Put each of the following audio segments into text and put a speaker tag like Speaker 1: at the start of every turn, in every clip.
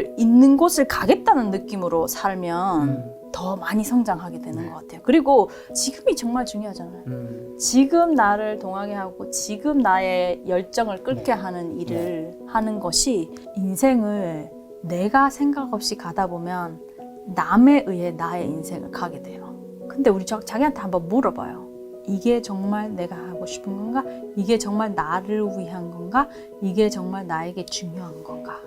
Speaker 1: 내를 있는 곳을 가겠다는 느낌으로 살면 더 많이 성장하게 되는 것 같아요. 그리고 지금이 정말 중요하잖아요. 지금 나를 동하게 하고 지금 나의 열정을 끓게 하는 일을 하는 것이 인생을 내가 생각 없이 가다 보면 남에 의해 나의 인생을 가게 돼요. 근데 우리 자기한테 한번 물어봐요. 이게 정말 내가 하고 싶은 건가? 이게 정말 나를 위한 건가? 이게 정말 나에게 중요한 건가?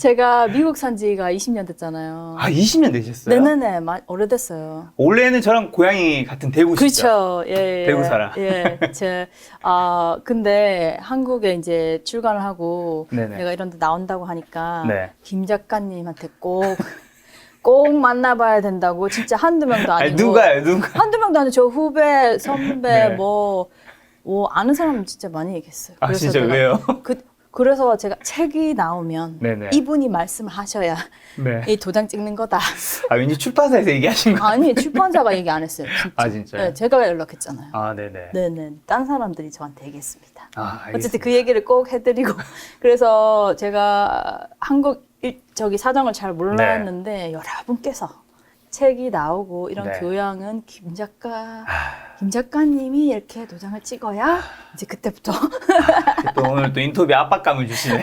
Speaker 1: 제가 미국 산 지가 20년 됐잖아요.
Speaker 2: 아, 20년 되셨어요?
Speaker 1: 네네네, 오래됐어요.
Speaker 2: 원래는 저랑 고향이 같은 대구시죠?
Speaker 1: 그렇죠. 예.
Speaker 2: 대구 사람.
Speaker 1: 예. 근데 한국에 이제 출간을 하고
Speaker 2: 네네.
Speaker 1: 내가 이런 데 나온다고 하니까
Speaker 2: 네.
Speaker 1: 김 작가님한테 꼭 만나봐야 된다고 진짜 한두 명도 아니고.
Speaker 2: 아니, 누가요? 누가?
Speaker 1: 한두 명도 아니고 저 후배, 선배,
Speaker 2: 네.
Speaker 1: 아는 사람 진짜 많이 얘기했어요.
Speaker 2: 아, 진짜 왜요?
Speaker 1: 그래서 제가 책이 나오면
Speaker 2: 네네.
Speaker 1: 이분이 말씀을 하셔야
Speaker 2: 네.
Speaker 1: 이 도장 찍는 거다.
Speaker 2: 아, 왠지 출판사에서 얘기하신 거.
Speaker 1: 아니, 출판사가 얘기 안 했어요. 진짜.
Speaker 2: 아, 진짜요?
Speaker 1: 네, 제가 연락했잖아요.
Speaker 2: 아, 네네.
Speaker 1: 네네. 딴 사람들이 저한테 얘기했습니다.
Speaker 2: 아, 알겠습니다.
Speaker 1: 어쨌든 그 얘기를 꼭 해드리고. 그래서 제가 한국 저기 사정을 잘 몰랐는데 여러분께서 책이 나오고 이런
Speaker 2: 네.
Speaker 1: 교양은 김 작가님이 이렇게 도장을 찍어야 이제 그때부터.
Speaker 2: 또 오늘 또 인터뷰 압박감을 주시네.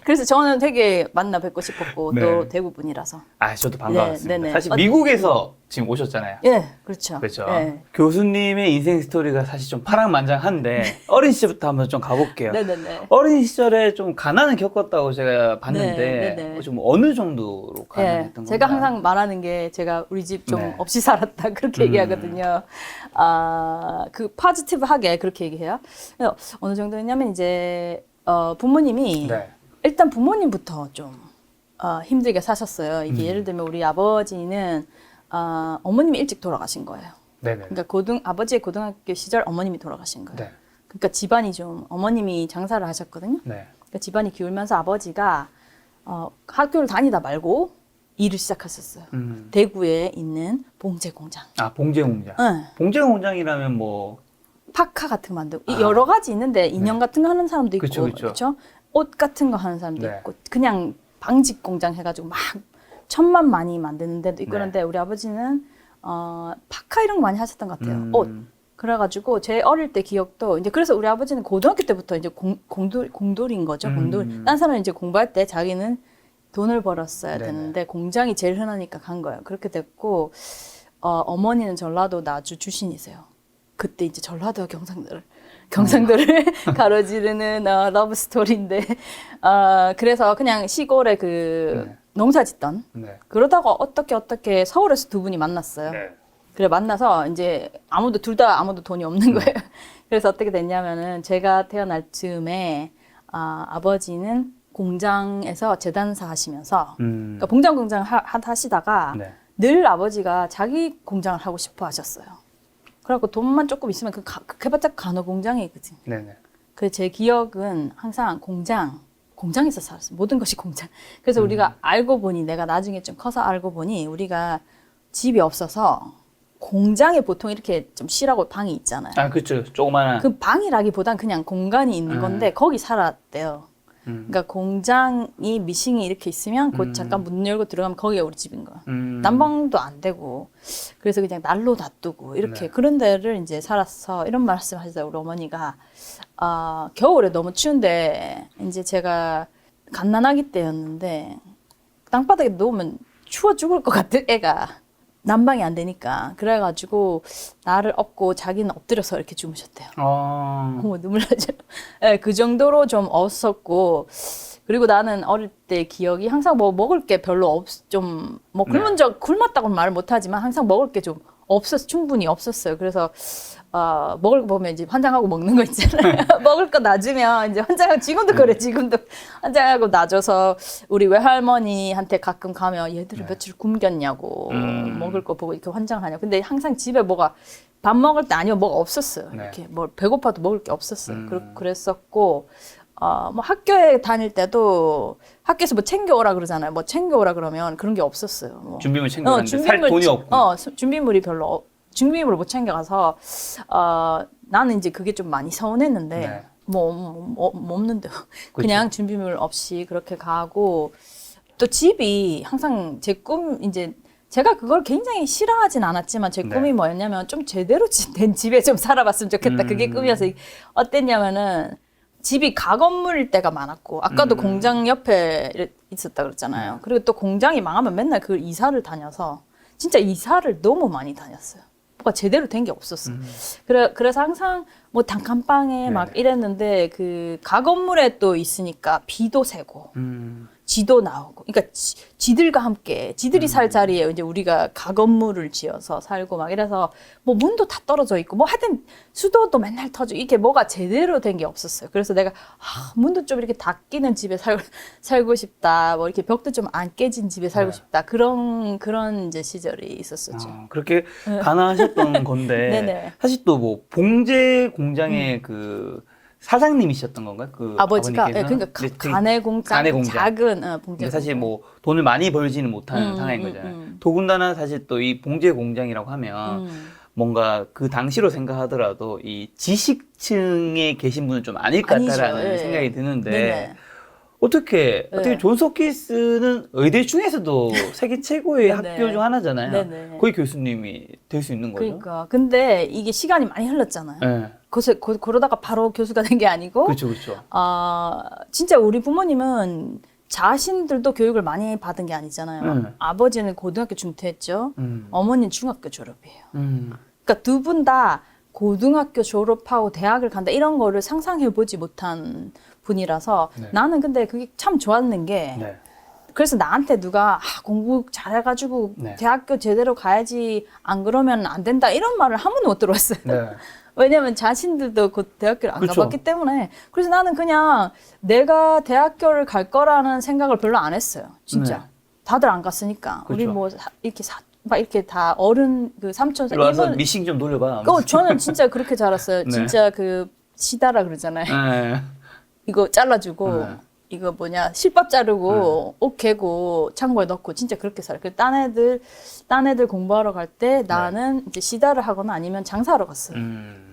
Speaker 1: 그래서 저는 되게 만나 뵙고 싶었고
Speaker 2: 네.
Speaker 1: 또 대구 분이라서.
Speaker 2: 아, 저도 반가웠습니다.
Speaker 1: 네, 네네.
Speaker 2: 사실 미국에서 지금 오셨잖아요.
Speaker 1: 예, 그렇죠.
Speaker 2: 그렇죠.
Speaker 1: 예.
Speaker 2: 교수님의 인생 스토리가 사실 좀 파랑만장한데 어린 시절부터 한번 좀 가볼게요.
Speaker 1: 네네네.
Speaker 2: 어린 시절에 좀 가난을 겪었다고 제가 봤는데
Speaker 1: 네네.
Speaker 2: 좀 어느 정도로 가난했던 건가요?
Speaker 1: 제가 항상 말하는 게 제가 우리 집 좀
Speaker 2: 네.
Speaker 1: 없이 살았다 그렇게 얘기하거든요. 그 포지티브하게 그렇게 얘기해요. 어느 정도였냐면 이제 부모님이
Speaker 2: 네.
Speaker 1: 일단 부모님부터 좀 힘들게 사셨어요. 이게 예를 들면 우리 아버지는 어머님이 일찍 돌아가신 거예요.
Speaker 2: 네네.
Speaker 1: 그러니까 아버지의 고등학교 시절 어머님이 돌아가신 거예요.
Speaker 2: 네.
Speaker 1: 그러니까 집안이 좀 어머님이 장사를 하셨거든요.
Speaker 2: 네.
Speaker 1: 그러니까 집안이 기울면서 아버지가 학교를 다니다 말고 일을 시작하셨어요. 대구에 있는 봉제 공장.
Speaker 2: 아, 봉제 공장.
Speaker 1: 네.
Speaker 2: 봉제 공장이라면 뭐
Speaker 1: 파카 같은 거 만들고 여러 가지 있는데 인형 같은 거 하는 사람도 있고
Speaker 2: 그쵸, 그쵸.
Speaker 1: 그렇죠? 옷 같은 거 하는 사람도
Speaker 2: 네.
Speaker 1: 있고 그냥 방직 공장 해가지고 막 천만 많이 만드는 데도 있고
Speaker 2: 네.
Speaker 1: 그런데 우리 아버지는 파카 이런 거 많이 하셨던 것 같아요. 옷. 그래가지고 제 어릴 때 기억도 이제 그래서 우리 아버지는 고등학교 때부터 이제 공돌인 거죠. 공돌. 딴 사람은 이제 공부할 때 자기는 돈을 벌었어야
Speaker 2: 네네.
Speaker 1: 되는데 공장이 제일 흔하니까 간 거예요. 그렇게 됐고 어머니는 전라도 나주 출신이세요. 그때 이제 전라도와 경상도를 가로지르는 러브 스토리인데 그래서 그냥 시골에
Speaker 2: 네.
Speaker 1: 농사 짓던
Speaker 2: 네.
Speaker 1: 그러다가 어떻게 서울에서 두 분이 만났어요.
Speaker 2: 네.
Speaker 1: 그래 만나서 이제 둘 다 아무도 돈이 없는 거예요. 그래서 어떻게 됐냐면은 제가 태어날 즈음에 아버지는 공장에서 재단사 하시면서 그러니까 공장 하시다가
Speaker 2: 네.
Speaker 1: 늘 아버지가 자기 공장을 하고 싶어 하셨어요. 그래갖고 돈만 조금 있으면 해봤자 간호공장이거든요.
Speaker 2: 네네.
Speaker 1: 그래서 제 기억은 항상 공장에서 살았어요. 모든 것이 공장. 그래서 우리가 알고 보니 내가 나중에 좀 커서 알고 보니 우리가 집이 없어서 공장에 보통 이렇게 좀 쉬라고 방이 있잖아요.
Speaker 2: 아, 그렇죠. 조그마한.
Speaker 1: 그 방이라기보단 그냥 공간이 있는 건데 거기 살았대요. 그러니까 공장이 미싱이 이렇게 있으면 곧 잠깐 문 열고 들어가면 거기가 우리 집인 거야. 난방도 안 되고 그래서 그냥 난로 놔두고 이렇게
Speaker 2: 네.
Speaker 1: 그런 데를 이제 살아서 이런 말씀 하셨어요. 우리 어머니가 겨울에 너무 추운데 이제 제가 갓난아기 때였는데 땅바닥에 누우면 추워 죽을 것 같은 애가 난방이 안 되니까 그래가지고 나를 업고 자기는 엎드려서 이렇게 주무셨대요. 어머 눈물 나죠. 네, 그 정도로 좀 없었고 그리고 나는 어릴 때 기억이 항상 뭐 먹을 게 별로 굶었다고는 말을 못하지만 항상 먹을 게 좀 충분히 없었어요. 그래서 먹을 거 보면 이제 환장하고 먹는 거 있잖아요. 먹을 거 놔주면 이제 환장하고 지금도 그래. 지금도 환장하고 놔줘서 우리 외할머니한테 가끔 가면 얘들을 며칠 굶겼냐고 먹을 거 보고 이렇게 환장하냐고. 근데 항상 집에 밥 먹을 때 아니면 뭐가 없었어요.
Speaker 2: 네.
Speaker 1: 이렇게 배고파도 먹을 게 없었어요. 그랬었고 뭐 학교에 다닐 때도 학교에서 뭐 챙겨오라 그러잖아요. 뭐 챙겨오라 그러면 그런 게 없었어요. 뭐.
Speaker 2: 준비물 챙겨갔는데 살 돈이 없고.
Speaker 1: 준비물을 못 챙겨가서 나는 이제 그게 좀 많이 서운했는데
Speaker 2: 네.
Speaker 1: 없는데요. 그냥 준비물 없이 그렇게 가고 또 집이 항상 제 꿈 이제 제가 그걸 굉장히 싫어하진 않았지만 제 꿈이 뭐였냐면 좀 제대로 된 집에 좀 살아봤으면 좋겠다. 그게 꿈이어서 어땠냐면은 집이 가건물일 때가 많았고 아까도 공장 옆에 있었다 그랬잖아요. 그리고 또 공장이 망하면 맨날 그 이사를 다녀서 진짜 이사를 너무 많이 다녔어요. 뭐가 제대로 된 게 없었어요. 그래서 항상 뭐 단칸방에 막 이랬는데 그 가건물에 또 있으니까 비도 새고 지도 나오고, 그러니까 지들과 함께 지들이 살 자리에 이제 우리가 가건물을 지어서 살고 막 이래서 뭐 문도 다 떨어져 있고 뭐 하여튼 수도도 맨날 터지고 이게 뭐가 제대로 된 게 없었어요. 그래서 내가 문도 좀 이렇게 닫히는 집에 살고 싶다, 뭐 이렇게 벽도 좀 안 깨진 집에 살고 싶다, 그런 이제 시절이 있었었죠.
Speaker 2: 그렇게 가난하셨던 건데
Speaker 1: 네네.
Speaker 2: 사실 또 뭐 봉제 공장의 그 사장님이셨던 건가요? 그
Speaker 1: 아버지가
Speaker 2: 아버님께서는?
Speaker 1: 그러니까
Speaker 2: 네, 되게
Speaker 1: 가내 공장,
Speaker 2: 가내 공장.
Speaker 1: 작은 봉제
Speaker 2: 근데 사실
Speaker 1: 공장.
Speaker 2: 뭐 돈을 많이 벌지는 못하는 상황인 거잖아요. 더군다나 사실 또 이 봉제 공장이라고 하면 뭔가 그 당시로 생각하더라도 이 지식층에 계신 분은 좀 아닐 것 같다라는
Speaker 1: 아니죠.
Speaker 2: 생각이 드는데
Speaker 1: 네네.
Speaker 2: 어떻게 존스 홉킨스는 의대 중에서도 세계 최고의
Speaker 1: 네네.
Speaker 2: 학교 중 하나잖아요.
Speaker 1: 네네.
Speaker 2: 거기 교수님이 될 수 있는 거죠.
Speaker 1: 그러니까 근데 이게 시간이 많이 흘렀잖아요.
Speaker 2: 네.
Speaker 1: 그러다가 바로 교수가 된 게 아니고
Speaker 2: 그렇죠, 그렇죠.
Speaker 1: 진짜 우리 부모님은 자신들도 교육을 많이 받은 게 아니잖아요. 아버지는 고등학교 중퇴했죠. 어머니는 중학교 졸업이에요. 그러니까 두 분 다 고등학교 졸업하고 대학을 간다 이런 거를 상상해보지 못한 분이라서 나는 근데 그게 참 좋았는 게 그래서 나한테 누가 공부 잘해가지고 대학교 제대로 가야지 안 그러면 안 된다 이런 말을 한 번도 못 들어봤어요. 왜냐면 자신들도 그 대학교를 안
Speaker 2: 그쵸.
Speaker 1: 가봤기 때문에. 그래서 나는 그냥 내가 대학교를 갈 거라는 생각을 별로 안 했어요. 진짜. 다들 안 갔으니까.
Speaker 2: 그쵸.
Speaker 1: 우리 뭐 막 이렇게 다 어른 그 삼촌
Speaker 2: 이리 와서 미싱 좀 돌려봐.
Speaker 1: 저는 진짜 그렇게 자랐어요.
Speaker 2: 네.
Speaker 1: 진짜 그 시다라 그러잖아요.
Speaker 2: 네.
Speaker 1: 이거 잘라주고 이거 뭐냐 실밥 자르고 옷 개고 창고에 넣고 진짜 그렇게 살아요. 그 딴 애들 공부하러 갈 때 나는 이제 시다를 하거나 아니면 장사하러 갔어요.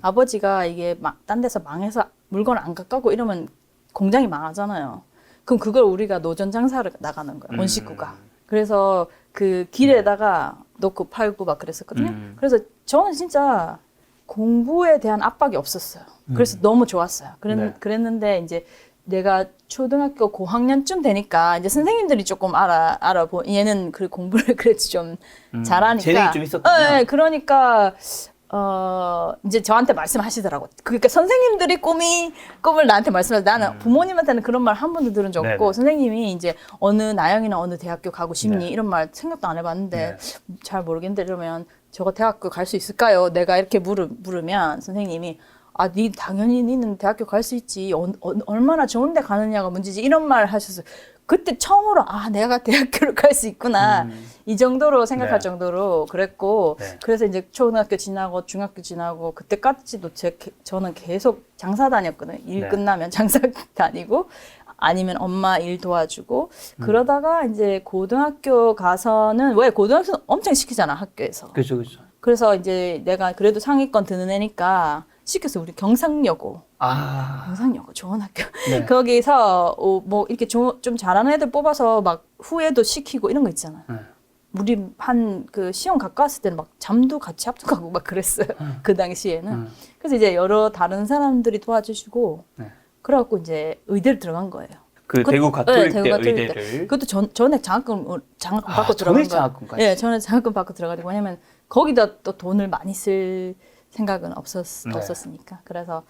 Speaker 1: 아버지가 이게 딴 데서 망해서 물건을 안 가까고 이러면 공장이 망하잖아요. 그럼 그걸 우리가 노전 장사를 나가는 거예요. 온 식구가. 그래서 그 길에다가 놓고 팔고 막 그랬었거든요. 그래서 저는 진짜 공부에 대한 압박이 없었어요. 그래서 너무 좋았어요. 그랬는데 이제 내가 초등학교 고학년쯤 되니까 이제 선생님들이 조금 알아보 얘는 그 공부를 그래도 좀 잘하니까
Speaker 2: 재능이 좀 있었군요.
Speaker 1: 네, 그러니까 이제 저한테 말씀하시더라고. 그러니까 선생님들이 꿈을 나한테 말씀해서 나는 부모님한테는 그런 말 한 번도 들은 적 없고
Speaker 2: 네네.
Speaker 1: 선생님이 이제 나영이는 어느 대학교 가고 싶니? 이런 말 생각도 안 해봤는데 잘 모르겠는데 이러면 저거 대학교 갈 수 있을까요? 내가 이렇게 물으면 선생님이 니 당연히 니는 대학교 갈 수 있지. 얼마나 좋은 데 가느냐가 문제지. 이런 말 하셨어요. 그때 처음으로 내가 대학교를 갈 수 있구나. 이 정도로 생각할 정도로 그랬고 그래서 이제 초등학교 지나고 중학교 지나고 그때까지도 저는 계속 장사 다녔거든요. 일 끝나면 장사 다니고 아니면 엄마 일 도와주고 그러다가 이제 고등학교 가서는 왜 고등학교는 엄청 시키잖아 학교에서.
Speaker 2: 그렇죠, 그렇죠.
Speaker 1: 그래서 이제 내가 그래도 상위권 드는 애니까 시켰어. 우리 경상여고. 경상여고 좋은 학교. 거기서 뭐 이렇게 좀 잘하는 애들 뽑아서 막 후회도 시키고 이런 거 있잖아요. 우리 한 그 시험 가까웠을 때는 막 잠도 같이 합숙하고 막 그랬어요. 그 당시에는. 그래서 이제 여러 다른 사람들이 도와주시고 그래갖고 이제 의대를 들어간 거예요.
Speaker 2: 그 대구 가톨릭대
Speaker 1: 대구 가톨릭대.
Speaker 2: 의대를.
Speaker 1: 그것도 전액 장학금 받고 들어간
Speaker 2: 전액
Speaker 1: 거예요.
Speaker 2: 장학금까지.
Speaker 1: 예, 전액 장학금 받고 들어가지고 왜냐면 거기다 또 돈을 많이 쓸 생각은 없었으니까. 그래서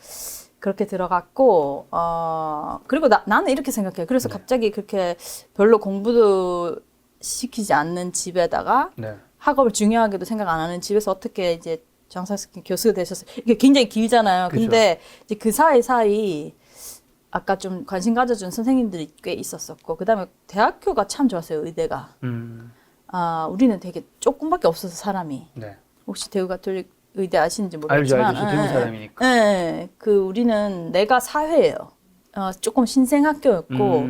Speaker 1: 그렇게 들어갔고 그리고 나는 이렇게 생각해요. 그래서 갑자기 그렇게 별로 공부도 시키지 않는 집에다가 학업을 중요하게도 생각 안 하는 집에서 어떻게 이제 장사시킨 교수가 되셨어요. 이게 굉장히 길잖아요.
Speaker 2: 그쵸.
Speaker 1: 근데 이제 그 사이 아까 좀 관심 가져준 선생님들이 꽤 있었었고 그다음에 대학교가 참 좋았어요. 의대가. 우리는 되게 조금밖에 없어서 사람이. 혹시 대구 가톨릭 의대 아시는지 모르겠지만
Speaker 2: 알죠. 대구 사람이니까.
Speaker 1: 네, 우리는 내가 사회예요. 조금 신생 학교였고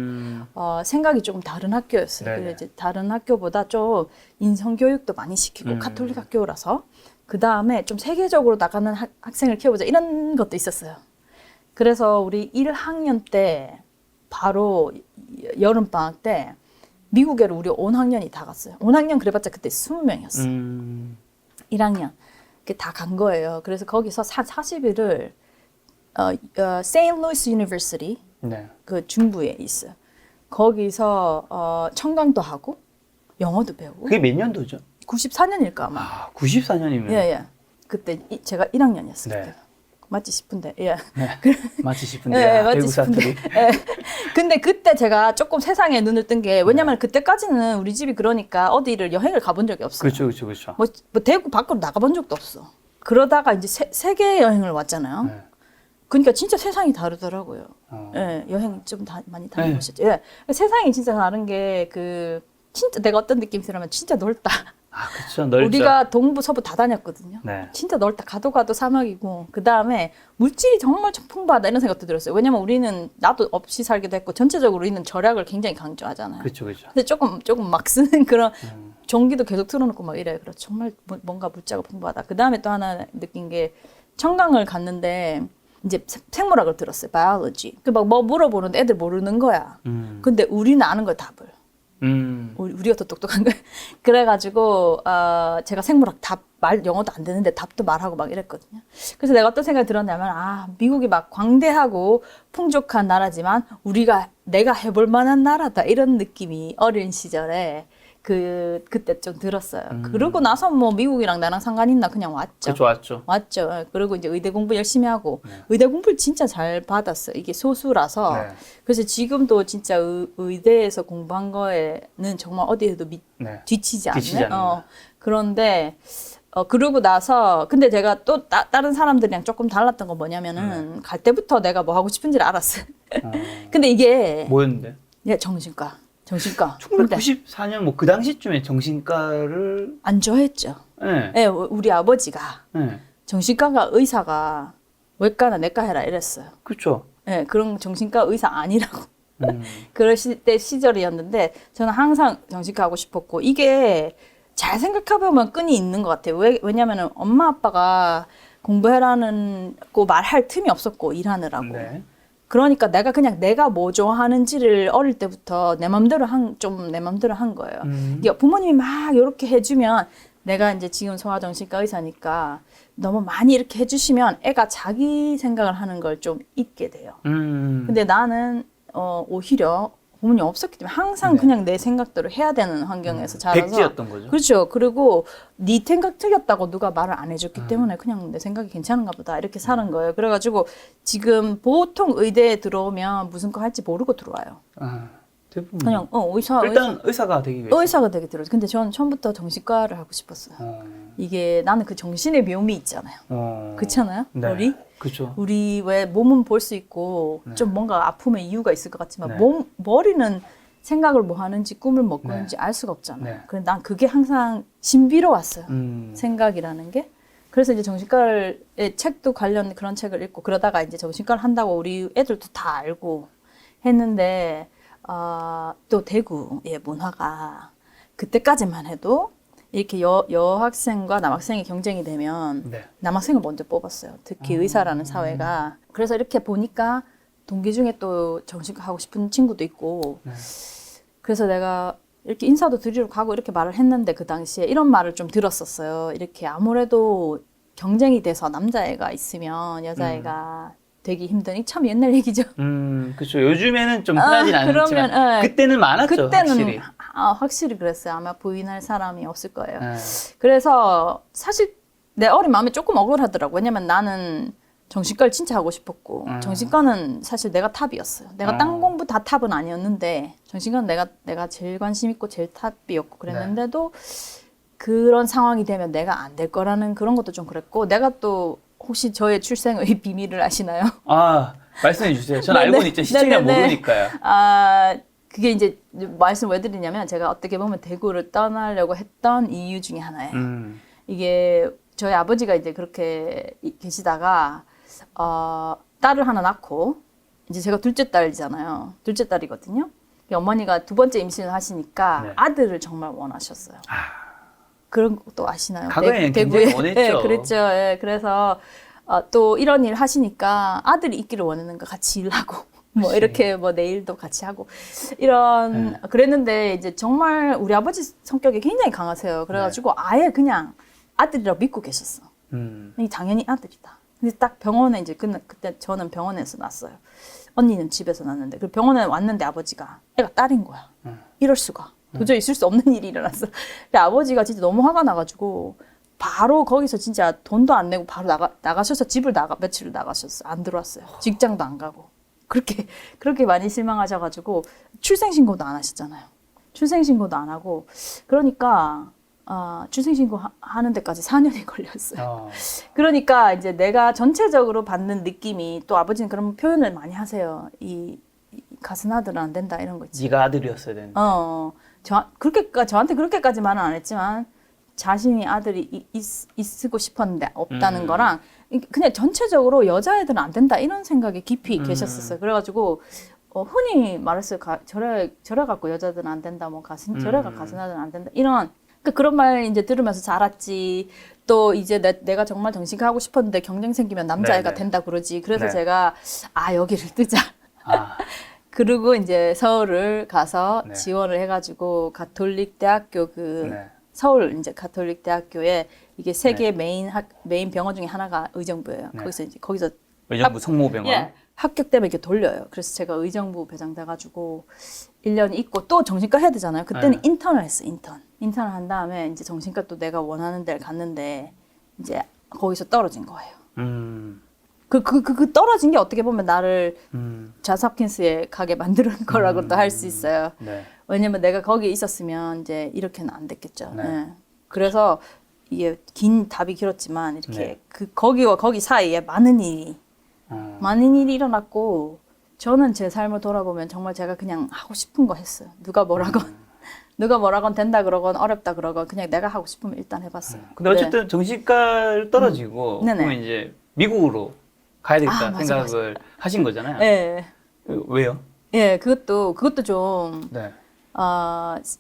Speaker 1: 생각이 조금 다른 학교였어요. 그래서 이제 다른 학교보다 좀 인성 교육도 많이 시키고 가톨릭 학교라서 그 다음에 좀 세계적으로 나가는 학생을 키워보자 이런 것도 있었어요. 그래서 우리 1학년 때 바로 여름 방학 때 미국에로 우리 온 학년이 다 갔어요. 온 학년 그래봤자 그때 20명이었어. 1학년 다 간 거예요. 그래서 거기서 40일을 세인트 루이스 유니버시티
Speaker 2: 네.
Speaker 1: 그 중부에 있어요. 거기서 청강도 하고 영어도 배우고.
Speaker 2: 그게 몇 년도죠?
Speaker 1: 94년일까 아마.
Speaker 2: 아, 94년이면.
Speaker 1: 예. 그때 제가 1학년이었어요.
Speaker 2: 네.
Speaker 1: 그때. 맞지 싶은데. 예.
Speaker 2: 네. 맞지 싶은데.
Speaker 1: 예, 맞지
Speaker 2: 외국 사투리.
Speaker 1: 예. 근데 그때 제가 조금 세상에 눈을 뜬 게 왜냐면 그때까지는 우리 집이 그러니까 어디를 여행을 가본 적이 없어요.
Speaker 2: 그렇죠.
Speaker 1: 뭐 대구 밖으로 나가본 적도 없어. 그러다가 이제 세계 여행을 왔잖아요.
Speaker 2: 네.
Speaker 1: 그러니까 진짜 세상이 다르더라고요. 예, 여행 좀 많이 다녀보셨죠? 예. 세상이 진짜 다른 게 진짜 내가 어떤 느낌이 들냐면 진짜 넓다.
Speaker 2: 아, 그렇죠. 넓죠.
Speaker 1: 우리가 동부, 서부 다 다녔거든요.
Speaker 2: 네.
Speaker 1: 진짜 넓다. 가도 사막이고 그 다음에 물질이 정말 풍부하다 이런 생각도 들었어요. 왜냐면 우리는 나도 없이 살기도 했고 전체적으로 우리는 절약을 굉장히 강조하잖아요.
Speaker 2: 그렇죠.
Speaker 1: 근데 조금 막 쓰는 그런 전기도 계속 틀어놓고 막 이래요. 그래서 정말 뭔가 물자가 풍부하다. 그 다음에 또 하나 느낀 게 청강을 갔는데 이제 생물학을 들었어요. 바이올로지. 그 막 뭐 물어보는데 애들 모르는 거야. 근데 우리는 아는 거야 답을. 우리가 더 똑똑한 거야. 그래가지고 제가 생물학 영어도 안 되는데 답도 말하고 막 이랬거든요. 그래서 내가 어떤 생각이 들었냐면 미국이 막 광대하고 풍족한 나라지만 내가 해볼 만한 나라다 이런 느낌이 어린 시절에 그때 좀 들었어요. 그러고 나서 뭐 미국이랑 나랑 상관 있나 그냥 왔죠.
Speaker 2: 그렇죠, 왔죠.
Speaker 1: 예, 그리고 이제 의대 공부 열심히 하고 의대 공부를 진짜 잘 받았어요. 이게 소수라서.
Speaker 2: 네.
Speaker 1: 그래서 지금도 진짜 의대에서 공부한 거에는 정말 어디에도 뒤치지 않는. 그런데 그러고 나서 근데 제가 또 다른 사람들이랑 조금 달랐던 건 뭐냐면은 갈 때부터 내가 뭐 하고 싶은지를 알았어요. 근데 이게
Speaker 2: 뭐였는데?
Speaker 1: 예, 정신과.
Speaker 2: 1994년 뭐 그 당시쯤에 정신과를
Speaker 1: 안 좋아했죠.
Speaker 2: 네.
Speaker 1: 예, 우리 아버지가
Speaker 2: 네.
Speaker 1: 정신과가 의사가 외과나 내과 해라 이랬어요.
Speaker 2: 그렇죠.
Speaker 1: 예, 그런 정신과 의사 아니라고. 그러실 때 시절이었는데 저는 항상 정신과 하고 싶었고 이게 잘 생각해보면 끈이 있는 것 같아요. 왜냐면은 엄마 아빠가 공부해라는 거 말할 틈이 없었고 일하느라고.
Speaker 2: 네.
Speaker 1: 그러니까 내가 뭐 좋아하는지를 어릴 때부터 내 맘대로 한 거예요. 그러니까 부모님이 막 이렇게 해주면 내가 이제 지금 소아정신과 의사니까 너무 많이 이렇게 해주시면 애가 자기 생각을 하는 걸 좀 잊게 돼요. 근데 나는 오히려 부모님 없었기 때문에 항상 그냥 내 생각대로 해야 되는 환경에서 자라서
Speaker 2: 백지였던 거죠.
Speaker 1: 그렇죠. 그리고 네 생각 틀렸다고 누가 말을 안 해줬기 때문에 그냥 내 생각이 괜찮은가 보다 이렇게 사는 거예요. 그래가지고 지금 보통 의대에 들어오면 무슨 거 할지 모르고 들어와요.
Speaker 2: 대부분
Speaker 1: 그냥
Speaker 2: 일단 의사가 되기 위해서.
Speaker 1: 의사가 되게 들어요. 근데 저는 처음부터 정신과를 하고 싶었어요. 이게 나는 그 정신의 묘미 있잖아요. 그렇잖아요.
Speaker 2: 네. 그렇죠.
Speaker 1: 우리 왜 몸은 볼 수 있고 좀 뭔가 아픔의 이유가 있을 것 같지만 머리는 생각을 뭐 하는지 꿈을 뭐 꾸는지 알 수가 없잖아요. 그래서 난 그게 항상 신비로웠어요. 생각이라는 게. 그래서 이제 정신과의 책도 관련 그런 책을 읽고 그러다가 이제 정신과를 한다고 우리 애들도 다 알고 했는데 또 대구의 문화가 그때까지만 해도 이렇게 여학생과 남학생이 경쟁이 되면 남학생을 먼저 뽑았어요. 특히 의사라는 사회가. 그래서 이렇게 보니까 동기 중에 또 정신과 하고 싶은 친구도 있고 그래서 내가 이렇게 인사도 드리러 가고 이렇게 말을 했는데 그 당시에 이런 말을 좀 들었었어요. 이렇게 아무래도 경쟁이 돼서 남자애가 있으면 여자애가 되기 힘드니 참 옛날 얘기죠.
Speaker 2: 그렇죠. 요즘에는 좀 흔하진 않지만 그때는 많았죠.
Speaker 1: 그때는 확실히 그랬어요. 아마 부인할 사람이 없을 거예요. 그래서 사실 내 어린 마음이 조금 억울하더라고. 왜냐면 나는 정신과를 진짜 하고 싶었고 정신과는 사실 내가 탑이었어요. 내가 딴 공부 다 탑은 아니었는데 정신과는 내가 제일 관심 있고 제일 탑이었고 그랬는데도 그런 상황이 되면 내가 안 될 거라는 그런 것도 좀 그랬고 내가 또 혹시 저의 출생의 비밀을 아시나요?
Speaker 2: 말씀해 주세요. 저는 알고는 있죠. 시청자 모르니까요.
Speaker 1: 그게 이제 말씀 왜 드리냐면 제가 어떻게 보면 대구를 떠나려고 했던 이유 중에 하나예요. 이게 저희 아버지가 이제 그렇게 계시다가 딸을 하나 낳고 이제 제가 둘째 딸이잖아요. 둘째 딸이거든요. 어머니가 두 번째 임신을 하시니까 아들을 정말 원하셨어요. 그런 것도 아시나요?
Speaker 2: 과거에 굉장히 원했죠.
Speaker 1: 네, 그랬죠. 예, 그래서 또 이런 일 하시니까 아들이 있기를 원하는 거 같이 일하고 뭐
Speaker 2: 그치.
Speaker 1: 이렇게 뭐 내일도 같이 하고 이런 그랬는데 이제 정말 우리 아버지 성격이 굉장히 강하세요. 그래가지고 아예 그냥 아들이라고 믿고 계셨어. 당연히 아들이다. 근데 딱 병원에 이제 그때 저는 병원에서 났어요. 언니는 집에서 났는데 그 병원에 왔는데 아버지가 애가 딸인 거야. 이럴 수가. 도저히 있을 수 없는 일이 일어났어. 근데 아버지가 진짜 너무 화가 나가지고 바로 거기서 진짜 돈도 안 내고 바로 나가셔서 집을 며칠을 나가셨어. 안 들어왔어요. 직장도 안 가고. 그렇게 많이 실망하셔가지고 출생신고도 안 하셨잖아요. 출생신고도 안 하고. 그러니까, 출생신고 하는 데까지 4년이 걸렸어요. 그러니까 이제 내가 전체적으로 받는 느낌이 또 아버지는 그런 표현을 많이 하세요. 이 가슴 아들은 안 된다 이런 거 있지.
Speaker 2: 네가 아들이었어야 되는데.
Speaker 1: 저한테 그렇게까지 말은 안 했지만 자신이 아들이 있고 싶었는데 없다는 거랑 그냥 전체적으로 여자애들은 안 된다 이런 생각에 깊이 계셨었어요. 그래가지고 흔히 말했어요. 저래 갖고 여자들은 안 된다, 뭐 저래가 가슴 아들은 안 된다 이런 그런 말 이제 들으면서 자랐지. 또 이제 내가 정말 정신과 하고 싶었는데 경쟁 생기면 남자애가
Speaker 2: 네네.
Speaker 1: 된다 그러지. 그래서
Speaker 2: 네.
Speaker 1: 제가 여기를 뜨자. 그리고 이제 서울을 가서
Speaker 2: 네.
Speaker 1: 지원을 해가지고 가톨릭 대학교
Speaker 2: 네.
Speaker 1: 서울 이제 가톨릭 대학교에 이게 세계
Speaker 2: 네.
Speaker 1: 메인 병원 중에 하나가 의정부예요.
Speaker 2: 네.
Speaker 1: 거기서
Speaker 2: 의정부 성모병원.
Speaker 1: 예, 합격되면 이렇게 돌려요. 그래서 제가 의정부 배정돼가지고 1년 있고 또 정신과 해야 되잖아요. 그때는 인턴을 했어. 인턴을 한 다음에 이제 정신과 또 내가 원하는 데를 갔는데 이제 거기서 떨어진 거예요. 그 떨어진 게 어떻게 보면 나를 존스 홉킨스에 가게 만드는 거라고도 할 수 있어요.
Speaker 2: 네.
Speaker 1: 왜냐면 내가 거기에 있었으면 이제 이렇게는 안 됐겠죠.
Speaker 2: 네.
Speaker 1: 네. 그래서 이게 답이 길었지만 이렇게
Speaker 2: 네.
Speaker 1: 거기와 거기 사이에 많은 일이 일어났고 저는 제 삶을 돌아보면 정말 제가 그냥 하고 싶은 거 했어요. 누가 뭐라건 된다 그러건 어렵다 그러건 그냥 내가 하고 싶으면 일단 해봤어요.
Speaker 2: 근데 어쨌든 정신과를 떨어지고 그러면 이제 미국으로 가야 되겠다 생각을 하신 거잖아요.
Speaker 1: 네.
Speaker 2: 왜요?
Speaker 1: 예, 그것도 좀
Speaker 2: 네.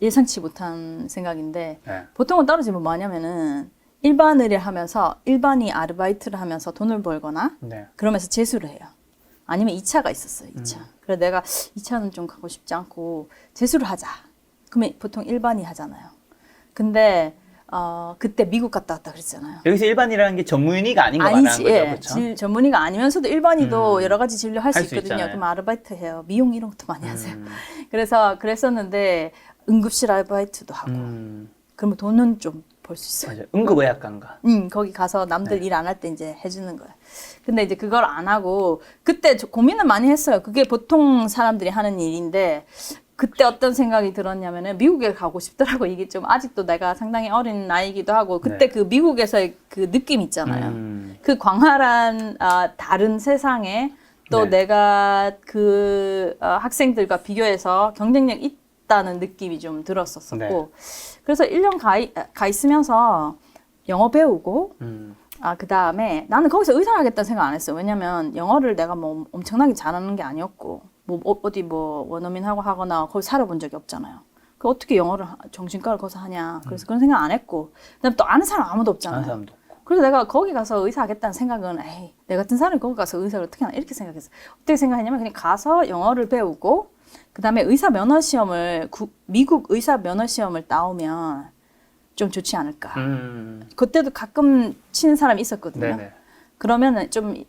Speaker 1: 예상치 못한 생각인데
Speaker 2: 네.
Speaker 1: 보통은 떨어지면 뭐냐면은 일반의를 하면서 일반이 아르바이트를 하면서 돈을 벌거나
Speaker 2: 네.
Speaker 1: 그러면서 재수를 해요. 아니면 2차가 있었어요. 2차. 그래서 내가 2차는 좀 가고 싶지 않고 재수를 하자. 그러면 보통 일반이 하잖아요. 근데 그때 미국 갔다 왔다 그랬잖아요.
Speaker 2: 여기서 일반이라는 게 전문의가 아닌 거 말하는 거죠, 그렇죠?
Speaker 1: 전문의가 아니면서도 일반이도 여러 가지 진료 할 수 있거든요.
Speaker 2: 있잖아요.
Speaker 1: 그럼 아르바이트 해요. 미용 이런 것도 많이 하세요. 그래서 그랬었는데 응급실 아르바이트도 하고 그러면 돈은 좀 벌 수 있어요.
Speaker 2: 맞아요. 응급의학과인가.
Speaker 1: 거기 가서 남들 일 안 할 때 이제 해주는 거예요. 근데 이제 그걸 안 하고 그때 고민을 많이 했어요. 그게 보통 사람들이 하는 일인데 그때 어떤 생각이 들었냐면은 미국에 가고 싶더라고. 이게 좀 아직도 내가 상당히 어린 나이기도 하고 그때 그 미국에서의 그 느낌 있잖아요. 그 광활한 다른 세상에 또 내가 그 학생들과 비교해서 경쟁력 있다는 느낌이 좀 들었었고 그래서 1년 가 있으면서 영어 배우고 그 다음에 나는 거기서 의사를 하겠다는 생각 안 했어요. 왜냐면 영어를 내가 뭐 엄청나게 잘하는 게 아니었고 어디 원어민하고 하거나 거기 살아본 적이 없잖아요. 그 어떻게 영어를 정신과를 거기서 하냐. 그래서 그런 생각 안 했고 그다음에 또 아는 사람 아무도 없잖아요.
Speaker 2: 아는 사람도 없고.
Speaker 1: 그래서 내가 거기 가서 의사 하겠다는 생각은 에이 내 같은 사람이 거기 가서 의사를 어떻게 하나 이렇게 생각했어요. 어떻게 생각했냐면 그냥 가서 영어를 배우고 그다음에 의사 면허 시험을 미국 의사 면허 시험을 따오면 좀 좋지 않을까. 그때도 가끔 치는 사람이 있었거든요.
Speaker 2: 네네.
Speaker 1: 그러면은 좀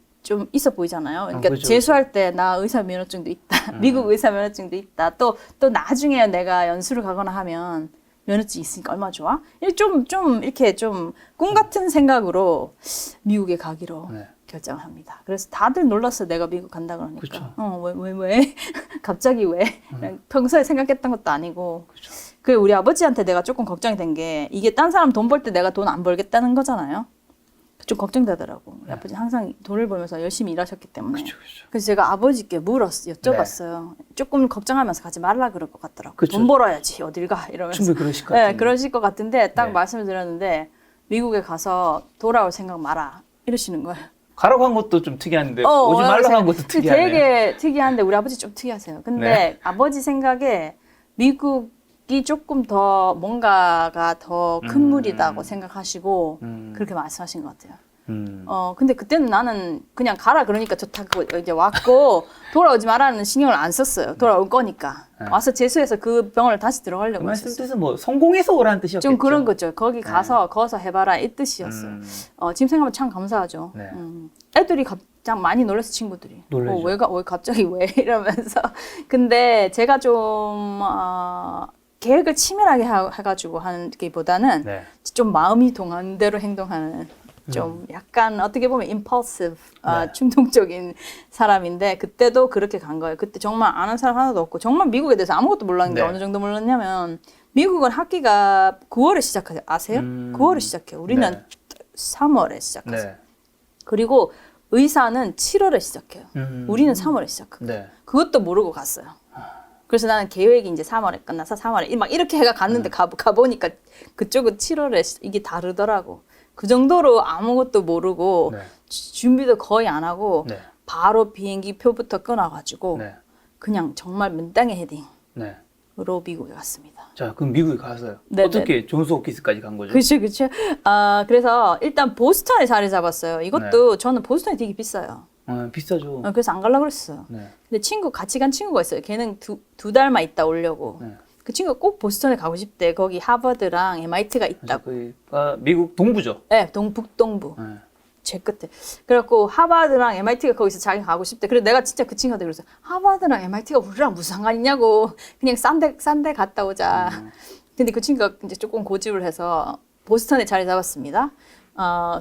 Speaker 1: 있어 보이잖아요. 그러니까
Speaker 2: 그렇죠,
Speaker 1: 재수할 때 나 의사 면허증도 있다. 미국 의사 면허증도 있다. 또 나중에 내가 연수를 가거나 하면 면허증 있으니까 얼마나 좋아? 이렇게 좀 꿈 같은 생각으로 미국에 가기로 결정을 합니다. 그래서 다들 놀랐어요. 내가 미국 간다 그러니까.
Speaker 2: 그쵸.
Speaker 1: 왜? 갑자기 왜? 평소에 생각했던 것도 아니고.
Speaker 2: 그쵸.
Speaker 1: 그 우리 아버지한테 내가 조금 걱정이 된 게 이게 딴 사람 돈 벌 때 내가 돈 안 벌겠다는 거잖아요. 좀 걱정되더라고. 우리 아버지 항상 돈을 벌면서 열심히 일하셨기 때문에.
Speaker 2: 그쵸.
Speaker 1: 그래서 제가 아버지께 여쭤봤어요. 조금 걱정하면서 가지 말라 그럴 것 같더라고.
Speaker 2: 그쵸.
Speaker 1: 돈 벌어야지 어딜 가 이러면서.
Speaker 2: 충분히 그러실 것 같아요.
Speaker 1: 네, 그러실 것 같은데 딱 말씀을 드렸는데 미국에 가서 돌아올 생각 마라 이러시는 거예요.
Speaker 2: 가라고 한 것도 좀 특이한데 오지 말라고 한 것도 특이하네요.
Speaker 1: 되게 특이한데 우리 아버지 좀 특이하세요. 근데 아버지 생각에 미국이 조금 더 뭔가가 더 큰 물이라고 생각하시고 그렇게 말씀하신 것 같아요. 근데 그때는 나는 그냥 가라 그러니까 좋다고 이제 왔고 돌아오지 말라는 신경을 안 썼어요. 돌아올 거니까. 와서 재수해서 그 병원을 다시 들어가려고
Speaker 2: 그 말씀
Speaker 1: 했었어요.
Speaker 2: 뜻은 뭐 성공해서 오라는 뜻이었겠죠.
Speaker 1: 좀 그런 거죠. 거기 가서 거기서 해봐라 이 뜻이었어요. 지금 생각하면 참 감사하죠.
Speaker 2: 네.
Speaker 1: 애들이 가장 많이 놀랐어 친구들이.
Speaker 2: 놀라죠.
Speaker 1: 왜 갑자기 왜 이러면서. 근데 제가 좀 계획을 치밀하게 해가지고 하는 게보다는
Speaker 2: 네.
Speaker 1: 좀 마음이 동하는 대로 행동하는 좀 약간 어떻게 보면 impulsive,
Speaker 2: 네.
Speaker 1: 충동적인 사람인데 그때도 그렇게 간 거예요. 그때 정말 아는 사람 하나도 없고 정말 미국에 대해서 아무것도 몰랐는데
Speaker 2: 네.
Speaker 1: 어느 정도 몰랐냐면 미국은 학기가 9월에 시작해요. 아세요? 9월에 시작해요. 우리는
Speaker 2: 네.
Speaker 1: 3월에 시작해요.
Speaker 2: 네.
Speaker 1: 그리고 의사는 7월에 시작해요. 우리는 3월에 시작해요.
Speaker 2: 네.
Speaker 1: 그것도 모르고 갔어요. 그래서 나는 계획이 이제 3월에 끝나서 3월에 막 이렇게 해가 갔는데 가보니까 그쪽은 7월에 이게 다르더라고. 그 정도로 아무것도 모르고
Speaker 2: 네.
Speaker 1: 준비도 거의 안 하고
Speaker 2: 네.
Speaker 1: 바로 비행기 표부터 끊어가지고
Speaker 2: 네.
Speaker 1: 그냥 정말 맨땅에 헤딩으로
Speaker 2: 네.
Speaker 1: 미국에 갔습니다.
Speaker 2: 자, 그럼 미국에 가서요.
Speaker 1: 네네.
Speaker 2: 어떻게 존스홉킨스까지 간 거죠?
Speaker 1: 그렇죠. 그래서 일단 보스턴에 자리 잡았어요. 이것도 저는 보스턴이 되게 비싸요.
Speaker 2: 비싸죠.
Speaker 1: 그래서 안 가려고 그랬어요.
Speaker 2: 네.
Speaker 1: 근데 같이 간 친구가 있어요. 걔는 두 달만 있다 오려고.
Speaker 2: 네.
Speaker 1: 그 친구가 꼭 보스턴에 가고 싶대. 거기 하버드랑 MIT가 있다고.
Speaker 2: 거기가 미국 동부죠.
Speaker 1: 네, 북동부.
Speaker 2: 네.
Speaker 1: 제 끝에. 그래갖고 하버드랑 MIT가 거기서 자기가 가고 싶대. 그래서 내가 진짜 그 친구한테 그랬어. 하버드랑 MIT가 우리랑 무슨 상관이냐고. 그냥 싼 데 갔다 오자. 근데 그 친구가 이제 조금 고집을 해서 보스턴에 자리 잡았습니다.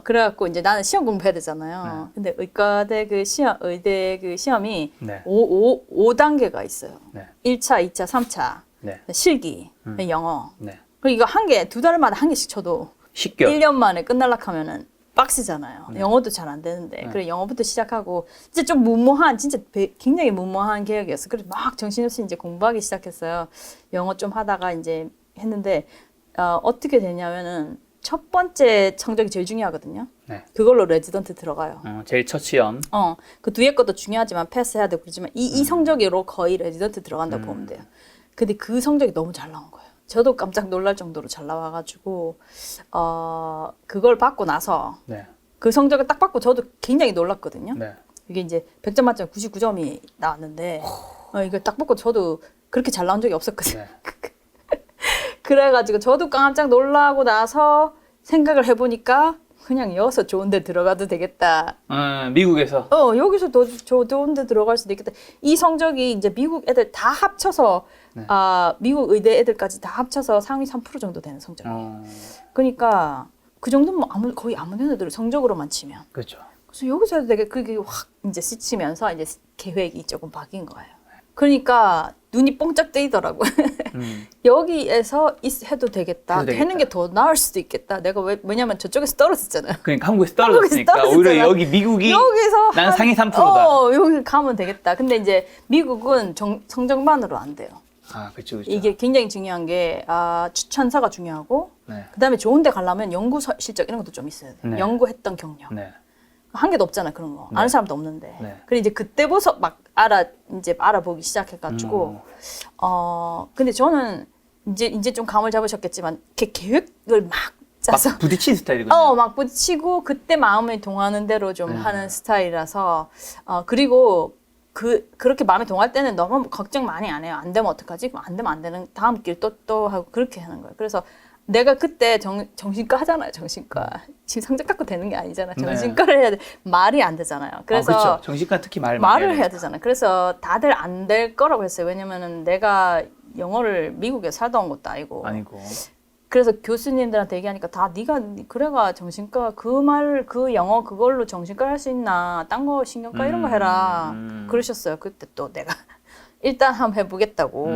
Speaker 1: 그래갖고 이제 나는 시험 공부해야 되잖아요. 근데 의대 그 시험이
Speaker 2: 네.
Speaker 1: 5단계가 있어요.
Speaker 2: 네.
Speaker 1: 1차, 2차, 3차.
Speaker 2: 네.
Speaker 1: 실기, 영어.
Speaker 2: 네.
Speaker 1: 그리고 이거 두 달 마다 한 개씩 쳐도
Speaker 2: 10개월.
Speaker 1: 1년 만에 끝날락 하면은 빡세잖아요. 영어도 잘 안 되는데. 그래 영어부터 시작하고 진짜 좀 무모한 진짜 굉장히 무모한 계획이었어. 그래서 막 정신없이 이제 공부하기 시작했어요. 영어 좀 하다가 이제 했는데 어떻게 되냐면은 첫 번째 성적이 제일 중요하거든요.
Speaker 2: 네.
Speaker 1: 그걸로 레지던트 들어가요.
Speaker 2: 제일 첫 시험.
Speaker 1: 그 뒤에 것도 중요하지만 패스해야 되고 그러지만 이 성적으로 거의 레지던트 들어간다고 보면 돼요. 근데 그 성적이 너무 잘 나온 거예요. 저도 깜짝 놀랄 정도로 잘 나와가지고 그걸 받고 나서
Speaker 2: 네.
Speaker 1: 그 성적을 딱 받고 저도 굉장히 놀랐거든요.
Speaker 2: 네.
Speaker 1: 이게 이제 100점 만점에 99점이 나왔는데 이걸 딱 받고 저도 그렇게 잘 나온 적이 없었거든요.
Speaker 2: 네.
Speaker 1: 그래가지고 저도 깜짝 놀라고 나서 생각을 해보니까 그냥 여기서 좋은 데 들어가도 되겠다.
Speaker 2: 미국에서.
Speaker 1: 여기서 더 좋은 데 들어갈 수도 있겠다. 이 성적이 이제 미국 애들 다 합쳐서
Speaker 2: 네.
Speaker 1: 미국 의대 애들까지 다 합쳐서 상위 3% 정도 되는 성적이에요. 그러니까 그 정도면 거의 아무 데나 들어 성적으로만 치면.
Speaker 2: 그렇죠.
Speaker 1: 그래서 여기서 해도 되게 그게 확 이제 스치면서 이제 계획이 조금 바뀐 거예요. 그러니까 눈이 뽕짝 뜨이더라고요. 여기에서 해도 되겠다. 하는 게 더 나을 수도 있겠다. 내가 왜냐면 저쪽에서 떨어졌잖아요.
Speaker 2: 그러니까 한국에서 떨어졌으니까 오히려 여기 미국이
Speaker 1: 여기서
Speaker 2: 난 상위 3%다.
Speaker 1: 여기 가면 되겠다. 근데 이제 미국은 성적만으로 안 돼요.
Speaker 2: 그렇죠.
Speaker 1: 이게 굉장히 중요한 게 추천서가 중요하고
Speaker 2: 네.
Speaker 1: 그다음에 좋은 데 가려면 연구 실적 이런 것도 좀 있어야 돼요.
Speaker 2: 네.
Speaker 1: 연구했던 경력.
Speaker 2: 네.
Speaker 1: 한 개도 없잖아 그런 거. 아는 사람도 없는데.
Speaker 2: 네.
Speaker 1: 그래 이제 그때부터 막 알아보기 시작해가지고 근데 저는 이제 좀 감을 잡으셨겠지만 이렇게 계획을 막 짜서
Speaker 2: 막 부딪힌 스타일이거든요.
Speaker 1: 막 부딪히고 그때 마음에 동하는 대로 좀 하는 스타일이라서 그리고 그렇게 마음에 동할 때는 너무 걱정 많이 안 해요. 안 되면 어떡하지? 안 되면 안 되는 다음 길 또 하고 그렇게 하는 거예요. 그래서 내가 그때 정신과 하잖아요. 정신과. 지금 성적 갖고 되는 게 아니잖아. 정신과를 해야 돼. 말이 안 되잖아요. 그래서
Speaker 2: 그렇죠. 정신과 특히
Speaker 1: 말을 해야 되잖아요. 그래서 다들 안 될 거라고 했어요. 왜냐면은 내가 영어를 미국에 살다 온 것도 아니고. 그래서 교수님들한테 얘기하니까 다 네가 그래가 정신과 그 영어 그걸로 정신과 할 수 있나? 딴 거 신경과 이런 거 해라. 그러셨어요. 그때 또 내가 일단 한번 해보겠다고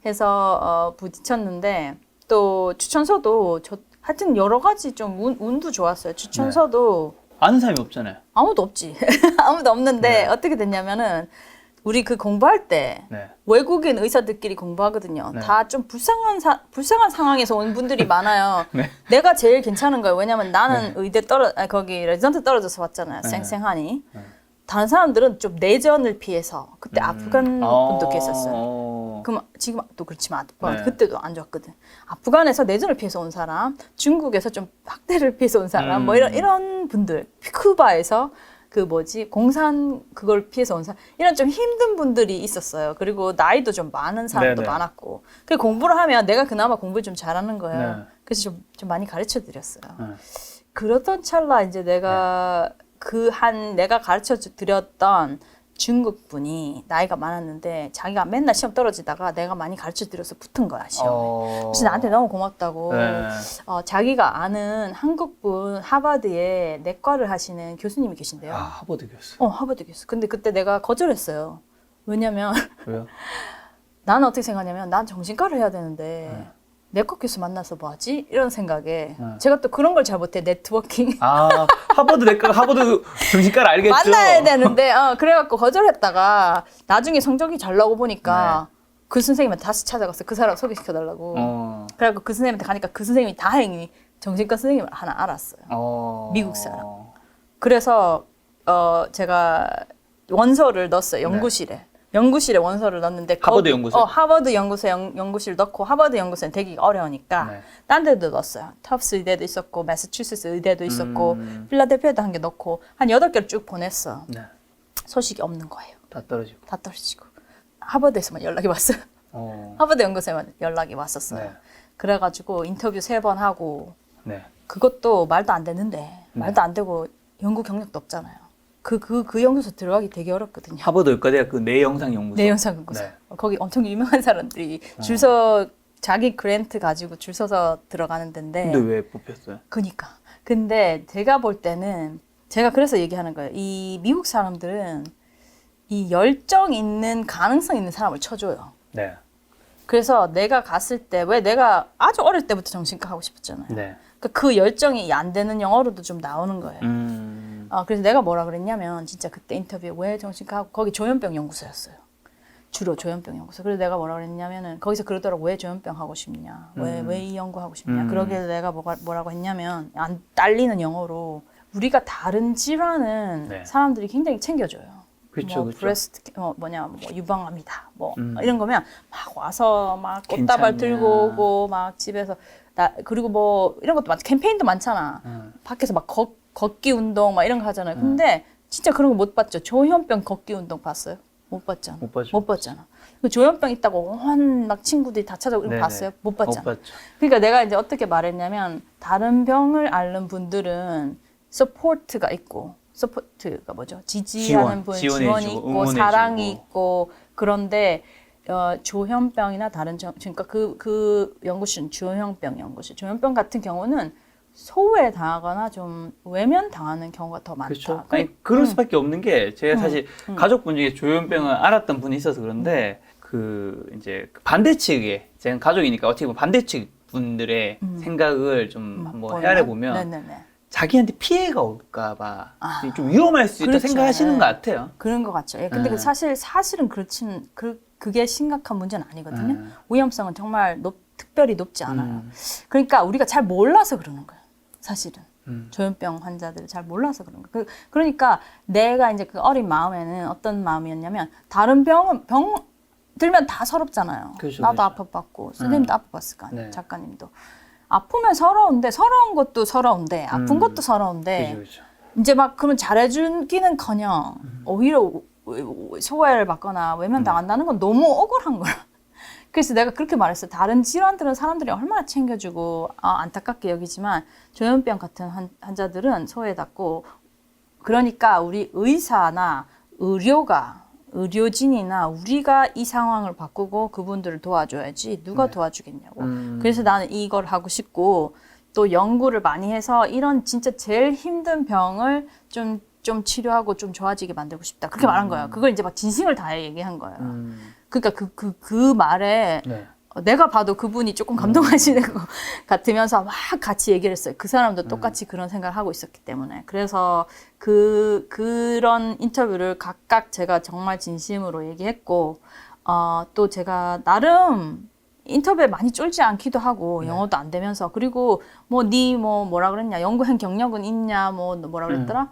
Speaker 1: 해서 부딪혔는데 또 추천서도 하여튼 여러 가지 좀 운도 좋았어요. 추천서도
Speaker 2: 아는 사람이 없잖아요.
Speaker 1: 아무도 없지. 아무도 없는데 어떻게 됐냐면은 우리 그 공부할 때 외국인 의사들끼리 공부하거든요. 다 좀 불쌍한 상황에서 온 분들이 많아요. 내가 제일 괜찮은 거예요. 왜냐면 나는 의대 거기 레지던트 떨어져서 왔잖아요. 쌩쌩하니. 다른 사람들은 좀 내전을 피해서 그때 아프간 분도 계셨어요. 그럼 지금 또 그렇지만 아프간
Speaker 2: 네.
Speaker 1: 그때도 안 좋았거든. 아프간에서 내전을 피해서 온 사람, 중국에서 좀 학대를 피해서 온 사람, 뭐 이런 분들, 쿠바에서 공산 그걸 피해서 온 사람, 이런 좀 힘든 분들이 있었어요. 그리고 나이도 좀 많은 사람도
Speaker 2: 네네.
Speaker 1: 많았고. 그 공부를 하면 내가 그나마 공부를 좀 잘하는 거예요.
Speaker 2: 네.
Speaker 1: 그래서 좀 많이 가르쳐 드렸어요.
Speaker 2: 네.
Speaker 1: 그러던 찰나 이제 내가 내가 가르쳐 드렸던 중국 분이 나이가 많았는데 자기가 맨날 시험 떨어지다가 내가 많이 가르쳐 드려서 붙은 거야, 시험에. 그래서 나한테 너무 고맙다고.
Speaker 2: 네.
Speaker 1: 자기가 아는 한국분 하버드에 내과를 하시는 교수님이 계신데요.
Speaker 2: 하버드 교수.
Speaker 1: 하버드 교수. 근데 그때 내가 거절했어요. 왜냐면
Speaker 2: 왜요?
Speaker 1: 나는 어떻게 생각하냐면 난 정신과를 해야 되는데 내과 교수 만나서 뭐 하지? 이런 생각에 제가 또 그런 걸 잘 못해. 네트워킹.
Speaker 2: 하버드 내과 하버드 정신과를 알겠죠.
Speaker 1: 만나야 되는데 그래갖고 거절했다가 나중에 성적이 잘 나오고 보니까 그 선생님한테 다시 찾아갔어요. 그 사람 소개시켜달라고. 그래갖고 그 선생님한테 가니까 그 선생님이 다행히 정신과 선생님을 하나 알았어요. 미국 사람. 그래서 제가 원서를 넣었어요. 연구실에. 연구실에 원서를 넣었는데
Speaker 2: 하버드 연구소?
Speaker 1: 하버드 연구소 연구실 넣고 하버드 연구소는 되기 어려우니까 딴 데도 넣었어요. 터프스 의대도 있었고 매사추세츠 의대도 있었고 필라델피아도 한 개 넣고 한 8개를 쭉 보냈어. 소식이 없는 거예요.
Speaker 2: 다 떨어지고.
Speaker 1: 하버드에서만 연락이 왔어요. 하버드 연구소에만 연락이 왔었어요. 그래가지고 인터뷰 3번 하고 그것도 말도 안 되는데 말도 안 되고 연구 경력도 없잖아요. 그 연구소 들어가기 되게 어렵거든요.
Speaker 2: 하버드 의과대학 그 내영상 연구소.
Speaker 1: 내영상 연구소. 거기 엄청 유명한 사람들이 자기 그랜트 가지고 줄 서서 들어가는 데인데.
Speaker 2: 근데 왜 뽑혔어요?
Speaker 1: 그니까. 근데 제가 볼 때는 제가 그래서 얘기하는 거예요. 이 미국 사람들은 이 열정 있는 가능성 있는 사람을 쳐줘요. 그래서 내가 갔을 때 왜 내가 아주 어릴 때부터 정신과 하고 싶었잖아요. 그러니까 그 열정이 안 되는 영어로도 좀 나오는 거예요. 그래서 내가 뭐라 그랬냐면 진짜 그때 인터뷰에 왜 정신과 하고 거기 조현병 연구소였어요. 주로 조현병 연구소. 그래서 내가 뭐라 그랬냐면은 거기서 그러더라고. 왜 조현병 하고 싶냐? 왜 이 연구 하고 싶냐? 그러길래 내가 뭐라고 했냐면 안 딸리는 영어로 우리가 다른 질환은 사람들이 굉장히 챙겨줘요.
Speaker 2: 그렇죠.
Speaker 1: 브레스트 유방암이다. 이런 거면 막 와서 막 꽃다발 들고 오고 막 집에서 그리고 이런 것도 많죠. 캠페인도 많잖아. 밖에서 막 걷기 운동 막 이런 거 하잖아요. 근데 진짜 그런 거 못 봤죠. 조현병 걷기 운동 봤어요? 못 봤잖아. 못 봤잖아. 그 조현병 있다고 막 친구들이 다 찾아오고 이런 거 봤어요? 못 봤잖아.
Speaker 2: 못 봤죠.
Speaker 1: 그러니까 내가 이제 어떻게 말했냐면 다른 병을 앓는 분들은 서포트가 있고 서포트가 뭐죠? 지지하는 분, 지원이 있고 사랑이 있고 그런데 조현병이나 다른 그러니까 그 연구실은 조현병 연구실. 조현병 같은 경우는 소외당하거나 좀 외면당하는 경우가 더 많다.
Speaker 2: 그렇죠. 그럴 수밖에 없는 게 제가 사실 가족분 중에 조현병을 알았던 분이 있어서 그런데 이제 반대 측에 제가 가족이니까 어떻게 보면 반대 측 분들의 생각을 좀 한번 헤아려 보면 자기한테 피해가 올까봐 좀 위험할 수 있다 생각하시는 것 같아요.
Speaker 1: 그런 것 같죠. 근데 사실은 그게 심각한 문제는 아니거든요. 위험성은 정말 특별히 높지 않아요. 그러니까 우리가 잘 몰라서 그러는 거예요. 사실은. 조현병 환자들을 잘 몰라서 그런 거예요. 그러니까 내가 이제 그 어린 마음에는 어떤 마음이었냐면 다른 병 들면 다 서럽잖아요. 나도 아파봤고 선생님도 아파봤을 거 아니에요. 작가님도. 아프면 서러운데 서러운 것도 서러운데 아픈 것도 서러운데 이제 막 그러면 잘해주기는커녕 오히려 소외를 받거나 외면당한다는 건 너무 억울한 거야. 그래서 내가 그렇게 말했어요. 다른 질환들은 사람들이 얼마나 챙겨주고 안타깝게 여기지만 조현병 같은 환자들은 소외받고 그러니까 우리 의사나 의료진이나 우리가 이 상황을 바꾸고 그분들을 도와줘야지 누가 도와주겠냐고. 그래서 나는 이걸 하고 싶고 또 연구를 많이 해서 이런 진짜 제일 힘든 병을 좀 치료하고 좀 좋아지게 만들고 싶다. 그렇게 말한 거예요. 그걸 이제 막 진심을 다해 얘기한 거예요. 그러니까 그 말에 내가 봐도 그분이 조금 감동하시는 것 같으면서 막 같이 얘기를 했어요. 그 사람도 똑같이 그런 생각을 하고 있었기 때문에. 그래서 그런 인터뷰를 각각 제가 정말 진심으로 얘기했고, 또 제가 나름 인터뷰에 많이 쫄지 않기도 하고, 영어도 안 되면서, 그리고 뭐라 그랬냐, 연구한 경력은 있냐, 뭐라 그랬더라?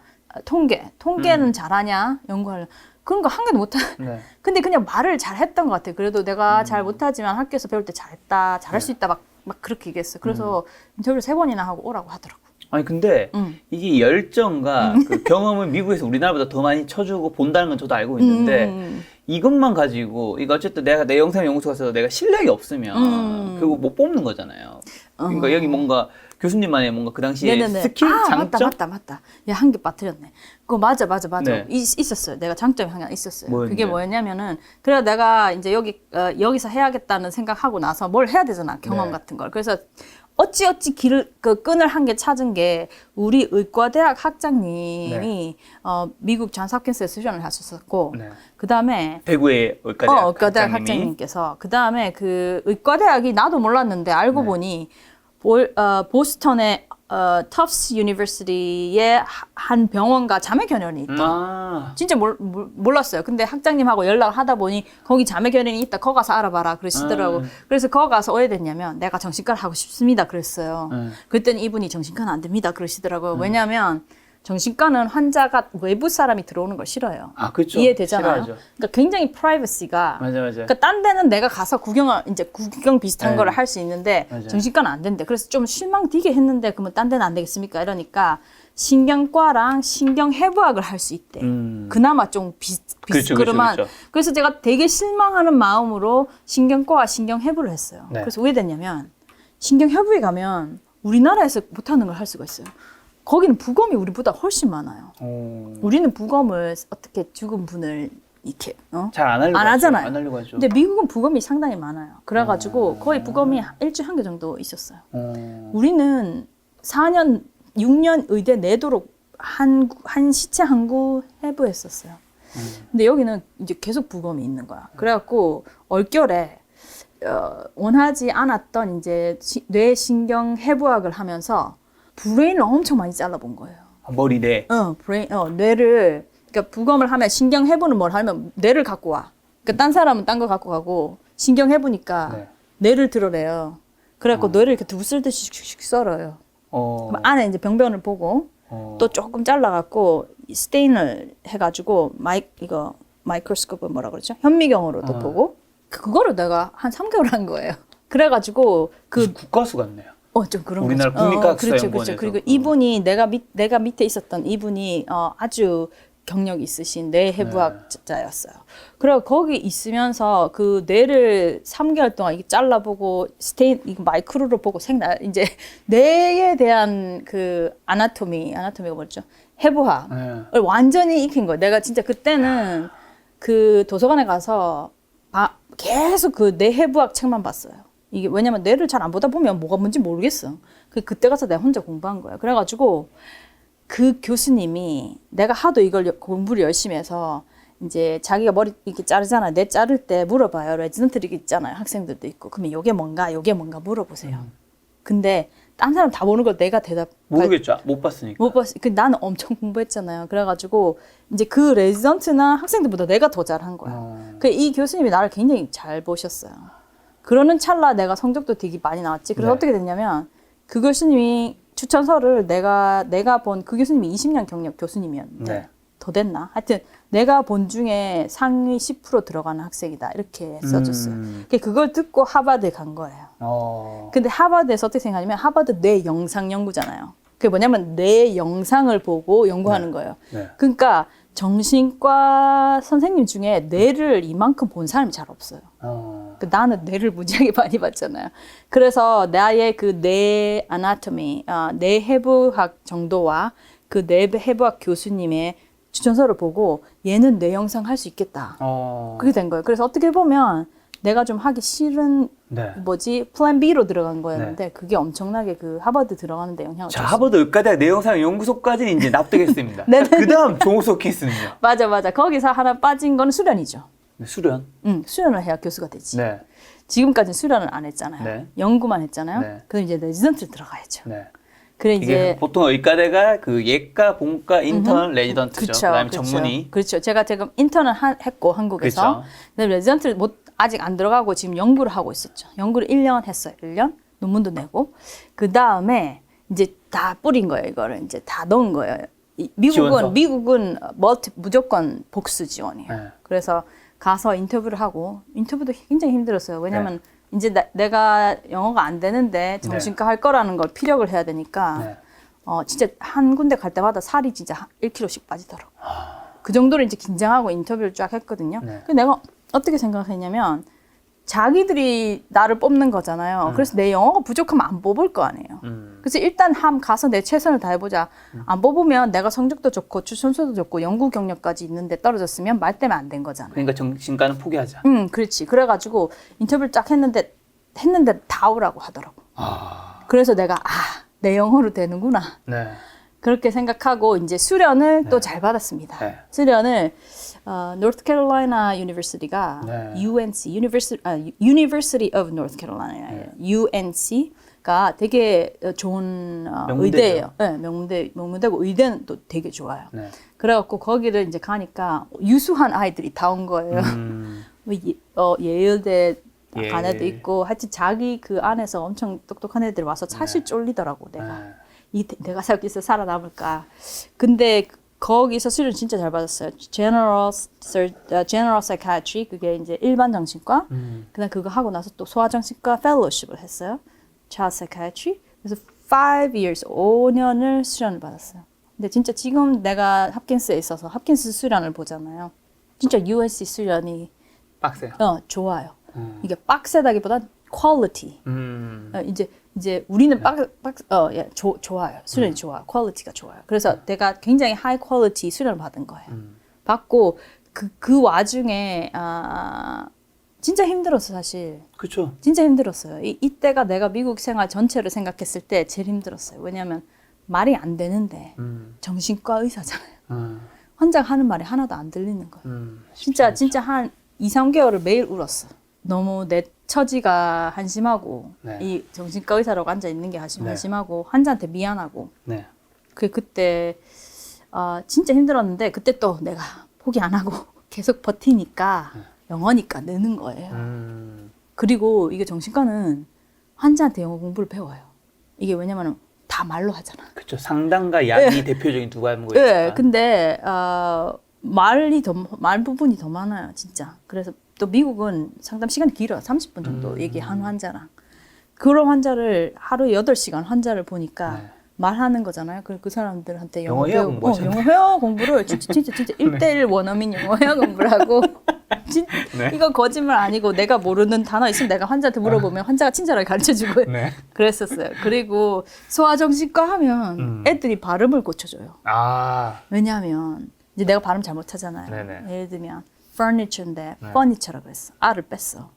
Speaker 1: 통계는 잘하냐, 연구하려. 그런 거 한 개도 못하.
Speaker 2: 네.
Speaker 1: 근데 그냥 말을 잘했던 것 같아요. 그래도 내가 잘 못하지만 학교에서 배울 때 잘했다, 잘할 수 있다 막 그렇게 얘기했어요. 그래서 인터뷰를 3번이나 하고 오라고 하더라고.
Speaker 2: 아니 근데 이게 열정과 그 경험을 미국에서 우리나라보다 더 많이 쳐주고 본다는 건 저도 알고 있는데 이것만 가지고 이거 어쨌든 내가 내 영상 연구소 가서 내가 실력이 없으면 결국 못 뽑는 거잖아요. 그러니까 여기 뭔가 교수님만의 뭔가 그 당시에
Speaker 1: 네네네.
Speaker 2: 스킬, 장점?
Speaker 1: 맞다. 야, 한 개 빠뜨렸네. 그거 맞아.
Speaker 2: 네.
Speaker 1: 있었어요. 내가 장점이 하나 있었어요.
Speaker 2: 뭐였는데?
Speaker 1: 그게 뭐였냐면은, 그래 내가 이제 여기서 해야겠다는 생각하고 나서 뭘 해야 되잖아. 경험
Speaker 2: 네.
Speaker 1: 같은 걸. 그래서 어찌 끈을 한 개 찾은 게 우리 의과대학 학장님이 미국 존스 홉킨스에 수련을 하셨었고,
Speaker 2: 네.
Speaker 1: 그 다음에
Speaker 2: 대구의 의과대학
Speaker 1: 의과대학 학장님께서 그 다음에 그 의과대학이 나도 몰랐는데 알고 보니 보스턴의 터프스 유니버시티의 한 병원과 자매 결연이 있다. 진짜 몰랐어요. 근데 학장님하고 연락을 하다 보니 거기 자매 결연이 있다. 거기 가서 알아봐라 그러시더라고. 그래서 거기 가서 왜 됐냐면 내가 정신과를 하고 싶습니다 그랬어요. 그랬더니 이분이 정신과는 안 됩니다 그러시더라고요. 왜냐하면 정신과는 환자가 외부 사람이 들어오는 걸 싫어요.
Speaker 2: 아, 그렇죠.
Speaker 1: 이해되잖아요.
Speaker 2: 싫어하죠.
Speaker 1: 그러니까 굉장히 프라이버시가.
Speaker 2: 맞아.
Speaker 1: 그러니까 딴 데는 내가 가서 구경 비슷한
Speaker 2: 네.
Speaker 1: 거를 할 수 있는데
Speaker 2: 맞아요.
Speaker 1: 정신과는 안 된대. 그래서 좀 실망되게 했는데 그러면 딴 데는 안 되겠습니까? 이러니까 신경과랑 신경해부학을 할 수 있대. 그나마 좀 비스그름한.
Speaker 2: 그렇죠.
Speaker 1: 그래서 제가 되게 실망하는 마음으로 신경과와 신경해부를 했어요.
Speaker 2: 네.
Speaker 1: 그래서 왜 됐냐면 신경해부에 가면 우리나라에서 못하는 걸 할 수가 있어요. 거기는 부검이 우리보다 훨씬 많아요. 우리는 부검을 어떻게 죽은 분을 이렇게
Speaker 2: 잘 안
Speaker 1: 하잖아요.
Speaker 2: 안 하려고 하죠.
Speaker 1: 근데 미국은 부검이 상당히 많아요. 그래가지고 거의 부검이 일주일에 한 개 정도 있었어요. 우리는 4년, 6년 의대 내도록 한 시체 한구 해부했었어요. 근데 여기는 이제 계속 부검이 있는 거야. 그래갖고 얼결에 원하지 않았던 이제 뇌신경 해부학을 하면서 브레인을 엄청 많이 잘라본 거예요.
Speaker 2: 머리 내.
Speaker 1: 뇌를, 그러니까 부검을 하면 신경 해부는 뭘 하면 뇌를 갖고 와. 그러니까 딴 사람은 딴 거 갖고 가고 신경 해부니까 뇌를 드러내요. 그래갖고 뇌를 이렇게 두 쓸듯이 슉슉 썰어요. 그럼 안에 이제 병변을 보고 또 조금 잘라갖고 스테인을 해가지고 마이크로스코프 뭐라 그러죠? 현미경으로도 보고 그거를 내가 한 3개월 한 거예요. 그래가지고
Speaker 2: 국가수 같네요.
Speaker 1: 좀 그런
Speaker 2: 우리나라
Speaker 1: 거죠.
Speaker 2: 국립과학수사연구원에서.
Speaker 1: 그렇죠. 그리고 이분이 내가 밑에 있었던 이분이 아주 경력 있으신 뇌해부학자였어요. 그리고 거기 있으면서 그 뇌를 3개월 동안 이게 잘라보고 이거 마이크로로 보고 이제 뇌에 대한 그 아나토미가 뭐죠? 해부학을 완전히 익힌 거예요. 내가 진짜 그때는 그 도서관에 가서 계속 그 뇌해부학 책만 봤어요. 이게 왜냐면 뇌를 잘 안 보다 보면 뭐가 뭔지 모르겠어. 그때 가서 내가 혼자 공부한 거야. 그래가지고 그 교수님이 내가 하도 이걸 공부를 열심히 해서 이제 자기가 머리 이렇게 자르잖아요. 뇌 자를 때 물어봐요. 레지던트들이 있잖아요. 학생들도 있고. 그러면 요게 뭔가 물어보세요. 근데 딴 사람 다 모르는 걸 내가
Speaker 2: 모르겠죠. 못 봤으니까.
Speaker 1: 못 봤어. 나는 엄청 공부했잖아요. 그래가지고 이제 그 레지던트나 학생들보다 내가 더 잘한 거야. 이 교수님이 나를 굉장히 잘 보셨어요. 그러는 찰나 내가 성적도 되게 많이 나왔지. 그래서 어떻게 됐냐면 그 교수님이 추천서를 내가 본 그 교수님이 20년 경력 교수님이었는데 더 됐나? 하여튼 내가 본 중에 상위 10% 들어가는 학생이다 이렇게 써줬어요. 그걸 듣고 하버드에 간 거예요. 근데 하버드에서 어떻게 생각하냐면 하버드 뇌 영상 연구잖아요. 그게 뭐냐면 뇌 영상을 보고 연구하는 거예요. 그러니까 정신과 선생님 중에 뇌를 이만큼 본 사람이 잘 없어요. 나는 뇌를 무지하게 많이 봤잖아요. 그래서 나의 그 뇌 아나토미, 뇌 해부학 정도와 그 뇌 해부학 교수님의 추천서를 보고 얘는 뇌 영상 할 수 있겠다. 그렇게 된 거예요. 그래서 어떻게 보면 내가 좀 하기 싫은 플랜 B로 들어간 거였는데 그게 엄청나게 그 하버드 들어가는 데 영향을 줬어요.
Speaker 2: 하버드 의과대학 뇌영상 연구소까지는 이제 납득했습니다. 그다음 종소 케이스는요?
Speaker 1: 맞아. 거기서 하나 빠진 건 수련이죠.
Speaker 2: 수련?
Speaker 1: 수련을 해야 교수가 되지. 지금까지는 수련을 안 했잖아요. 연구만 했잖아요. 그럼 이제 레지던트를 들어가야죠. 그래 이제
Speaker 2: 보통 의과대가 그 예과, 본과, 인턴, 레지던트죠. 그다음에 전문의.
Speaker 1: 그렇죠. 제가 지금 인턴을 했고 한국에서. 근데 레지던트를 아직 안 들어가고 지금 연구를 하고 있었죠. 연구를 1년 했어요. 1년 논문도 내고 그 다음에 이제 다 뿌린 거예요. 이거를 이제 다 넣은 거예요.
Speaker 2: 지원서?
Speaker 1: 미국은 무조건 복수 지원이에요.
Speaker 2: 네.
Speaker 1: 그래서 가서 인터뷰를 하고 인터뷰도 굉장히 힘들었어요. 왜냐면 이제 내가 영어가 안 되는데 정신과 할 거라는 걸 피력을 해야 되니까 진짜 한 군데 갈 때마다 살이 진짜 1kg씩 빠지더라고. 그 정도로 이제 긴장하고 인터뷰를 쫙 했거든요. 근데 내가 어떻게 생각했냐면 자기들이 나를 뽑는 거잖아요. 그래서 내 영어가 부족하면 안 뽑을 거 아니에요. 그래서 일단 가서 내 최선을 다해보자. 안 뽑으면 내가 성적도 좋고 추천서도 좋고 연구 경력까지 있는데 떨어졌으면 말 때문에 안 된 거잖아.
Speaker 2: 그러니까 정신과는 포기하자.
Speaker 1: 그렇지. 그래가지고 인터뷰를 쫙 했는데 다 오라고 하더라고. 그래서 내가 내 영어로 되는구나.
Speaker 2: 네.
Speaker 1: 그렇게 생각하고 이제 수련을 또 잘 받았습니다. 수련을 노스캐롤라이나 유니버시티가 UNC University of North Carolina UNC가 되게 좋은 의대예요. 네, 명문대고 의대는 또 되게 좋아요. 그래갖고 거기를 이제 가니까 유수한 아이들이 다 온 거예요. 예일대 간 애도 있고 하여튼 자기 그 안에서 엄청 똑똑한 애들 와서 사실 쫄리더라고 내가 여기서 살아남을까. 근데 거기서 수련 진짜 잘 받았어요. General Psychiatry 그게 이제 일반 정신과. 그다음 그거 하고 나서 또 소아정신과 fellowship을 했어요. Child Psychiatry. 그래서 5년을 수련을 받았어요. 근데 진짜 지금 내가 홉킨스에 있어서 홉킨스 수련을 보잖아요. 진짜 USC 수련이
Speaker 2: 빡세요.
Speaker 1: 좋아요. 이게 빡세다기보다 퀄리티. 이제 우리는 좋아요. 수련이 좋아요. 퀄리티가 좋아요. 그래서 내가 굉장히 하이 퀄리티 수련을 받은 거예요. 받고 그 와중에 진짜 힘들었어 사실.
Speaker 2: 그렇죠.
Speaker 1: 진짜 힘들었어요. 이때가 내가 미국 생활 전체를 생각했을 때 제일 힘들었어요. 왜냐하면 말이 안 되는데 정신과 의사잖아요. 환자가 하는 말이 하나도 안 들리는 거예요. 진짜 한 2-3개월을 매일 울었어. 너무 내 처지가 한심하고 이 정신과 의사라고 앉아 있는 게 한심하고 환자한테 미안하고. 그때 진짜 힘들었는데 그때 또 내가 포기 안 하고 계속 버티니까 영어니까 느는 거예요. 그리고 이게 정신과는 환자한테 영어 공부를 배워요. 이게 왜냐면 다 말로 하잖아.
Speaker 2: 그렇죠. 상담과 약이 대표적인 두 과목이니까.
Speaker 1: 근데 말 부분이 더 많아요, 진짜. 그래서 또 미국은 상담 시간이 길어요. 30분 정도 얘기한 환자랑. 그런 환자를 하루 8시간 환자를 보니까 말하는 거잖아요. 그 사람들한테 영어
Speaker 2: 회화 공부하잖아요.
Speaker 1: 영어 회화 공부를 진짜 1:1 원어민 영어 회화 공부를 하고 이거 거짓말 아니고 내가 모르는 단어 있으면 내가 환자한테 물어보면 환자가 친절하게 가르쳐주고 그랬었어요. 그리고 소아정신과 하면 애들이 발음을 고쳐줘요. 왜냐하면 이제 내가 발음 잘 못하잖아요. 예를 들면 furniture인데 furniture라고 했어. R을 뺐어.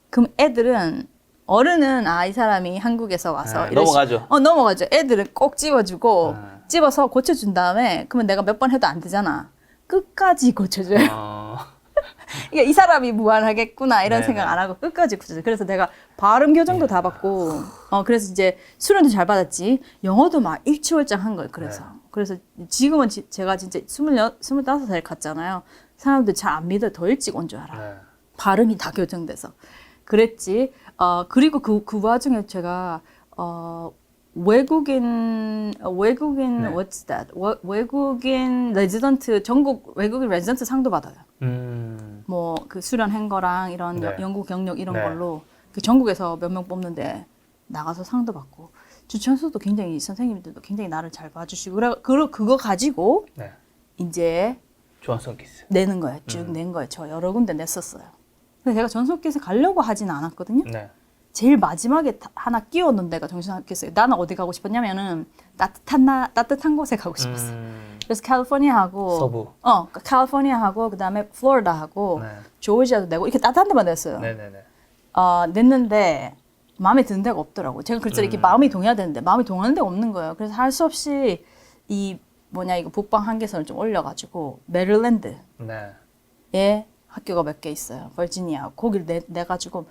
Speaker 1: 그럼 애들은 어른은 이 사람이 한국에서 와서
Speaker 2: 넘어가죠.
Speaker 1: 넘어가죠. 애들은 꼭 집어주고 집어서 고쳐준 다음에 그러면 내가 몇 번 해도 안 되잖아. 끝까지 고쳐줘요. 이 사람이 무한하겠구나 이런 생각 안 하고 끝까지 고쳐줘요. 그래서 내가 발음 교정도 다 받고 그래서 이제 수련도 잘 받았지. 영어도 막 일치월장한 거예요. 그래서 지금은 제가 진짜 25살 갔잖아요. 사람들 잘 안 믿어. 더 일찍 온 줄 알아. 발음이 다 교정돼서. 그랬지. 그리고 그 와중에 제가 외국인 what's that? 외국인 레지던트 전국 외국인 레지던트 상도 받아요. 뭐 그 수련한 거랑 이런 연구 경력 이런 걸로 그 전국에서 몇 명 뽑는데 나가서 상도 받고 추천서도 굉장히 선생님들도 굉장히 나를 잘 봐주시고 그거 가지고 이제
Speaker 2: 전속기스
Speaker 1: 내는 거예요. 쭉 낸 거예요. 저 여러 군데 냈었어요. 근데 제가 전속기스 가려고 하진 않았거든요. 제일 마지막에 하나 끼워놓은 데가 정신학교였어요. 나는 어디 가고 싶었냐면은 따뜻한 곳에 가고 싶었어. 그래서 캘리포니아하고
Speaker 2: 서부.
Speaker 1: 캘리포니아하고 그다음에 플로리다하고 조지아도 내고 이렇게 따뜻한 데만 냈어요. 냈는데 마음에 드는 데가 없더라고. 제가 글쎄 이렇게 마음이 동해야 되는데 마음이 동하는 데가 없는 거예요. 그래서 할 수 없이 이거 북방 한계선을 좀 올려가지고 메릴랜드에 학교가 몇 개 있어요. 버지니아 거기를 내가지고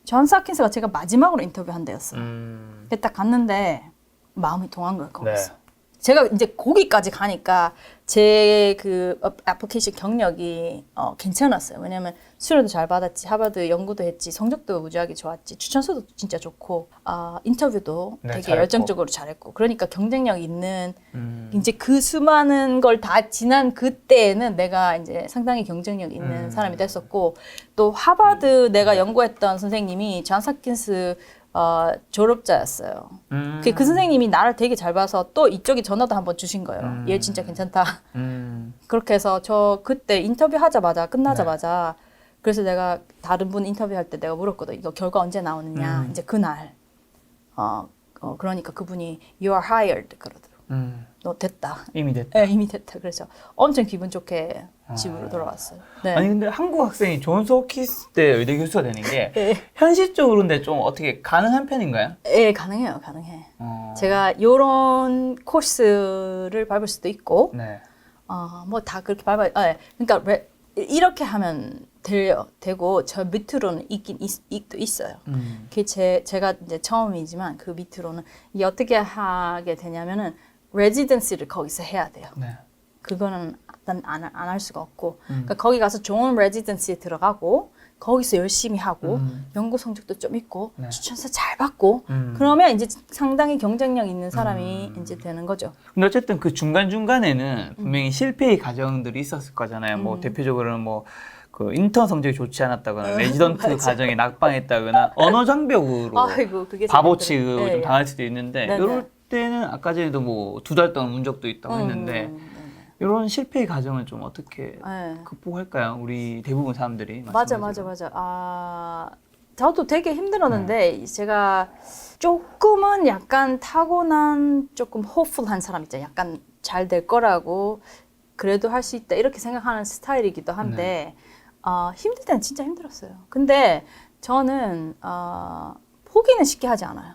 Speaker 1: 존스 홉킨스가 제가 마지막으로 인터뷰한 데였어요. 딱 갔는데 마음이 동한 거예요. 거기서 제가 이제 거기까지 가니까 제 그 애플리케이션 경력이 괜찮았어요. 왜냐면 수료도 잘 받았지, 하버드 연구도 했지, 성적도 무지하게 좋았지, 추천서도 진짜 좋고, 인터뷰도
Speaker 2: 네,
Speaker 1: 되게
Speaker 2: 잘했고.
Speaker 1: 열정적으로 잘했고, 그러니까 경쟁력 있는 이제 그 수많은 걸 다 지난 그때에는 내가 이제 상당히 경쟁력 있는 사람이 됐었고, 또 하버드 내가 연구했던 선생님이 존 홉킨스 졸업자였어요. 그 선생님이 나를 되게 잘 봐서 또 이쪽에 전화도 한번 주신 거예요. 얘 진짜 괜찮다. 그렇게 해서 저 그때 인터뷰 하자마자 끝나자마자 그래서 내가 다른 분 인터뷰할 때 내가 물었거든. 이거 결과 언제 나오느냐. 이제 그날. 그러니까 그분이 You are hired 그러더라고. 너 됐다.
Speaker 2: 이미 됐다.
Speaker 1: 네, 이미 됐다. 그래서 엄청 기분 좋게 집으로 돌아왔어요. 네.
Speaker 2: 아니 근데 한국 학생이 존스 홉킨스 때 의대 교수가 되는 게
Speaker 1: 네.
Speaker 2: 현실적으로 근데 좀 어떻게 가능한 편인가요?
Speaker 1: 네, 가능해요. 가능해. 제가 이런 코스를 밟을 수도 있고
Speaker 2: 네.
Speaker 1: 뭐 다 그렇게 밟아요. 그러니까 이렇게 하면 되고 저 밑으로는 있긴 있어요. 그게 제가 이제 처음이지만 그 밑으로는 이게 어떻게 하게 되냐면은 레지던시를 거기서 해야 돼요.
Speaker 2: 네.
Speaker 1: 그거는 안 할 수가 없고 그러니까 거기 가서 좋은 레지던시에 들어가고 거기서 열심히 하고 연구 성적도 좀 있고
Speaker 2: 네.
Speaker 1: 추천서 잘 받고 그러면 이제 상당히 경쟁력 있는 사람이 이제 되는 거죠.
Speaker 2: 근데 어쨌든 그 중간중간에는 분명히 실패의 과정들이 있었을 거잖아요. 뭐 대표적으로는 뭐 그 인턴 성적이 좋지 않았다거나 레지던트
Speaker 1: 맞아.
Speaker 2: 과정에 낙방했다거나 언어 장벽으로
Speaker 1: 아이고, 그게
Speaker 2: 바보
Speaker 1: 좀
Speaker 2: 취급을
Speaker 1: 힘들어요.
Speaker 2: 좀 당할 수도 있는데
Speaker 1: 네네.
Speaker 2: 이럴 때는 아까 전에도 뭐 2달 동안 운 적도 있다고 했는데 이런 실패의 과정을 좀 어떻게
Speaker 1: 네.
Speaker 2: 극복할까요? 우리 대부분 사람들이.
Speaker 1: 맞아. 저도 되게 힘들었는데 제가 조금은 약간 타고난 조금 호프한 사람 있잖아요. 약간 잘 될 거라고 그래도 할 수 있다 이렇게 생각하는 스타일이기도 한데 힘들 때는 진짜 힘들었어요. 근데 저는 포기는 쉽게 하지 않아요.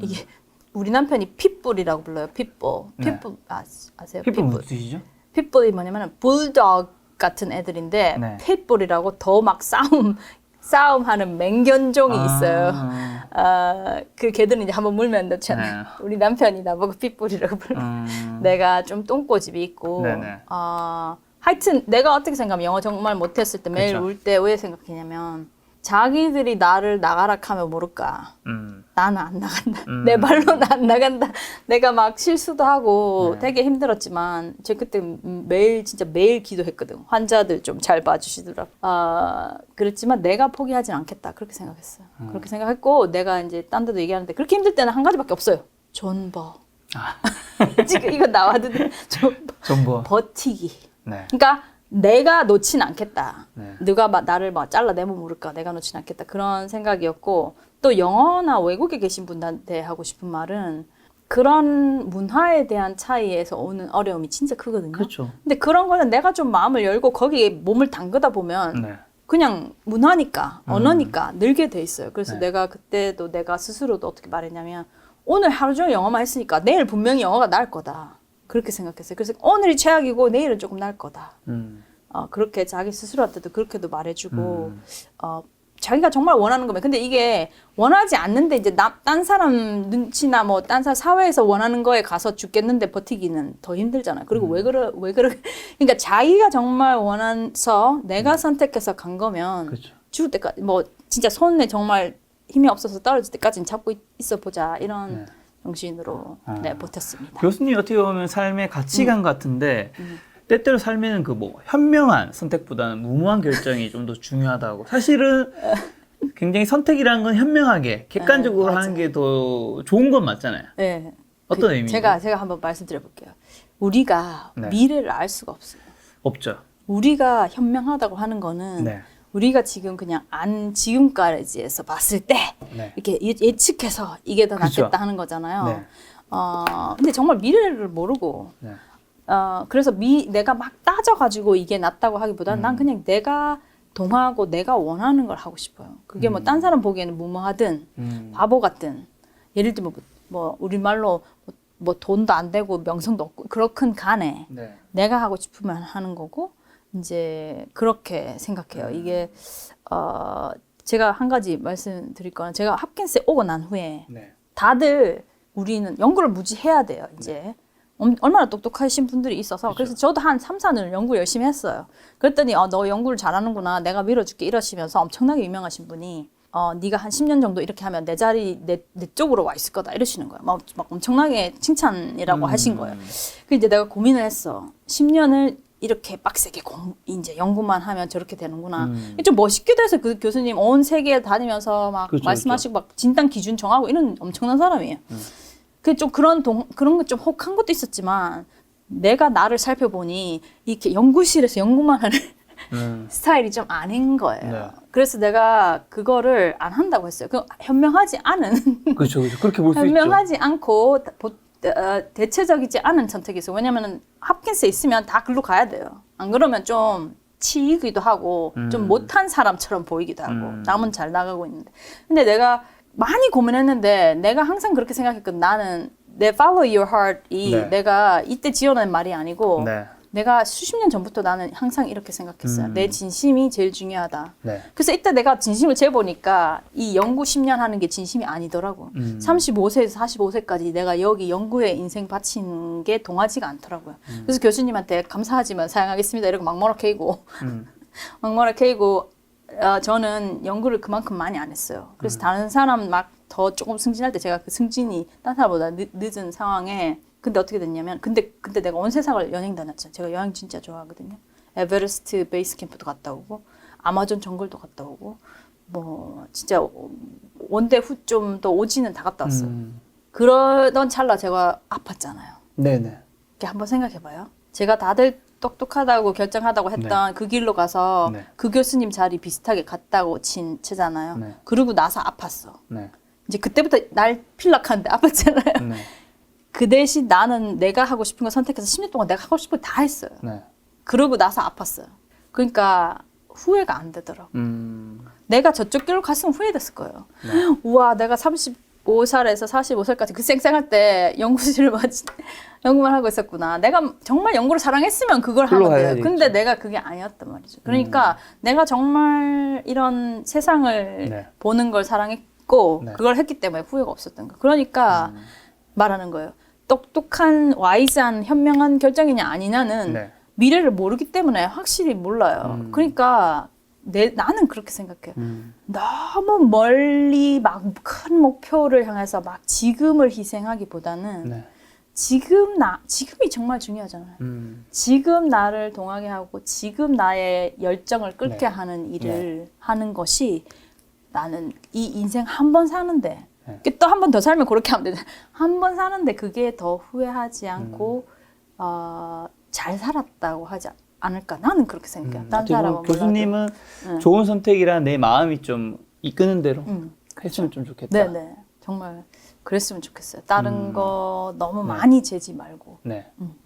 Speaker 1: 이게 우리 남편이 핏불이라고 불러요. 핏불.
Speaker 2: 네.
Speaker 1: 핏불 아세요?
Speaker 2: 핏불 무슨 뜻이죠?
Speaker 1: 핏불이 뭐냐면 불독 같은 애들인데
Speaker 2: 네.
Speaker 1: 핏불이라고 더 막 싸움하는 맹견종이 있어요. 그 개들은 이제 한번 물면 넣잖아요.
Speaker 2: 네.
Speaker 1: 우리 남편이 나보고 핏불이라고 불러. 내가 좀 똥꼬집이 있고.
Speaker 2: 네네.
Speaker 1: 하여튼 내가 어떻게 생각하면 영어 정말 못했을 때 매일
Speaker 2: 그쵸.
Speaker 1: 울 때 왜 생각했냐면 자기들이 나를 나가라 하면 모를까. 나는 안 나간다. 내 발로는 안 나간다. 내가 막 실수도 하고
Speaker 2: 네.
Speaker 1: 되게 힘들었지만 제가 그때 진짜 매일 기도했거든. 환자들 좀 잘 봐주시더라고. 그랬지만 내가 포기하진 않겠다. 그렇게 생각했어요. 그렇게 생각했고 내가 이제 딴 데도 얘기하는데 그렇게 힘들 때는 한 가지밖에 없어요. 존버. 지금 이거 나왔는데
Speaker 2: 전부.
Speaker 1: 버티기.
Speaker 2: 네.
Speaker 1: 그러니까 내가 놓진 않겠다.
Speaker 2: 네.
Speaker 1: 누가 나를 막 잘라내면 모를까. 내가 놓진 않겠다. 그런 생각이었고 또 영어나 외국에 계신 분들한테 하고 싶은 말은 그런 문화에 대한 차이에서 오는 어려움이 진짜 크거든요.
Speaker 2: 그렇죠.
Speaker 1: 근데 그런 거는 내가 좀 마음을 열고 거기에 몸을 담그다 보면
Speaker 2: 네.
Speaker 1: 그냥 문화니까 언어니까 늘게 돼 있어요. 그래서
Speaker 2: 네.
Speaker 1: 내가 그때도 내가 스스로도 어떻게 말했냐면 오늘 하루 종일 영어만 했으니까 내일 분명히 영어가 나을 거다. 그렇게 생각했어요. 그래서 오늘이 최악이고 내일은 조금 나을 거다. 그렇게 자기 스스로한테도 그렇게도 말해주고 자기가 정말 원하는 거면 근데 이게 원하지 않는데 이제 딴 사람 눈치나 뭐 딴 사람 사회에서 원하는 거에 가서 죽겠는데 버티기는 더 힘들잖아요. 그리고 왜 그러니까 자기가 정말 원해서 내가 선택해서 간 거면
Speaker 2: 그렇죠.
Speaker 1: 죽을 때까지 뭐 진짜 손에 정말 힘이 없어서 떨어질 때까지는 잡고 있어 보자 이런
Speaker 2: 네.
Speaker 1: 정신으로 버텼습니다.
Speaker 2: 교수님 어떻게 보면 삶의 가치관 같은데 때때로 삶에는 그 뭐 현명한 선택보다는 무모한 결정이 좀 더 중요하다고. 사실은 굉장히 선택이라는 건 현명하게 객관적으로
Speaker 1: 네,
Speaker 2: 하는 게 더 좋은 건 맞잖아요.
Speaker 1: 네.
Speaker 2: 어떤 의미죠?
Speaker 1: 제가 한번 말씀드려볼게요. 우리가
Speaker 2: 네.
Speaker 1: 미래를 알 수가 없어요.
Speaker 2: 없죠.
Speaker 1: 우리가 현명하다고 하는 거는
Speaker 2: 네.
Speaker 1: 우리가 지금 그냥 지금까지에서 봤을 때
Speaker 2: 네.
Speaker 1: 이렇게 예측해서 이게 더
Speaker 2: 그쵸.
Speaker 1: 낫겠다 하는 거잖아요.
Speaker 2: 네.
Speaker 1: 근데 정말 미래를 모르고
Speaker 2: 네.
Speaker 1: 그래서 내가 막 따져가지고 이게 낫다고 하기보다는 난 그냥 내가 동하고 내가 원하는 걸 하고 싶어요. 그게 뭐 딴 사람 보기에는 무모하든 바보 같든 예를 들면 뭐 우리말로 뭐 돈도 안 되고 명성도 없고 그렇든 간에
Speaker 2: 네.
Speaker 1: 내가 하고 싶으면 하는 거고 이제 그렇게 생각해요. 이게 제가 한 가지 말씀드릴 거는 제가 홉킨스에 오고 난 후에
Speaker 2: 네.
Speaker 1: 다들 우리는 연구를 무지 해야 돼요. 이제 얼마나 똑똑하신 분들이 있어서
Speaker 2: 그렇죠.
Speaker 1: 그래서 저도 한 3, 4년 연구 열심히 했어요. 그랬더니 너 연구를 잘하는구나. 내가 밀어줄게 이러시면서 엄청나게 유명하신 분이 네가 한 10년 정도 이렇게 하면 내 자리 내 쪽으로 와 있을 거다 이러시는 거예요. 막 엄청나게 칭찬이라고 하신 거예요. 그 이제 내가 고민을 했어. 10년을 이렇게 빡세게 이제 연구만 하면 저렇게 되는구나. 좀 멋있기도 해서 그 교수님 온 세계 다니면서 막
Speaker 2: 그렇죠,
Speaker 1: 말씀하시고 막 진단 기준 정하고 이런 엄청난 사람이에요. 그 좀 그런 거 좀 혹한 것도 있었지만 내가 나를 살펴보니 이렇게 연구실에서 연구만 하는 스타일이 좀 아닌 거예요.
Speaker 2: 네.
Speaker 1: 그래서 내가 그거를 안 한다고 했어요. 현명하지 않은
Speaker 2: 그렇죠. 그렇게 볼 수 있죠.
Speaker 1: 현명하지 않고 대체적이지 않은 선택이 있어요. 왜냐면은 합킨스에 있으면 다 글로 가야 돼요. 안 그러면 좀 치이기도 하고 좀 못한 사람처럼 보이기도 하고 남은 잘 나가고 있는데. 근데 내가 많이 고민했는데 내가 항상 그렇게 생각했거든. 나는 내 follow your heart이
Speaker 2: 네.
Speaker 1: 내가 이때 지어낸 말이 아니고
Speaker 2: 네.
Speaker 1: 내가 수십 년 전부터 나는 항상 이렇게 생각했어요. 내 진심이 제일 중요하다.
Speaker 2: 네.
Speaker 1: 그래서 이때 내가 진심을 재보니까 이 연구 10년 하는 게 진심이 아니더라고. 35세에서 45세까지 내가 여기 연구에 인생 바친 게 동하지가 않더라고요. 그래서 교수님한테 감사하지만 사양하겠습니다. 이러고 막모라 케이고 막모라 케이고 저는 연구를 그만큼 많이 안 했어요. 그래서 다른 사람 막 더 조금 승진할 때 제가 그 승진이 딴 사람보다 늦은 상황에 근데 어떻게 됐냐면 근데 내가 온 세상을 여행 다녔잖아요. 제가 여행 진짜 좋아하거든요. 에베레스트 베이스 캠프도 갔다 오고 아마존 정글도 갔다 오고 뭐 진짜 원대 후점도 오지는 다 갔다 왔어요. 그러던 찰나 제가 아팠잖아요.
Speaker 2: 네네.
Speaker 1: 이렇게 한번 생각해봐요. 제가 다들 똑똑하다고 결정하다고 했던 그 길로 가서 그 교수님 자리 비슷하게 갔다고 치잖아요. 그러고 나서 아팠어. 이제 그때부터 날 필락하는데 아팠잖아요. 그 대신 나는 내가 하고 싶은 거 선택해서 10년 동안 내가 하고 싶은 거 다 했어요. 그러고 나서 아팠어요. 그러니까 후회가 안 되더라고. 내가 저쪽 길로 갔으면 후회됐을 거예요. 우와, 내가 35살에서 45살까지 그 쌩쌩할 때 연구만 하고 있었구나. 내가 정말 연구를 사랑했으면 그걸 하면 돼요. 근데 내가 그게 아니었단 말이죠. 그러니까 내가 정말 이런 세상을 보는 걸 사랑했고 그걸 했기 때문에 후회가 없었던 거. 그러니까 말하는 거예요. 똑똑한 와이즈한 현명한 결정이냐 아니냐는 미래를 모르기 때문에 확실히 몰라요. 그러니까 나는 그렇게 생각해요. 너무 멀리 막 큰 목표를 향해서 막 지금을 희생하기보다는 지금이 정말 중요하잖아요. 지금 나를 동하게 하고 지금 나의 열정을 끓게 하는 일을 하는 것이 나는 이 인생 한 번 사는데 또 한 번 더 살면 그렇게 하면 되잖아요. 한 번 사는데 그게 더 후회하지 않고 잘 살았다고 하지 않을까. 나는 그렇게 생각해요. 딴 사람은
Speaker 2: 교수님은 좋은 선택이라 내 마음이 좀 이끄는 대로 했으면 좀 좋겠다.
Speaker 1: 네네. 정말 그랬으면 좋겠어요. 다른 거 너무 많이 재지 말고.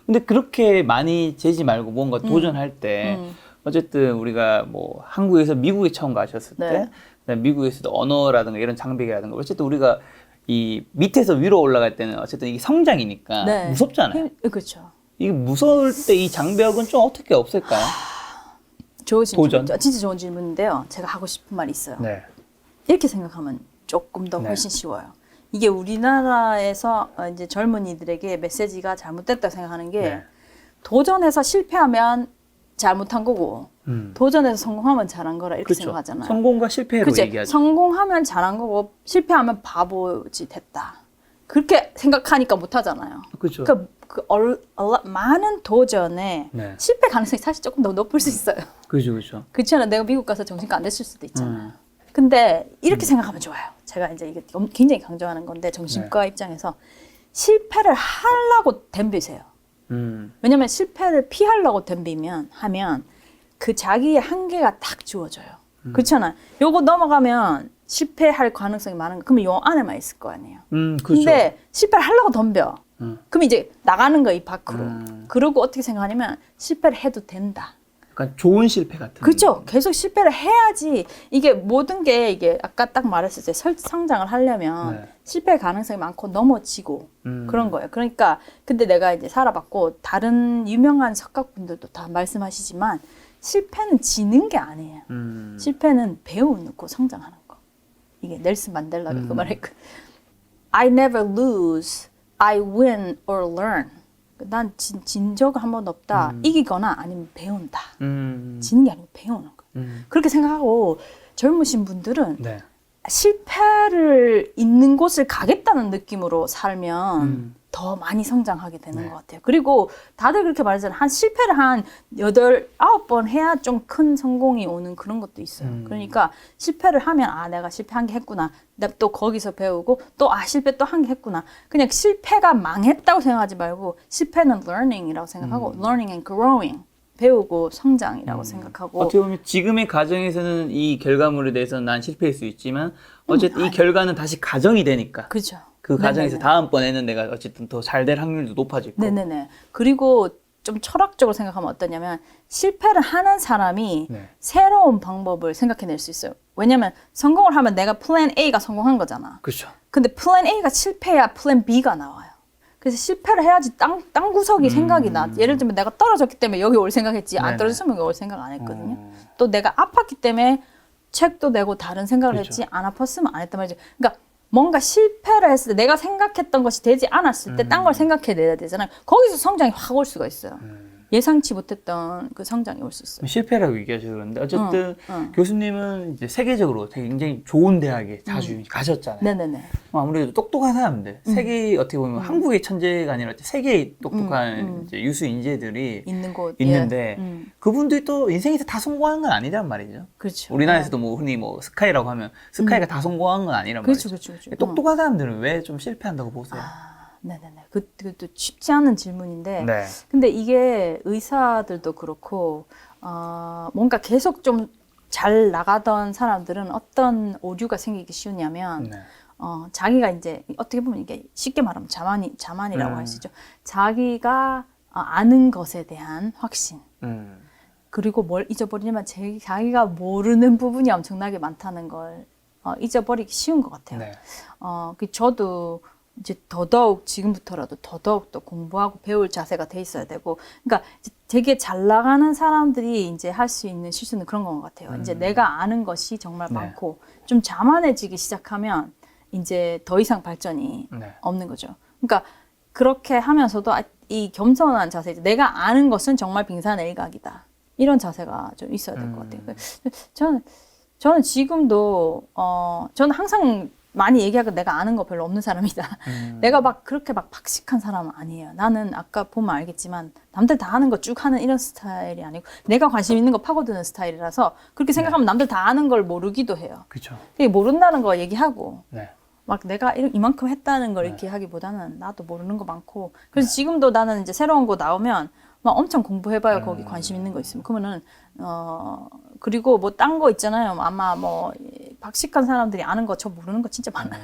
Speaker 2: 근데 그렇게 많이 재지 말고 뭔가 도전할 때 어쨌든 우리가 뭐 한국에서 미국에 처음 가셨을 때 미국에서도 언어라든가 이런 장벽이라든가 어쨌든 우리가 이 밑에서 위로 올라갈 때는 어쨌든 이게 성장이니까 무섭잖아요.
Speaker 1: 그렇죠.
Speaker 2: 이게 무서울 때 이 장벽은 좀 어떻게 없을까요?
Speaker 1: 좋은 질문. 진짜 좋은 질문인데요. 제가 하고 싶은 말이 있어요. 이렇게 생각하면 조금 더 훨씬 쉬워요. 이게 우리나라에서 이제 젊은이들에게 메시지가 잘못됐다고 생각하는 게 도전해서 실패하면 잘못한 거고 도전해서 성공하면 잘한 거라 이렇게 생각하잖아요.
Speaker 2: 성공과 실패로 얘기하죠.
Speaker 1: 성공하면 잘한 거고 실패하면 바보지 됐다. 그렇게 생각하니까 못 하잖아요.
Speaker 2: 그렇죠.
Speaker 1: 그러니까 많은 도전에 실패 가능성이 사실 조금 더 높을 수 있어요.
Speaker 2: 그렇죠.
Speaker 1: 그렇잖아요. 내가 미국 가서 정신과 안 됐을 수도 있잖아요. 근데 이렇게 생각하면 좋아요. 제가 이제 이게 굉장히 강조하는 건데 정신과 입장에서 실패를 하려고 덤비세요. 왜냐면 실패를 피하려고 하면 그 자기의 한계가 딱 주어져요. 그렇잖아요. 요거 넘어가면 실패할 가능성이 많은 거. 그러면 요 안에만 있을 거 아니에요.
Speaker 2: 그렇죠.
Speaker 1: 근데 실패를 하려고 덤벼. 그럼 이제 나가는 거야, 이 밖으로. 그러고 어떻게 생각하냐면 실패를 해도 된다.
Speaker 2: 약간 좋은 실패 같은.
Speaker 1: 그렇죠. 계속 실패를 해야지. 이게 모든 게 이게 아까 딱 말했을 때 성장을 하려면 실패 가능성이 많고 넘어지고 그런 거예요. 그러니까 근데 내가 이제 살아봤고 다른 유명한 석학분들도 다 말씀하시지만 실패는 지는 게 아니에요. 실패는 배우고 성장하는 거. 이게 넬슨 만델라가 그 말을 했거든. I never lose, I win or learn. 난 진 적은 한 번도 없다. 이기거나 아니면 배운다. 지는 게 아니고 배우는 거예요. 그렇게 생각하고 젊으신 분들은
Speaker 2: 네.
Speaker 1: 실패를 있는 곳을 가겠다는 느낌으로 살면 더 많이 성장하게 되는
Speaker 2: 네.
Speaker 1: 것 같아요. 그리고 다들 그렇게 말하잖아요. 한 실패를 한 8, 9번 해야 좀 큰 성공이 오는 그런 것도 있어요. 그러니까 실패를 하면 아 내가 실패 한 개 했구나. 내가 또 거기서 배우고 또 아 실패 또 한 개 했구나. 그냥 실패가 망했다고 생각하지 말고 실패는 learning이라고 생각하고 learning and growing. 배우고 성장이라고 생각하고
Speaker 2: 어떻게 보면 지금의 가정에서는 이 결과물에 대해서는 난 실패할 수 있지만 어쨌든 이 결과는 다시 가정이 되니까
Speaker 1: 그렇죠.
Speaker 2: 그 가정에서
Speaker 1: 네네네.
Speaker 2: 다음번에는 내가 어쨌든 더 잘 될 확률도 높아질 거고.
Speaker 1: 네네네. 그리고 좀 철학적으로 생각하면 어떠냐면 실패를 하는 사람이
Speaker 2: 네.
Speaker 1: 새로운 방법을 생각해낼 수 있어요. 왜냐면 성공을 하면 내가 플랜 A가 성공한 거잖아.
Speaker 2: 그렇죠.
Speaker 1: 근데 플랜 A가 실패해야 플랜 B가 나와요. 그래서 실패를 해야지 땅 구석이 생각이 나. 예를 들면 내가 떨어졌기 때문에 여기 올 생각했지 안
Speaker 2: 네네.
Speaker 1: 떨어졌으면 여기 올 생각 안 했거든요. 또 내가 아팠기 때문에 책도 내고 다른 생각을
Speaker 2: 그렇죠.
Speaker 1: 했지 안 아팠으면 안 했단 말이지. 그러니까 뭔가 실패를 했을 때 내가 생각했던 것이 되지 않았을 때 딴 걸 생각해내야 되잖아요. 거기서 성장이 확 올 수가 있어요. 예상치 못했던 그 성장이 올 수 있어요.
Speaker 2: 실패라고 얘기하셔서 그런데 어쨌든 교수님은 이제 세계적으로 굉장히 좋은 대학에 자주 가셨잖아요.
Speaker 1: 네네네.
Speaker 2: 아무래도 똑똑한 사람들, 세계 어떻게 보면 한국의 천재가 아니라 세계의 똑똑한 이제 유수 인재들이
Speaker 1: 있는 곳
Speaker 2: 있는데
Speaker 1: 예.
Speaker 2: 그분들이 또 인생에서 다 성공한 건 아니란 말이죠.
Speaker 1: 그렇죠.
Speaker 2: 우리나라에서도 뭐 흔히 뭐 스카이라고 하면 스카이가 다 성공한 건 아니란
Speaker 1: 그렇죠,
Speaker 2: 말이죠.
Speaker 1: 그렇죠, 그렇죠.
Speaker 2: 똑똑한 사람들은 왜 좀 실패한다고 보세요?
Speaker 1: 네네네. 그것도 쉽지 않은 질문인데,
Speaker 2: 네.
Speaker 1: 근데 이게 의사들도 그렇고, 뭔가 계속 좀 잘 나가던 사람들은 어떤 오류가 생기기 쉬우냐면,
Speaker 2: 네.
Speaker 1: 자기가 이제 어떻게 보면 이게 쉽게 말하면 자만이라고 할 수 있죠. 자기가 아는 것에 대한 확신. 그리고 뭘 잊어버리냐면 자기가 모르는 부분이 엄청나게 많다는 걸 잊어버리기 쉬운 것 같아요.
Speaker 2: 네.
Speaker 1: 저도 이제 더더욱 지금부터라도 더더욱 또 공부하고 배울 자세가 돼 있어야 되고, 그러니까 이제 되게 잘 나가는 사람들이 이제 할 수 있는 실수는 그런 것 같아요. 이제 내가 아는 것이 정말
Speaker 2: 네.
Speaker 1: 많고 좀 자만해지기 시작하면 이제 더 이상 발전이
Speaker 2: 네. 없는
Speaker 1: 없는 거죠. 그러니까 그렇게 하면서도 이 겸손한 자세, 이제 내가 아는 것은 정말 빙산일각이다. 이런 자세가 좀 있어야 될 것 같아요. 저는 지금도 저는 항상 많이 얘기하고 내가 아는 거 별로 없는 사람이다. 내가 막 그렇게 막 박식한 사람은 아니에요. 나는 아까 보면 알겠지만 남들 다 아는 거 쭉 하는 이런 스타일이 아니고 내가 관심 있는 거 파고드는 스타일이라서 그렇게 생각하면 남들 다 아는 걸 모르기도 해요.
Speaker 2: 그렇죠.
Speaker 1: 모른다는 거 얘기하고
Speaker 2: 네.
Speaker 1: 막 내가 이만큼 했다는 걸 이렇게 하기보다는 나도 모르는 거 많고 그래서 지금도 나는 이제 새로운 거 나오면 막 엄청 공부해봐요. 거기 관심 있는 거 있으면. 그러면은 그리고 뭐 딴 거 있잖아요. 아마 뭐 박식한 사람들이 아는 거 저 모르는 거 진짜 많아요.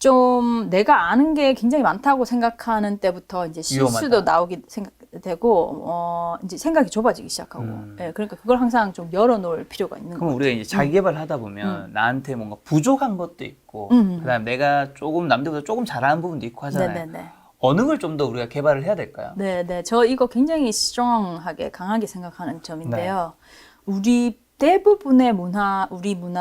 Speaker 1: 좀 내가 아는 게 굉장히 많다고 생각하는 때부터 이제 실수도
Speaker 2: 위험하다.
Speaker 1: 나오게 생각되고 이제 생각이 좁아지기 시작하고 예, 그러니까 그걸 항상 좀 열어놓을 필요가 있는
Speaker 2: 그럼
Speaker 1: 거예요.
Speaker 2: 우리가 이제 자기 개발을 하다 보면 나한테 뭔가 부족한 것도 있고 그다음 내가 조금 남들보다 조금 잘하는 부분도 있고 하잖아요.
Speaker 1: 네네네.
Speaker 2: 어느 걸 좀 더 우리가 개발을 해야 될까요?
Speaker 1: 네네. 저 이거 굉장히 strong하게 강하게 생각하는 점인데요. 우리 대부분의 문화,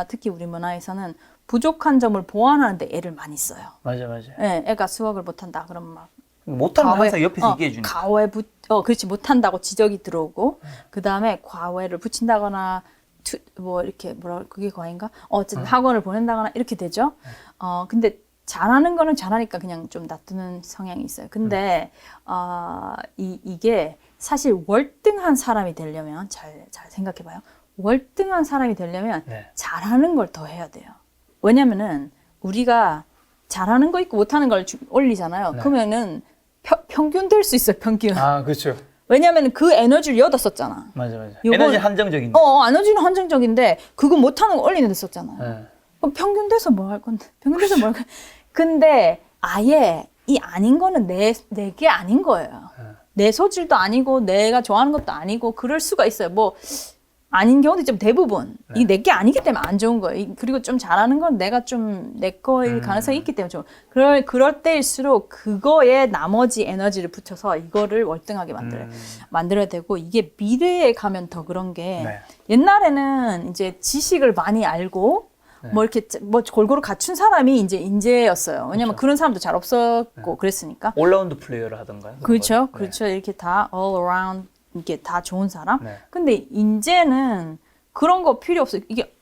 Speaker 1: 특히 우리 문화에서는 부족한 점을 보완하는 데 애를 많이 써요.
Speaker 2: 맞아.
Speaker 1: 예, 애가 수학을 못한다 그러면 막
Speaker 2: 못하면 항상 옆에서 얘기해 주니까.
Speaker 1: 그렇지 못한다고 지적이 들어오고 그 다음에 과외를 붙인다거나 뭐 이렇게 그게 과외인가? 어쨌든 학원을 보낸다거나 이렇게 되죠. 근데 잘하는 거는 잘하니까 그냥 좀 놔두는 성향이 있어요. 근데 이게 사실 월등한 사람이 되려면 잘 생각해봐요. 월등한 사람이 되려면
Speaker 2: 네.
Speaker 1: 잘하는 걸 더 해야 돼요. 왜냐면은 우리가 잘하는 거 있고 못하는 걸 올리잖아요.
Speaker 2: 네.
Speaker 1: 그러면은 평균 될 수 있어요. 평균.
Speaker 2: 아, 그렇죠.
Speaker 1: 왜냐면은 그 에너지를 여기다 썼잖아.
Speaker 2: 맞아.
Speaker 1: 요건-
Speaker 2: 에너지 한정적인데.
Speaker 1: 에너지는 한정적인데 그거 못하는 거 올리는 데 썼잖아요.
Speaker 2: 네.
Speaker 1: 그럼 평균 돼서 뭐 할 건데? 평균 돼서 뭐 할 건데? 근데 아예 이 아닌 거는 내게 아닌 거예요. 내 소질도 아니고 내가 좋아하는 것도 아니고 그럴 수가 있어요. 뭐 아닌 경우도 좀 대부분 이게 내게 아니기 때문에 안 좋은 거예요. 그리고 좀 잘하는 건 내가 좀 내 거일 가능성이 있기 때문에 좀 그럴 때일수록 그거에 나머지 에너지를 붙여서 이거를 월등하게 만들어야 되고 이게 미래에 가면 더 그런 게
Speaker 2: 네.
Speaker 1: 옛날에는 이제 지식을 많이 알고 뭐 이렇게 뭐 골고루 갖춘 사람이 이제 인재였어요. 왜냐면 그런 사람도 잘 없었고 그랬으니까.
Speaker 2: 올라운드 플레이어를 하던가요?
Speaker 1: 그렇죠. 그렇죠. 이렇게 다 all around 이게 다 좋은 사람.
Speaker 2: 네.
Speaker 1: 근데 인재는 그런 거 필요 없어요. 이게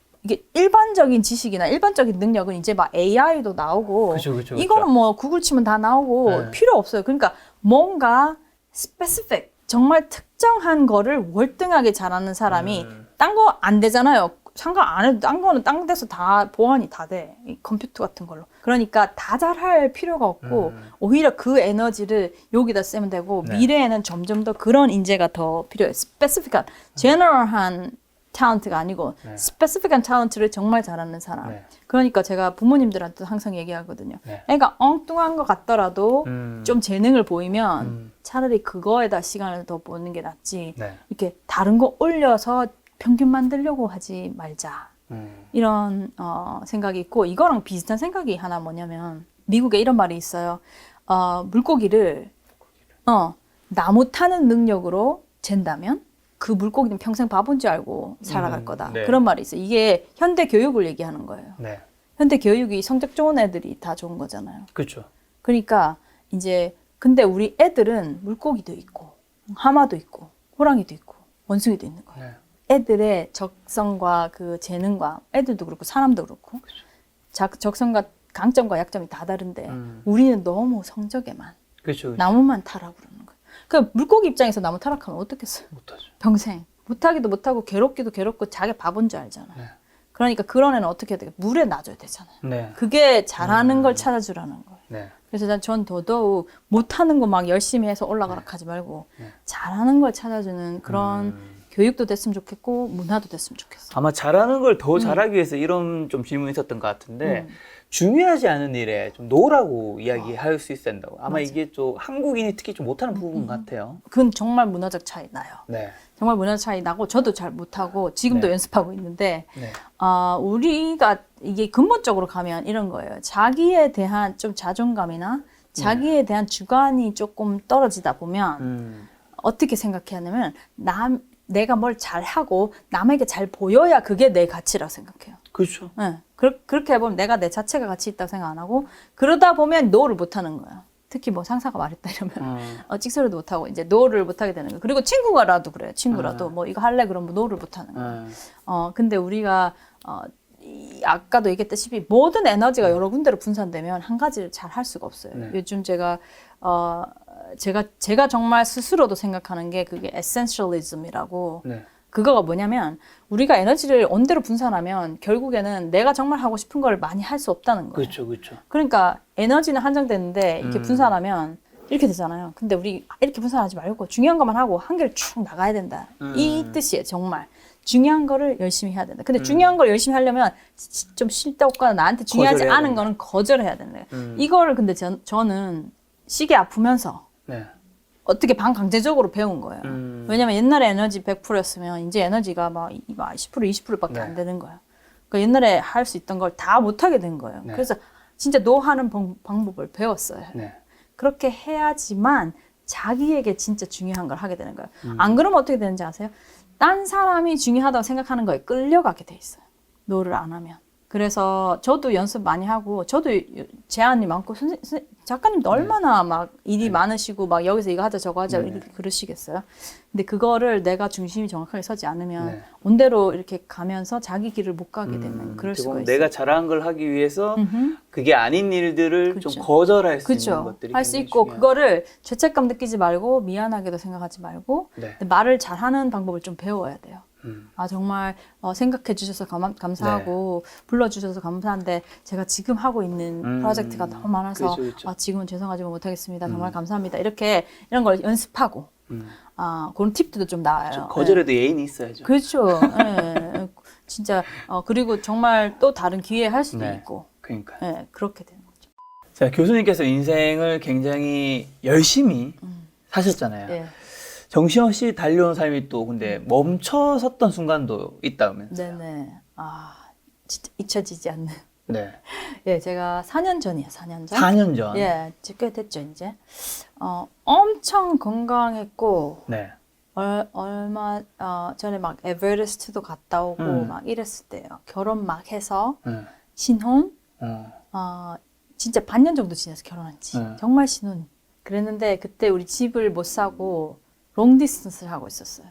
Speaker 1: 일반적인 지식이나 일반적인 능력은 이제 막 AI도 나오고
Speaker 2: 그쵸.
Speaker 1: 이거는 뭐 구글 치면 다 나오고 필요 없어요. 그러니까 뭔가 specific 정말 특정한 거를 월등하게 잘하는 사람이 딴 거 안 되잖아요. 상관 안 해도 딴 거는 딴 데서 다 보완이 다 돼. 이 컴퓨터 같은 걸로. 그러니까 다 잘할 필요가 없고 오히려 그 에너지를 여기다 쓰면 되고 미래에는 점점 더 그런 인재가 더 필요해요. 스페시픽한, 제너럴한 탤런트가 아니고 스페시픽한 탤런트를 정말 잘하는 사람. 그러니까 제가 부모님들한테 항상 얘기하거든요. 애가 엉뚱한 것 같더라도 좀 재능을 보이면 차라리 그거에다 시간을 더 보는 게 낫지. 이렇게 다른 거 올려서 평균 만들려고 하지 말자. 이런 생각이 있고 이거랑 비슷한 생각이 하나 뭐냐면 미국에 이런 말이 있어요. 물고기를 나무 타는 능력으로 잰다면 그 물고기는 평생 바본 줄 알고 살아갈 거다. 그런 말이 있어요. 이게 현대 교육을 얘기하는 거예요. 현대 교육이 성적 좋은 애들이 다 좋은 거잖아요.
Speaker 2: 그렇죠.
Speaker 1: 그러니까 이제 근데 우리 애들은 물고기도 있고 하마도 있고 호랑이도 있고 원숭이도 있는 거예요. 애들의 적성과 그 재능과 애들도 그렇고 사람도 그렇고 적성과 강점과 약점이 다 다른데 우리는 너무 성적에만
Speaker 2: 그렇죠.
Speaker 1: 나무만 타라고 그러는 거예요. 그 물고기 입장에서 나무 타락하면 어떻겠어요?
Speaker 2: 못하죠.
Speaker 1: 평생 못하기도 못하고 괴롭기도 괴롭고 자기 바본 줄 알잖아요. 그러니까 그런 애는 어떻게 해야 돼요? 물에 놔줘야 되잖아요. 그게 잘하는 걸 찾아주라는 거예요. 그래서 전 더더욱 못하는 거 막 열심히 해서 올라가라 하지 말고 잘하는 걸 찾아주는 그런 교육도 됐으면 좋겠고 문화도 됐으면 좋겠어요.
Speaker 2: 아마 잘하는 걸 더 잘하기 위해서 이런 좀 질문이 있었던 것 같은데 중요하지 않은 일에 좀 노라고 이야기할 수 있어야 된다고. 아마 이게 좀 한국인이 특히 좀 못하는 부분 같아요.
Speaker 1: 그건 정말 문화적 차이 나요. 정말 문화적 차이 나고 저도 잘 못하고 지금도 연습하고 있는데 우리가 이게 근본적으로 가면 이런 거예요. 자기에 대한 좀 자존감이나 자기에 대한 주관이 조금 떨어지다 보면 어떻게 생각해야 하냐면 내가 뭘 잘하고 남에게 잘 보여야 그게 내 가치라고 생각해요.
Speaker 2: 그렇죠.
Speaker 1: 그렇게 해보면 내가 내 자체가 가치 있다고 생각 안 하고 그러다 보면 노를 못하는 거야. 특히 뭐 상사가 말했다 이러면 찍소리도 못하고 이제 노를 못하게 되는 거예요. 그리고 친구가라도 그래요. 친구라도 뭐 이거 할래 그러면 노를 못하는 거예요. 근데 우리가 아까도 얘기했다시피 모든 에너지가 여러 군데로 분산되면 한 가지를 잘 할 수가 없어요. 요즘 제가 정말 스스로도 생각하는 게 그게 에센셜리즘이라고 그거가 뭐냐면 우리가 에너지를 온대로 분산하면 결국에는 내가 정말 하고 싶은 걸 많이 할 수 없다는 거예요.
Speaker 2: 그렇죠.
Speaker 1: 그러니까 에너지는 한정되는데 이렇게 분산하면 이렇게 되잖아요. 근데 우리 이렇게 분산하지 말고 중요한 것만 하고 한 개를 쭉 나가야 된다. 이 뜻이에요. 정말. 중요한 거를 열심히 해야 된다. 근데 중요한 걸 열심히 하려면 좀 싫다 없거나 나한테 중요하지 않은 거는 거절해야 된다. 이거를 근데 저는 시계 아프면서 어떻게 반강제적으로 배운 거예요. 왜냐면 옛날에 에너지 100%였으면 이제 에너지가 막 10%, 20%밖에 안 되는 거예요. 그러니까 옛날에 할 수 있던 걸 다 못하게 된 거예요. 그래서 진짜 노하는 방법을 배웠어요. 그렇게 해야지만 자기에게 진짜 중요한 걸 하게 되는 거예요. 안 그러면 어떻게 되는지 아세요? 딴 사람이 중요하다고 생각하는 거에 끌려가게 돼 있어요. 노를 안 하면. 그래서 저도 연습 많이 하고 저도 제안이 많고 작가님도 얼마나 막 일이 많으시고 막 여기서 이거 하자 저거 하자 이렇게 그러시겠어요. 근데 그거를 내가 중심이 정확하게 서지 않으면 온대로 이렇게 가면서 자기 길을 못 가게 되는 그럴 수가 있어요.
Speaker 2: 내가 잘한 걸 하기 위해서 그게 아닌 일들을 좀 거절할 수 있는 것들이
Speaker 1: 할 수 있고 그거를 죄책감 느끼지 말고 미안하게도 생각하지 말고 근데 말을 잘하는 방법을 좀 배워야 돼요. 정말 생각해 주셔서 감사하고 불러주셔서 감사한데 제가 지금 하고 있는 프로젝트가 너무 많아서 지금은 죄송하지만 못하겠습니다. 정말 감사합니다. 이런 걸 연습하고 그런 팁도 좀 나와요.
Speaker 2: 거절에도 예의는 있어야죠.
Speaker 1: 그렇죠. 진짜 그리고 정말 또 다른 기회에 할 수도 있고
Speaker 2: 그러니까
Speaker 1: 그렇게 되는 거죠.
Speaker 2: 자, 교수님께서 인생을 굉장히 열심히 사셨잖아요. 정신없이 달려온 삶이 또 근데 멈춰섰던 순간도 있다면서요.
Speaker 1: 네네. 진짜 잊혀지지 않는.
Speaker 2: 네.
Speaker 1: 제가 4년 전이에요. 4년 전.
Speaker 2: 4년 전.
Speaker 1: 꽤 됐죠 이제. 엄청 건강했고. 얼마 전에 막 에베레스트도 갔다 오고 막 이랬을 때요. 결혼 막 해서 신혼 진짜 반년 정도 지나서 결혼했지. 정말 신혼. 그랬는데 그때 우리 집을 못 사고 롱 디스턴스를 하고 있었어요.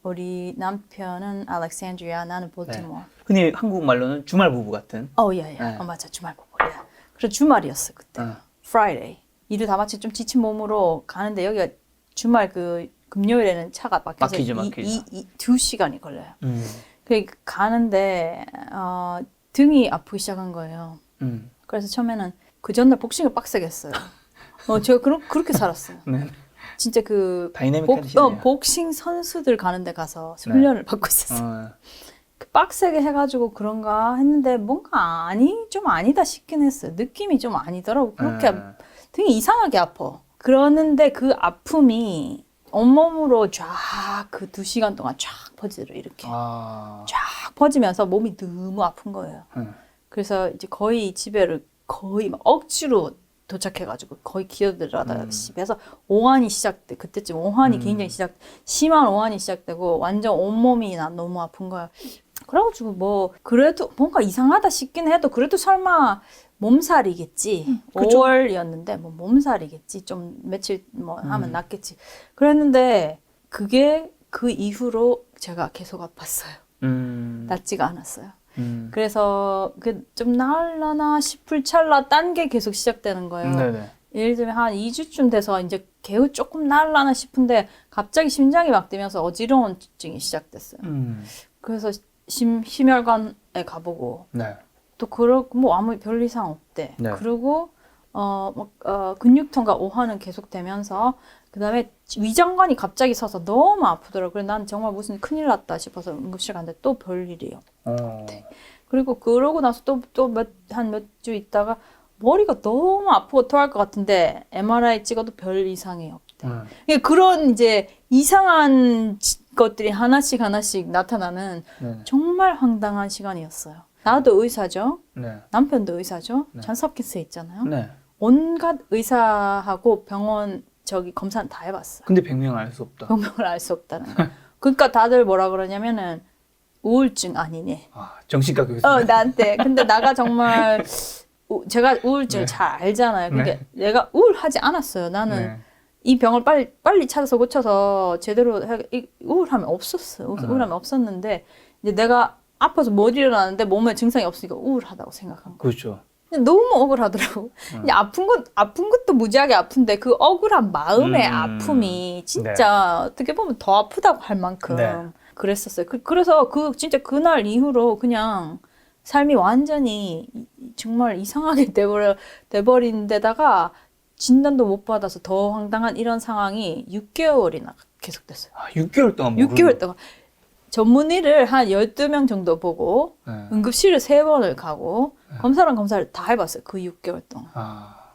Speaker 1: 우리 남편은 알렉산드리아, 나는 볼티모어.
Speaker 2: 흔히 한국말로는 주말 부부 같은.
Speaker 1: 예. 맞아. 주말 부부. 예. 그래서 주말이었어 그때. Friday. 일을 다 마치고 좀 지친 몸으로 가는데 여기가 주말 그 금요일에는 차가 막혀서
Speaker 2: 막히죠.
Speaker 1: 2시간이 걸려요. 그 가는데 등이 아프기 시작한 거예요. 그래서 처음에는 그 전날 복싱을 빡세게 했어요. 제가 그렇게 살았어요.
Speaker 2: 네.
Speaker 1: 진짜 그
Speaker 2: 다이내믹하시네요.
Speaker 1: 복싱 선수들 가는 데 가서 훈련을 받고 있었어요. 그 빡세게 해가지고 그런가 했는데 뭔가 좀 아니다 싶긴 했어요. 느낌이 좀 아니더라고. 그렇게 등이 이상하게 아파. 그러는데 그 아픔이 온몸으로 쫙 그 2시간 동안 쫙 퍼지더라고요. 이렇게 쫙 퍼지면서 몸이 너무 아픈 거예요. 그래서 이제 거의 집에를 거의 막 억지로 도착해가지고 거의 기어들어다시피 해서 오한이 시작돼. 그때쯤 오한이 굉장히 심한 오한이 시작되고 완전 온몸이 난 너무 아픈 거야. 그래가지고 뭐 그래도 뭔가 이상하다 싶긴 해도 그래도 설마 몸살이겠지. 5월이었는데 뭐 몸살이겠지. 좀 며칠 뭐 하면 낫겠지. 그랬는데 그게 그 이후로 제가 계속 아팠어요. 낫지가 않았어요. 그래서 좀 나을라나 싶을 찰나 딴 게 계속 시작되는 거예요.
Speaker 2: 네네.
Speaker 1: 예를 들면 한 2주쯤 돼서 이제 개우 조금 나을라나 싶은데 갑자기 심장이 막 뛰면서 어지러움증이 시작됐어요. 그래서 심혈관에 가보고 또 그러고 뭐 아무 별 이상 없대. 그리고 근육통과 오한은 계속되면서 그다음에 위장관이 갑자기 서서 너무 아프더라고요. 그래서 난 정말 무슨 큰일 났다 싶어서 응급실 갔는데 또 별일이에요. 네. 그리고 그러고 나서 또 한 몇 주 있다가 머리가 너무 아프고 토할 것 같은데 MRI 찍어도 별 이상이 없대. 그런 이제 이상한 것들이 하나씩 나타나는 정말 황당한 시간이었어요. 나도 의사죠. 남편도 의사죠. 존스 홉킨스에 있잖아요. 온갖 의사하고 병원 검사는 다 해봤어.
Speaker 2: 근데 병명을 알 수 없다.
Speaker 1: 병명을 알 수 없다는 거. 그러니까 다들 뭐라 그러냐면은 우울증 아니네.
Speaker 2: 정신과 교수.
Speaker 1: 나한테. 근데 나가 정말 제가 우울증을 잘 알잖아요. 그러니까 내가 우울하지 않았어요. 나는 이 병을 빨리 찾아서 고쳐서 제대로 우울함이 없었어요. 우울함이 없었는데 이제 내가 아파서 못 일어나는데 몸에 증상이 없으니까 우울하다고 생각한 거예요.
Speaker 2: 그렇죠.
Speaker 1: 너무 억울하더라고. 이제 아픈 것도 무지하게 아픈데 그 억울한 마음의 아픔이 진짜 어떻게 보면 더 아프다고 할 만큼 그랬었어요. 그래서 진짜 그날 이후로 그냥 삶이 완전히 정말 이상하게 돼버린 데다가 진단도 못 받아서 더 황당한 이런 상황이 6개월이나 계속됐어요.
Speaker 2: 6개월 동안
Speaker 1: 6개월 동안. 전문의를 한 12명 정도 보고 응급실을 3번을 가고 검사를 다 해봤어요. 그 6개월 동안.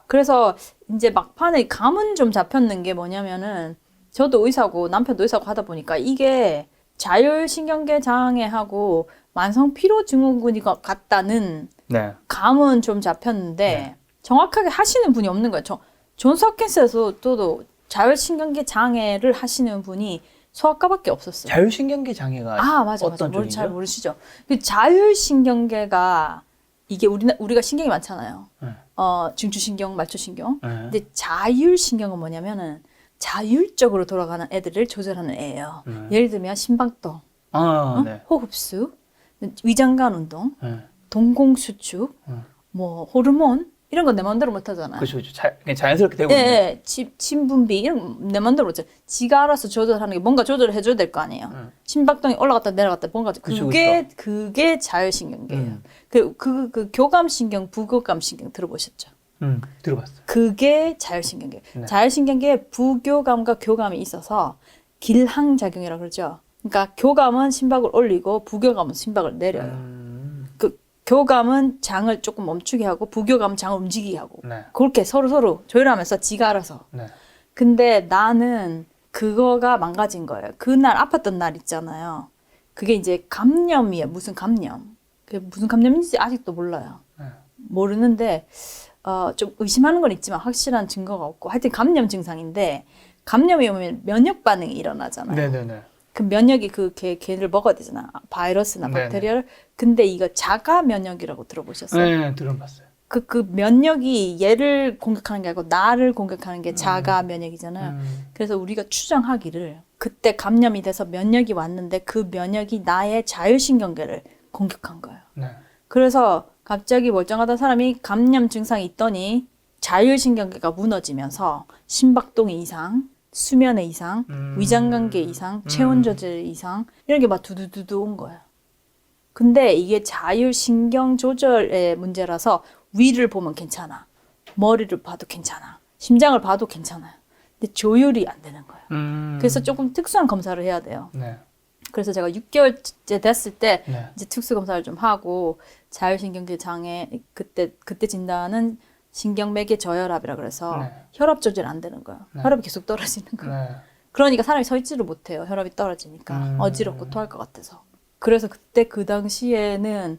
Speaker 1: 그래서 이제 막판에 감은 좀 잡혔는 게 뭐냐면은 저도 의사고 남편도 의사고 하다 보니까 이게 자율신경계 장애하고 만성피로증후군이 같다는 감은 좀 잡혔는데 정확하게 하시는 분이 없는 거예요. 존스 홉킨스에서 또 자율신경계 장애를 하시는 분이 소아과밖에 없었어요.
Speaker 2: 자율신경계 장애가
Speaker 1: 맞아.
Speaker 2: 어떤 쪽이죠?
Speaker 1: 잘 모르시죠? 그 자율신경계가 이게 우리가 신경이 많잖아요. 중추신경, 말초신경. 근데 자율신경은 뭐냐면은 자율적으로 돌아가는 애들을 조절하는 애예요. 예를 들면 심박동, 호흡수, 위장관 운동, 동공수축, 뭐 호르몬 이런 건 내 마음대로 못 하잖아요.
Speaker 2: 그렇죠. 자연스럽게 되고 있는.
Speaker 1: 침분비 이런 거 내 마음대로 못 하죠. 지가 알아서 조절하는 게 뭔가 조절을 해줘야 될 거 아니에요. 심박동이 올라갔다 내려갔다 뭔가 그게 자율신경계예요. 그 교감신경, 부교감신경 들어보셨죠?
Speaker 2: 들어봤어요.
Speaker 1: 그게 자율신경계. 자율신경계에 부교감과 교감이 있어서 길항작용이라고 그러죠. 그러니까 교감은 심박을 올리고 부교감은 심박을 내려요. 교감은 장을 조금 멈추게 하고 부교감은 장을 움직이게 하고 그렇게 서로 조율하면서 지가 알아서. 근데 나는 그거가 망가진 거예요. 그날 아팠던 날 있잖아요. 그게 이제 감염이에요. 무슨 감염. 그게 무슨 감염인지 아직도 몰라요. 모르는데 좀 의심하는 건 있지만 확실한 증거가 없고 하여튼 감염 증상인데 감염이 오면 면역 반응이 일어나잖아요.
Speaker 2: 네네네.
Speaker 1: 그 면역이 걔를 먹어야 되잖아. 바이러스나 박테리아를. 근데 이거 자가 면역이라고 들어보셨어요?
Speaker 2: 네, 들어봤어요.
Speaker 1: 그 면역이 얘를 공격하는 게 아니고 나를 공격하는 게 자가 면역이잖아요. 그래서 우리가 추정하기를 그때 감염이 돼서 면역이 왔는데 그 면역이 나의 자율신경계를 공격한 거예요.
Speaker 2: 네.
Speaker 1: 그래서 갑자기 멀쩡하던 사람이 감염 증상이 있더니 자율신경계가 무너지면서 심박동의 이상, 수면의 이상, 위장관계 이상, 체온 조절 이상 이런 게 막 두두두두 온 거예요. 근데 이게 자율신경 조절의 문제라서 위를 보면 괜찮아. 머리를 봐도 괜찮아. 심장을 봐도 괜찮아요. 근데 조율이 안 되는 거예요. 그래서 조금 특수한 검사를 해야 돼요.
Speaker 2: 네.
Speaker 1: 그래서 제가 6개월째 됐을 때
Speaker 2: 네.
Speaker 1: 이제 특수 검사를 좀 하고 자율신경계 장애 그때 진단은 신경매개 저혈압이라 그래서
Speaker 2: 네.
Speaker 1: 혈압 조절이 안 되는 거예요.
Speaker 2: 네.
Speaker 1: 혈압이 계속 떨어지는 거예요.
Speaker 2: 네.
Speaker 1: 그러니까 사람이 서 있지를 못해요. 혈압이 떨어지니까 어지럽고 토할 것 같아서. 그래서 그때 그 당시에는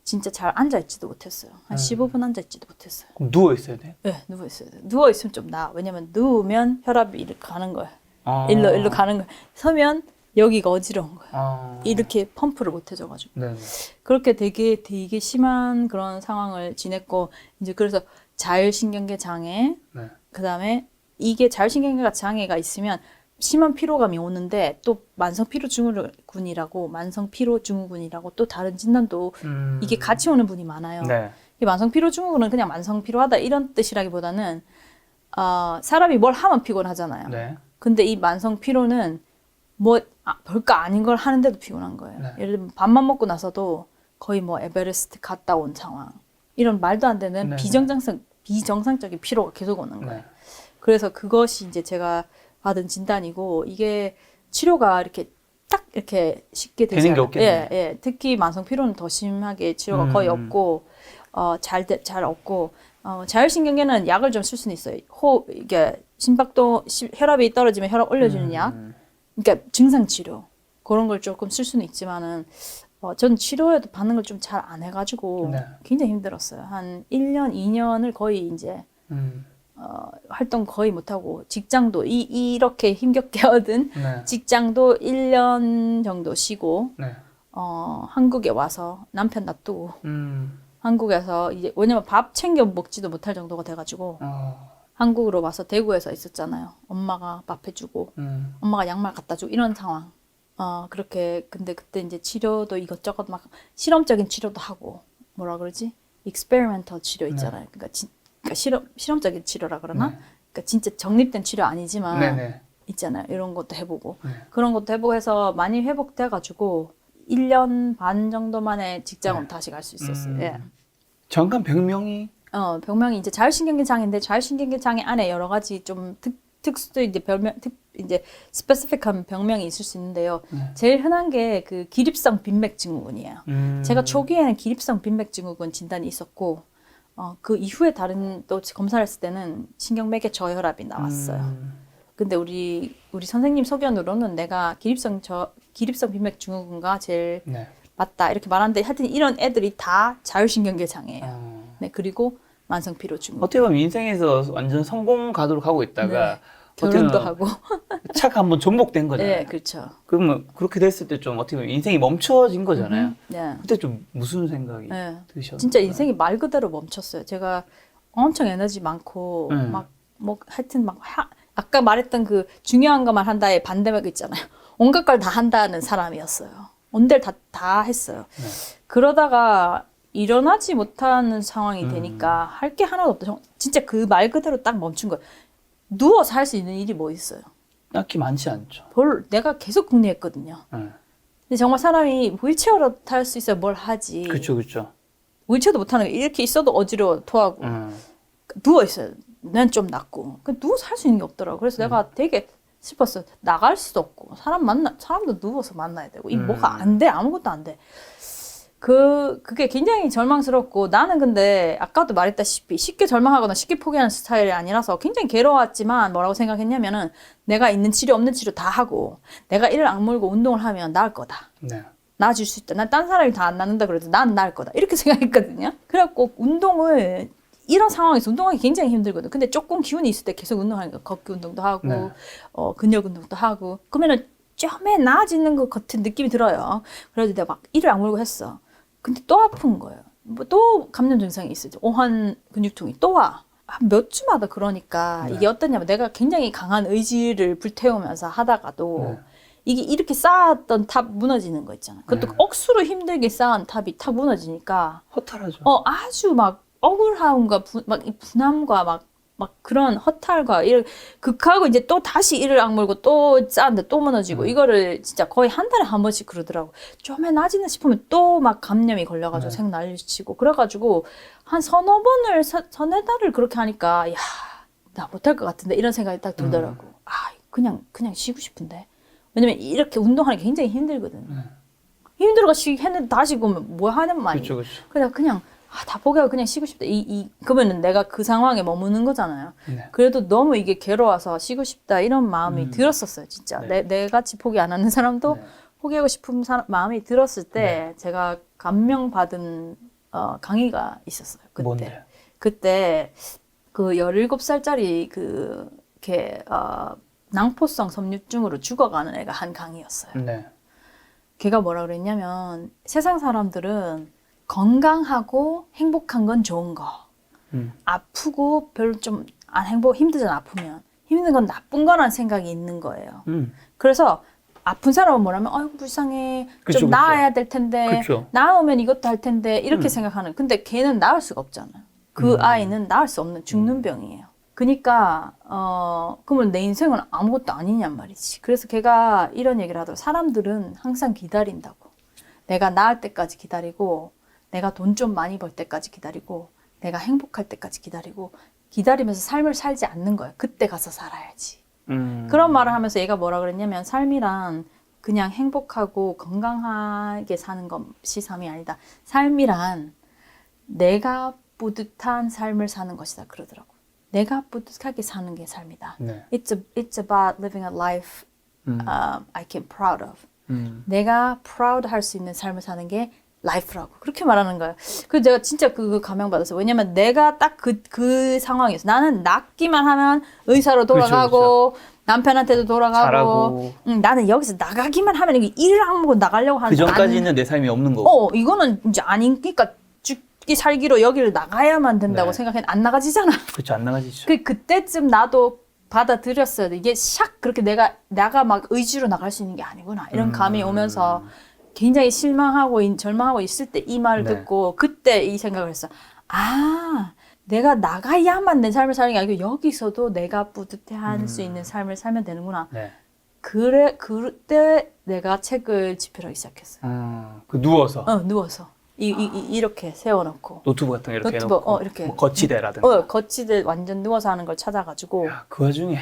Speaker 1: 진짜 잘 앉아있지도 못했어요. 한 15분 앉아있지도 못했어요.
Speaker 2: 그럼 누워 있어야 돼?
Speaker 1: 네, 누워있어야 돼요. 누워있으면 좀 나아. 왜냐면 누우면 혈압이 이렇게 가는 거예요.
Speaker 2: 아.
Speaker 1: 일로 가는 거예요. 서면 여기가 어지러운 거예요.
Speaker 2: 아.
Speaker 1: 이렇게 펌프를 못 해줘가지고.
Speaker 2: 네.
Speaker 1: 그렇게 되게 심한 그런 상황을 지냈고, 이제 그래서 자율신경계 장애,
Speaker 2: 네.
Speaker 1: 그 다음에 이게 자율신경계 장애가 있으면 심한 피로감이 오는데 또 만성피로증후군이라고 또 다른 진단도 이게 같이 오는 분이 많아요.
Speaker 2: 네.
Speaker 1: 이 만성피로증후군은 그냥 만성피로하다 이런 뜻이라기보다는 사람이 뭘 하면 피곤하잖아요.
Speaker 2: 네.
Speaker 1: 근데 이 만성피로는 별거 아닌 걸 하는데도 피곤한 거예요.
Speaker 2: 네.
Speaker 1: 예를 들면 밥만 먹고 나서도 거의 뭐 에베레스트 갔다 온 상황. 이런 말도 안 되는
Speaker 2: 네.
Speaker 1: 비정상적인 피로가 계속 오는 거예요.
Speaker 2: 네.
Speaker 1: 그래서 그것이 이제 제가 받은 진단이고 이게 치료가 이렇게 딱 이렇게 쉽게 되지
Speaker 2: 되는 게
Speaker 1: 않아요.
Speaker 2: 없겠네요.
Speaker 1: 예. 특히 만성 피로는 더 심하게 치료가 거의 없고 잘 없고 자율신경계는 약을 좀 쓸 수는 있어요. 이게 혈압이 떨어지면 혈압 올려주는 약. 그러니까 증상 치료 그런 걸 조금 쓸 수는 있지만은 전 치료에도 받는 걸 좀 잘 안 해가지고
Speaker 2: 네.
Speaker 1: 굉장히 힘들었어요. 한 1년, 2년을 거의 이제 활동 거의 못하고 직장도 이렇게 힘겹게 얻은
Speaker 2: 네.
Speaker 1: 직장도 1년 정도 쉬고
Speaker 2: 네.
Speaker 1: 한국에 와서 남편 놔두고 한국에서 이제 왜냐면 밥 챙겨 먹지도 못할 정도가 돼가지고 한국으로 와서 대구에서 있었잖아요. 엄마가 밥 해주고 엄마가 양말 갖다 주고 이런 상황. 그렇게 근데 그때 이제 치료도 이것저것 막 실험적인 치료도 하고 뭐라 그러지? experimental 치료 있잖아요.
Speaker 2: 네.
Speaker 1: 그러니까 실험적인 치료라 그러나?
Speaker 2: 네.
Speaker 1: 그러니까 진짜 정립된 치료 아니지만
Speaker 2: 네네.
Speaker 1: 있잖아요. 이런 것도 해보고
Speaker 2: 네.
Speaker 1: 그런 것도 해보고 해서 많이 회복돼가지고 1년 반 정도 만에 직장으로
Speaker 2: 네.
Speaker 1: 다시 갈 수 있었어요. 예.
Speaker 2: 정확한 병명이
Speaker 1: 병명이 이제 자율신경계 장애인데 자율신경계 장애 안에 여러 가지 좀 특수도 이제 이제 스페시픽한 병명이 있을 수 있는데요. 제일 흔한 게 그 기립성 빈맥 증후군이에요. 제가 초기에는 기립성 빈맥 증후군 진단이 있었고 그 이후에 다른 또 검사를 했을 때는 신경맥의 저혈압이 나왔어요. 근데 우리 선생님 소견으로는 내가 기립성 빈맥 증후군과 제일
Speaker 2: 네.
Speaker 1: 맞다 이렇게 말하는데 하여튼 이런 애들이 다 자율신경계 장애예요. 네, 그리고 만성피로 증후군.
Speaker 2: 어떻게 보면 인생에서 완전 성공 가도로 가고 있다가
Speaker 1: 네. 결혼도 하고
Speaker 2: 차가 한번 전복된 거잖아요.
Speaker 1: 네, 그렇죠.
Speaker 2: 그러면 그렇게 됐을 때 좀 어떻게 보면 인생이 멈춰진 거잖아요.
Speaker 1: 네.
Speaker 2: 그때 좀 무슨 생각이
Speaker 1: 네.
Speaker 2: 드셨나요?
Speaker 1: 진짜 인생이 말 그대로 멈췄어요. 제가 엄청 에너지 많고 막 뭐 하여튼 막 아까 말했던 그 중요한 것만 한다의 반대막 있잖아요. 온갖 걸 다 한다는 사람이었어요. 온데를 다 했어요.
Speaker 2: 네.
Speaker 1: 그러다가 일어나지 못하는 상황이 되니까 할 게 하나도 없다. 진짜 그 말 그대로 딱 멈춘 거예요. 누워서 할 수 있는 일이 뭐 있어요?
Speaker 2: 딱히 많지 않죠.
Speaker 1: 내가 계속 궁리했거든요. 근데 정말 사람이 휠체어로 탈 수 있어야 뭘 하지.
Speaker 2: 그렇죠, 그렇죠.
Speaker 1: 휠체어도 못하는 거 이렇게 있어도 어지러워 토하고 누워 있어요. 난 좀 낫고 누워서 할 수 있는 게 없더라고. 그래서 내가 되게 싶었어요. 나갈 수도 없고 사람도 누워서 만나야 되고 이 뭐가 안 돼. 아무것도 안 돼. 그게 굉장히 절망스럽고 나는 근데 아까도 말했다시피 쉽게 절망하거나 쉽게 포기하는 스타일이 아니라서 굉장히 괴로웠지만 뭐라고 생각했냐면은 내가 있는 치료 없는 치료 다 하고 내가 이를 악물고 운동을 하면 나을 거다.
Speaker 2: 네.
Speaker 1: 나아질 수 있다. 난 딴 사람이 다 안 낫는다 그래도 난 나을 거다. 이렇게 생각했거든요. 그래갖고 운동을 이런 상황에서 운동하기 굉장히 힘들거든. 근데 조금 기운이 있을 때 계속 운동하니까 걷기 운동도 하고
Speaker 2: 네.
Speaker 1: 근력 운동도 하고 그러면은 좀에 나아지는 것 같은 느낌이 들어요. 그래도 내가 막 이를 악물고 했어. 근데 또 아픈 거예요. 뭐 또 감염 증상이 있어요. 오한 근육통이 또 와. 한 몇 주마다 그러니까
Speaker 2: 네.
Speaker 1: 이게 어떠냐면 내가 굉장히 강한 의지를 불태우면서 하다가도
Speaker 2: 네.
Speaker 1: 이게 이렇게 쌓았던 탑 무너지는 거 있잖아. 그것도
Speaker 2: 네.
Speaker 1: 억수로 힘들게 쌓은 탑이 탁 무너지니까
Speaker 2: 허탈하죠.
Speaker 1: 아주 막 억울함과 막 이 분함과 막 그런 허탈과 극하고 이제 또 다시 이를 악물고 또 쌓는데 또 무너지고 이거를 진짜 거의 한 달에 한 번씩 그러더라고. 좀에 나지나 싶으면 또 막 감염이 걸려가지고
Speaker 2: 네.
Speaker 1: 생 난리치고 그래가지고 한 서너 달을 그렇게 하니까 야, 나 못할 것 같은데 이런 생각이 딱 들더라고. 그냥 쉬고 싶은데. 왜냐면 이렇게 운동하는 게 굉장히 힘들거든. 힘들어가지고 했는데 다시 보면 뭐 하는 말이야.
Speaker 2: 그렇죠, 그렇죠.
Speaker 1: 그래서 그냥 다 포기하고 그냥 쉬고 싶다. 그러면은 내가 그 상황에 머무는 거잖아요.
Speaker 2: 네.
Speaker 1: 그래도 너무 이게 괴로워서 쉬고 싶다 이런 마음이 들었었어요, 진짜.
Speaker 2: 네.
Speaker 1: 내 같이 포기 안 하는 사람도
Speaker 2: 네.
Speaker 1: 포기하고 싶은 마음이 들었을 때 제가 감명받은 강의가 있었어요. 그때.
Speaker 2: 뭔데요?
Speaker 1: 그때 그 17살짜리 낭포성 섬유증으로 죽어가는 애가 한 강의였어요.
Speaker 2: 네.
Speaker 1: 걔가 뭐라 그랬냐면 세상 사람들은 건강하고 행복한 건 좋은 거. 아프고 별로 좀 안 힘들잖아, 아프면. 힘든 건 나쁜 거라는 생각이 있는 거예요. 그래서 아픈 사람은 뭐라면 아이고 불쌍해.
Speaker 2: 그쵸,
Speaker 1: 좀
Speaker 2: 그쵸.
Speaker 1: 나아야 될 텐데.
Speaker 2: 그쵸.
Speaker 1: 나으면 이것도 할 텐데. 이렇게 생각하는. 근데 걔는 나을 수가 없잖아요. 그 아이는 나을 수 없는 죽는 병이에요. 그러니까 그러면 내 인생은 아무것도 아니냔 말이지. 그래서 걔가 이런 얘기를 하더라고. 사람들은 항상 기다린다고. 내가 나을 때까지 기다리고 내가 돈 좀 많이 벌 때까지 기다리고 내가 행복할 때까지 기다리고 기다리면서 삶을 살지 않는 거야. 그때 가서 살아야지. 그런 말을 하면서 얘가 뭐라 그랬냐면 삶이란 그냥 행복하고 건강하게 사는 것이 삶이 아니다. 삶이란 내가 뿌듯한 삶을 사는 것이다. 그러더라고. 내가 뿌듯하게 사는 게 삶이다.
Speaker 2: 네.
Speaker 1: It's about living a life I can proud of. 내가 proud 할 수 있는 삶을 사는 게 life라고. 그렇게 말하는 거예요. 그래서 제가 진짜 그거 감명받았어요. 왜냐면 내가 딱 그 상황이었어. 나는 낫기만 하면 의사로 돌아가고,
Speaker 2: 그렇죠.
Speaker 1: 남편한테도 돌아가고,
Speaker 2: 잘하고.
Speaker 1: 나는 여기서 나가기만 하면 이게 일을 안 먹고 나가려고 하는
Speaker 2: 그 전까지는 내 삶이 없는 거고.
Speaker 1: 이거는 이제 아니니까 죽기 살기로 여기를 나가야만 된다고
Speaker 2: 네.
Speaker 1: 생각했는데 안 나가지잖아.
Speaker 2: 그렇죠, 안 나가지죠.
Speaker 1: 그때쯤 나도 받아들였어요. 이게 샥 그렇게 내가 막 의지로 나갈 수 있는 게 아니구나. 이런 감이 오면서 굉장히 실망하고 절망하고 있을 때 이 말을
Speaker 2: 네.
Speaker 1: 듣고 그때 이 생각을 했어. 내가 나가야만 내 삶을 사는 게 아니고 여기서도 내가 뿌듯해할 수 있는 삶을 살면 되는구나.
Speaker 2: 네.
Speaker 1: 그때 내가 책을 집필하기 시작했어요.
Speaker 2: 누워서
Speaker 1: 누워서 이렇게 세워놓고
Speaker 2: 노트북 같은 거 이렇게
Speaker 1: 노트북,
Speaker 2: 해놓고
Speaker 1: 이렇게.
Speaker 2: 뭐 거치대라든가.
Speaker 1: 거치대 완전 누워서 하는 걸 찾아가지고
Speaker 2: 야, 그 와중에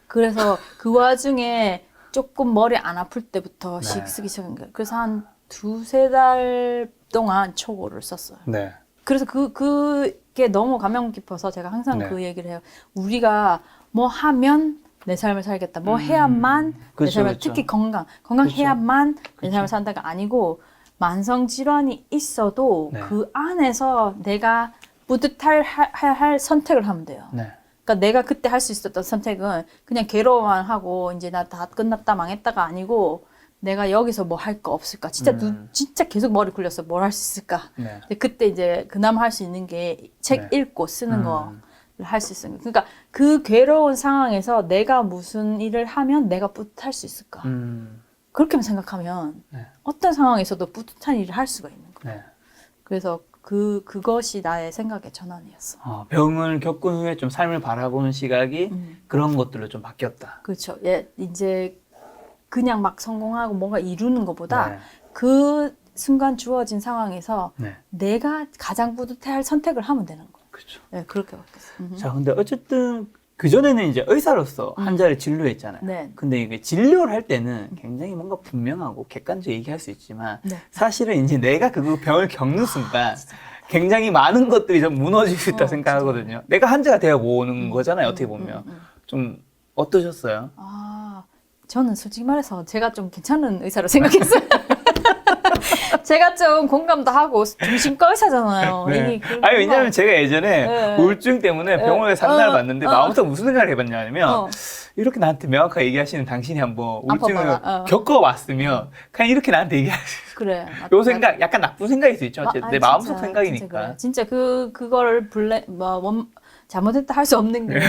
Speaker 1: 그래서 그 와중에 조금 머리 안 아플 때부터
Speaker 2: 네.
Speaker 1: 쓰기 시작한 거예요. 그래서 한 2-3달 동안 초고를 썼어요.
Speaker 2: 네.
Speaker 1: 그래서 그게 너무 감명 깊어서 제가 항상
Speaker 2: 네.
Speaker 1: 그 얘기를 해요. 우리가 뭐 하면 내 삶을 살겠다. 뭐 해야만 내
Speaker 2: 그렇죠,
Speaker 1: 삶을
Speaker 2: 그렇죠.
Speaker 1: 특히 건강해야만 내 삶을 산다가 아니고 만성 질환이 있어도
Speaker 2: 네.
Speaker 1: 그 안에서 내가 뿌듯할 선택을 하면 돼요.
Speaker 2: 네.
Speaker 1: 그러니까 내가 그때 할 수 있었던 선택은 그냥 괴로워만 하고 이제 나 다 끝났다 망했다가 아니고 내가 여기서 뭐 할 거 없을까? 진짜 계속 머리 굴렸어. 뭘 할 수 있을까?
Speaker 2: 네.
Speaker 1: 근데 그때 이제 그나마 할 수 있는 게 책
Speaker 2: 네.
Speaker 1: 읽고 쓰는 거를 할 수 있어요. 그러니까 그 괴로운 상황에서 내가 무슨 일을 하면 내가 뿌듯할 수 있을까? 그렇게만 생각하면
Speaker 2: 네.
Speaker 1: 어떤 상황에서도 뿌듯한 일을 할 수가 있는 거예요.
Speaker 2: 네.
Speaker 1: 그래서 그것이 나의 생각의 전환이었어.
Speaker 2: 병을 겪은 후에 좀 삶을 바라보는 시각이 그런 것들로 좀 바뀌었다.
Speaker 1: 그렇죠. 이제 그냥 막 성공하고 뭔가 이루는 것보다
Speaker 2: 네.
Speaker 1: 그 순간 주어진 상황에서
Speaker 2: 네.
Speaker 1: 내가 가장 뿌듯해할 선택을 하면 되는 거예요.
Speaker 2: 그렇죠.
Speaker 1: 네, 그렇게 바뀌었어요.
Speaker 2: 자, 근데 어쨌든 그전에는 이제 의사로서 환자를 진료했잖아요.
Speaker 1: 네.
Speaker 2: 근데 이게 진료를 할 때는 굉장히 뭔가 분명하고 객관적으로 얘기할 수 있지만
Speaker 1: 네.
Speaker 2: 사실은 이제 내가 그 병을 겪는 순간 굉장히 많은 것들이 좀 무너질 수 있다 생각하거든요. 내가 환자가 되어 오는 거잖아요. 어떻게 보면. 좀 어떠셨어요?
Speaker 1: 저는 솔직히 말해서 제가 좀 괜찮은 의사로 생각했어요. 제가 좀 공감도 하고 정신과 의사잖아요.
Speaker 2: 네.
Speaker 1: 이게
Speaker 2: 아니 왜냐면 제가 예전에
Speaker 1: 네.
Speaker 2: 우울증 때문에 병원에 상담을 받는데
Speaker 1: 어.
Speaker 2: 마음속으로 무슨 생각을 해봤냐면
Speaker 1: 어.
Speaker 2: 이렇게 나한테 명확하게 얘기하시는 당신이 한번 우울증을
Speaker 1: 아파봐라.
Speaker 2: 겪어왔으면 그냥 이렇게 나한테 얘기하시.
Speaker 1: 그래.
Speaker 2: 요 생각 약간 나쁜 생각일 수 있죠. 어쨌든 내 마음속
Speaker 1: 진짜,
Speaker 2: 생각이니까.
Speaker 1: 진짜, 그래. 진짜 그거를 잘못했다 할 수 없는 게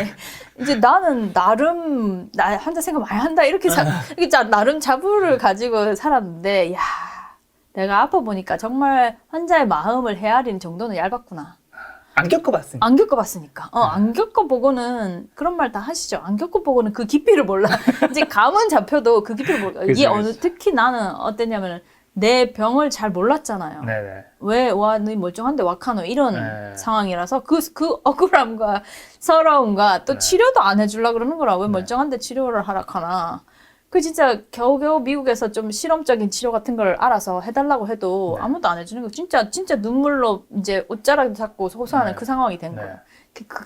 Speaker 1: 이제 나는 나름 나 환자 생각 많이 한다 이렇게 이렇게 나름 자부를 가지고 살았는데 야 내가 아파 보니까 정말 환자의 마음을 헤아리는 정도는 얇았구나.
Speaker 2: 안 겪어봤으니까.
Speaker 1: 안 겪어봤으니까. 안 겪어보고는 그런 말 다 하시죠. 안 겪어보고는 그 깊이를 몰라. 이제 감은 잡혀도 그 깊이를 몰라. 이게 특히 나는 어땠냐면 내 병을 잘 몰랐잖아요.
Speaker 2: 네네.
Speaker 1: 왜, 와, 너 멀쩡한데 와카노 이런
Speaker 2: 네.
Speaker 1: 상황이라서 그 억울함과 서러움과 또
Speaker 2: 네.
Speaker 1: 치료도 안 해주려고 그러는 거라. 왜 멀쩡한데 치료를 하라 하나. 그 진짜 겨우겨우 미국에서 좀 실험적인 치료 같은 걸 알아서 해달라고 해도
Speaker 2: 네.
Speaker 1: 아무도 안 해주는 거. 진짜 눈물로 이제 옷자락도 잡고 호소하는
Speaker 2: 네.
Speaker 1: 그 상황이 된
Speaker 2: 네.
Speaker 1: 거예요.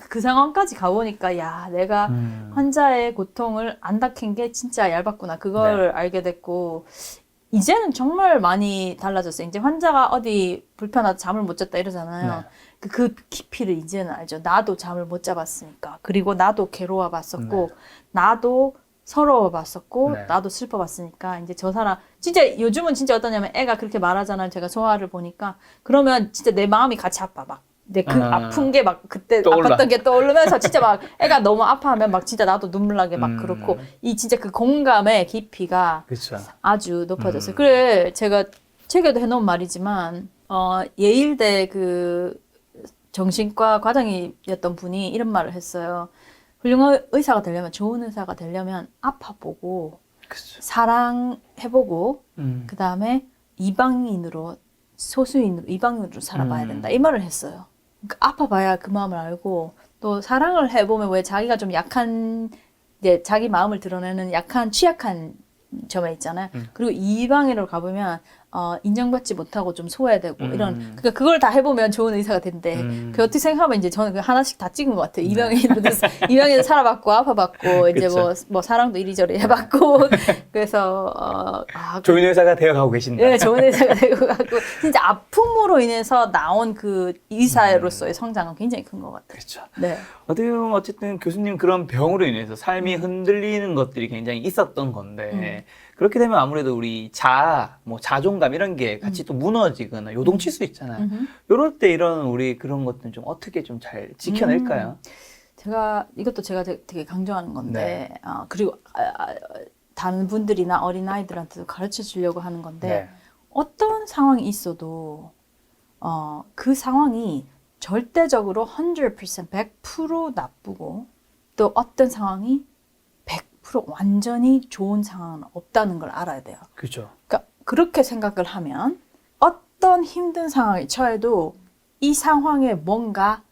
Speaker 1: 그 상황까지 가보니까 야, 내가 환자의 고통을 안 닥친 게 진짜 얇았구나. 그걸 알게 됐고 이제는 정말 많이 달라졌어요. 이제 환자가 어디 불편하다 잠을 못 잤다 이러잖아요.
Speaker 2: 네.
Speaker 1: 그 깊이를 이제는 알죠. 나도 잠을 못 자봤으니까. 그리고 나도 괴로워 봤었고 나도 서러워 봤었고 나도 슬퍼 봤으니까 이제 저 사람 진짜 요즘은 진짜 어떠냐면 애가 그렇게 말하잖아요. 제가 소아를 보니까 그러면 진짜 내 마음이 같이 아파 막. 근데 그 아픈 게 막 그때
Speaker 2: 떠올라.
Speaker 1: 아팠던 게 떠오르면서 진짜 막 애가 너무 아파하면 막 진짜 나도 눈물 나게 막 그렇고 이 진짜 그 공감의 깊이가
Speaker 2: 그렇죠.
Speaker 1: 아주 높아졌어요. 그래 제가 책에도 해놓은 말이지만 예일대 그 정신과 과장이었던 분이 이런 말을 했어요. 훌륭한 의사가 되려면 좋은 의사가 되려면 아파보고
Speaker 2: 그렇죠.
Speaker 1: 사랑해보고 그 다음에 이방인으로 살아봐야 된다. 이 말을 했어요. 그러니까 아파봐야 그 마음을 알고 또 사랑을 해보면 왜 자기가 좀 약한 이제 자기 마음을 드러내는 약한 취약한 점에 있잖아요. 그리고 이방인으로 가보면 인정받지 못하고 좀 소외되고 이런 그러니까 그걸 다 해보면 좋은 의사가 된대. 그 어떻게 생각하면 이제 저는 그 하나씩 다 찍은 것 같아요. 이방인으로 살아봤고 아파봤고 이제 뭐 사랑도 이리저리 해봤고 그래서
Speaker 2: 좋은 의사가 되어가고 계신다.
Speaker 1: 네, 좋은 의사가 되고 가고 진짜 아픔으로 인해서 나온 그 의사로서의 성장은 굉장히 큰 것 같아요.
Speaker 2: 그렇죠.
Speaker 1: 네.
Speaker 2: 어떻게 보면 어쨌든 교수님 그런 병으로 인해서 삶이 흔들리는 것들이 굉장히 있었던 건데 그렇게 되면 아무래도 우리 자존감 이런 게 같이 또 무너지거나 요동칠 수 있잖아요. 이럴 때 이런 우리 그런 것들은 좀 어떻게 좀 잘 지켜낼까요?
Speaker 1: 이것도 제가 되게 강조하는 건데 그리고 다른 분들이나 어린아이들한테도 가르쳐 주려고 하는 건데 어떤 상황이 있어도 그 상황이 절대적으로 100% 100% 나쁘고 또 어떤 상황이 100% 완전히 좋은 상황은 없다는 걸 알아야 돼요.
Speaker 2: 그렇죠.
Speaker 1: 그러니까 그렇게 생각을 하면 어떤 힘든 상황에 처해도 이 상황에 뭔가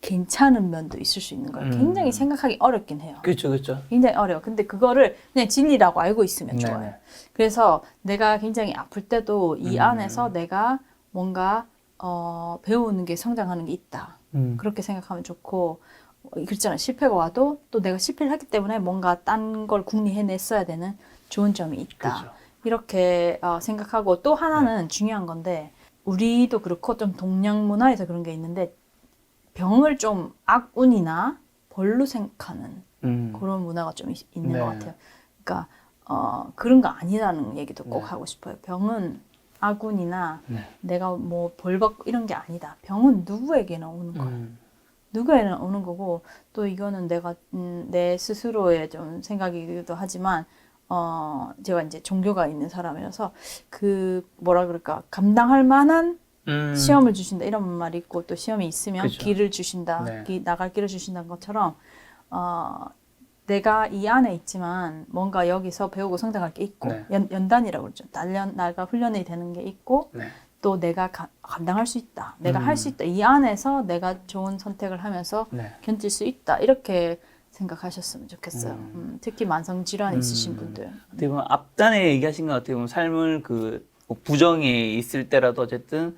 Speaker 1: 괜찮은 면도 있을 수 있는 걸 굉장히 생각하기 어렵긴 해요.
Speaker 2: 그렇죠, 그렇죠.
Speaker 1: 굉장히 어려워. 근데 그거를 그냥 진리라고 알고 있으면 좋아요. 그래서 내가 굉장히 아플 때도 이 안에서 내가 뭔가 배우는 게 성장하는 게 있다. 그렇게 생각하면 좋고 그렇잖아요. 실패가 와도 또 내가 실패를 했기 때문에 뭔가 딴 걸 궁리해냈어야 되는 좋은 점이 있다.
Speaker 2: 그렇죠.
Speaker 1: 이렇게 생각하고 또 하나는 중요한 건데 우리도 그렇고 좀 동양 문화에서 그런 게 있는데 병을 좀 악운이나 벌로 생각하는 그런 문화가 좀 있는 것 같아요. 그러니까 그런 거 아니라는 얘기도 꼭 하고 싶어요. 병은 악운이나 내가 뭐 벌 받고 이런 게 아니다. 병은 누구에게나 오는 거예요. 누구에게나 오는 거고 또 이거는 내가 내 스스로의 좀 생각이기도 하지만 제가 이제 종교가 있는 사람이라서 그 뭐라 그럴까 감당할 만한 시험을 주신다 이런 말이 있고 또 시험이 있으면
Speaker 2: 그렇죠.
Speaker 1: 길을 주신다 나갈 길을 주신다는 것처럼 내가 이 안에 있지만 뭔가 여기서 배우고 성장할 게 있고 연단이라고 그러죠. 날과 훈련이 되는 게 있고 또 내가 감당할 수 있다. 내가 할 수 있다. 이 안에서 내가 좋은 선택을 하면서 견딜 수 있다. 이렇게 생각하셨으면 좋겠어요. 특히 만성 질환 있으신 분들.
Speaker 2: 어떻게 보면 앞단에 얘기하신 것 어떻게 보면 삶을 뭐 부정에 있을 때라도 어쨌든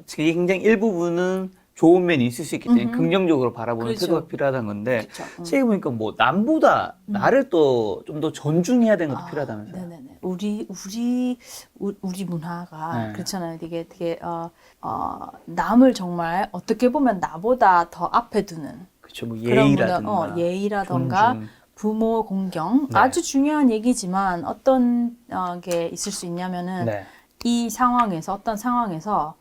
Speaker 2: 굉장히 일부분은 좋은 면이 있을 수 있기 때문에
Speaker 1: 음흠.
Speaker 2: 긍정적으로 바라보는
Speaker 1: 그렇죠.
Speaker 2: 태도가 필요하다는 건데
Speaker 1: 그렇죠.
Speaker 2: 책에 보니까 뭐 남보다 나를 또 좀 더 존중해야 되는 것도 필요하다면서요.
Speaker 1: 네네네. 우리 문화가
Speaker 2: 네.
Speaker 1: 그렇잖아요. 되게 남을 정말 어떻게 보면 나보다 더 앞에 두는
Speaker 2: 그렇죠. 뭐
Speaker 1: 그런
Speaker 2: 예의라든가
Speaker 1: 예의라던가
Speaker 2: 존중.
Speaker 1: 부모 공경
Speaker 2: 네.
Speaker 1: 아주 중요한 얘기지만 어떤 게 있을 수 있냐면은
Speaker 2: 네.
Speaker 1: 이 상황에서 어떤 상황에서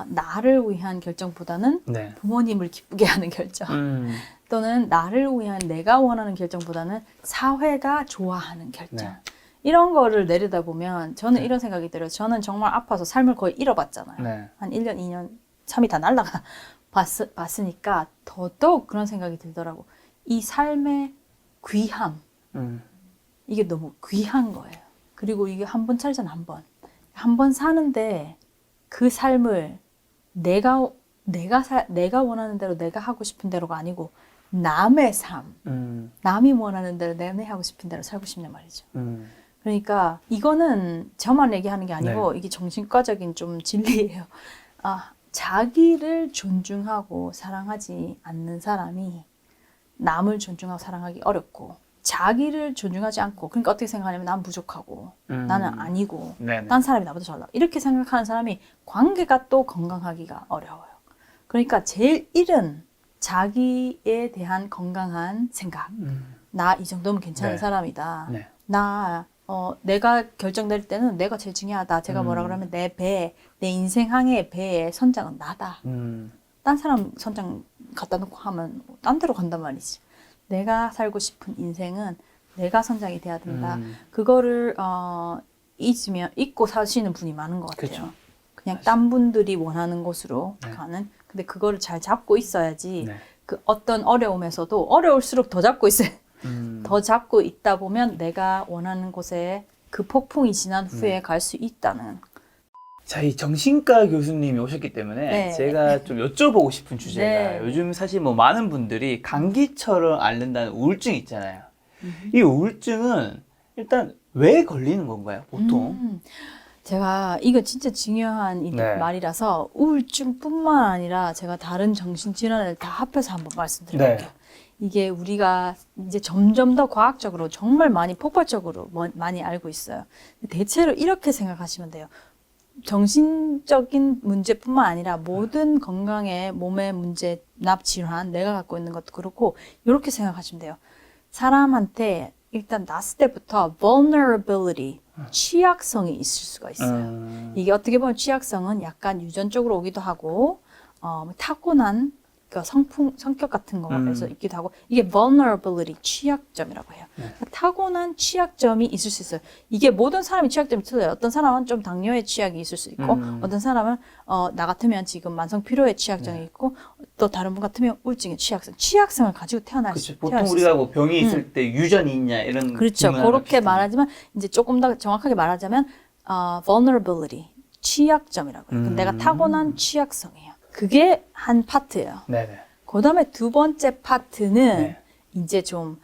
Speaker 1: 나를 위한 결정보다는
Speaker 2: 네.
Speaker 1: 부모님을 기쁘게 하는 결정 또는 나를 위한 내가 원하는 결정보다는 사회가 좋아하는 결정
Speaker 2: 네.
Speaker 1: 이런 거를 내려다보면 저는 이런 생각이 들어요. 저는 정말 아파서 삶을 거의 잃어봤잖아요.
Speaker 2: 네.
Speaker 1: 한 1년, 2년 참이 다 날라가 봤으니까 더더욱 그런 생각이 들더라고. 이 삶의 귀함 이게 너무 귀한 거예요. 그리고 이게 한 번 살잖아, 한 번 사는데 그 삶을 내가 원하는 대로 내가 하고 싶은 대로가 아니고 남의 삶, 남이 원하는 대로 내가 하고 싶은 대로 살고 싶단 말이죠. 그러니까 이거는 저만 얘기하는 게 아니고 이게 정신과적인 좀 진리예요. 자기를 존중하고 사랑하지 않는 사람이 남을 존중하고 사랑하기 어렵고 자기를 존중하지 않고 그러니까 어떻게 생각하냐면 난 부족하고 나는 아니고 딴 사람이 나보다 잘나 이렇게 생각하는 사람이 관계가 또 건강하기가 어려워요. 그러니까 제일 일은 자기에 대한 건강한 생각. 나 이 정도면 괜찮은 사람이다. 내가 결정 내릴 때는 내가 제일 중요하다. 제가 뭐라 그러면 내 인생항의 배의 선장은 나다. 딴 사람 선장 갖다 놓고 하면 딴 데로 간단 말이지. 내가 살고 싶은 인생은 내가 선장이 돼야 된다. 그거를 잊고 사시는 분이 많은 것 같아요.
Speaker 2: 그쵸.
Speaker 1: 그냥
Speaker 2: 맞아요.
Speaker 1: 딴 분들이 원하는 곳으로 가는. 근데 그거를 잘 잡고 있어야지. 그 어떤 어려움에서도 어려울수록 더 잡고 있어요. 더 잡고 있다 보면 내가 원하는 곳에 그 폭풍이 지난 후에 갈 수 있다는.
Speaker 2: 자, 이 정신과 교수님이 오셨기 때문에 제가 좀 여쭤보고 싶은 주제가 요즘 사실 뭐 많은 분들이 감기처럼 앓는다는 우울증 있잖아요. 이 우울증은 일단 왜 걸리는 건가요, 보통?
Speaker 1: 이거 진짜 중요한 말이라서 우울증뿐만 아니라 제가 다른 정신질환을 다 합해서 한번 말씀드려볼게요. 이게 우리가 이제 점점 더 과학적으로 정말 많이 폭발적으로 많이 알고 있어요. 대체로 이렇게 생각하시면 돼요. 정신적인 문제뿐만 아니라 모든 건강에 몸의 문제, 납질환, 내가 갖고 있는 것도 그렇고 이렇게 생각하시면 돼요. 사람한테 일단 났을 때부터 vulnerability, 취약성이 있을 수가 있어요. 이게 어떻게 보면 취약성은 약간 유전적으로 오기도 하고 타고난 성격 같은 거에서 있기도 하고 이게 vulnerability, 취약점이라고 해요. 타고난 취약점이 있을 수 있어요. 이게 모든 사람이 취약점이 틀려요. 어떤 사람은 좀 당뇨의 취약이 있을 수 있고 어떤 사람은 나 같으면 지금 만성 피로의 취약점이 있고 또 다른 분 같으면 우울증의 취약성을 가지고 태어날 수 있어요.
Speaker 2: 보통 우리가 뭐 병이 있을 때 유전이 있냐 이런
Speaker 1: 그렇죠. 그렇게 말하지만 이제 조금 더 정확하게 말하자면 vulnerability, 취약점이라고 해요. 내가 타고난 취약성이에요. 그게 한 파트예요. 그 다음에 두 번째 파트는 이제 좀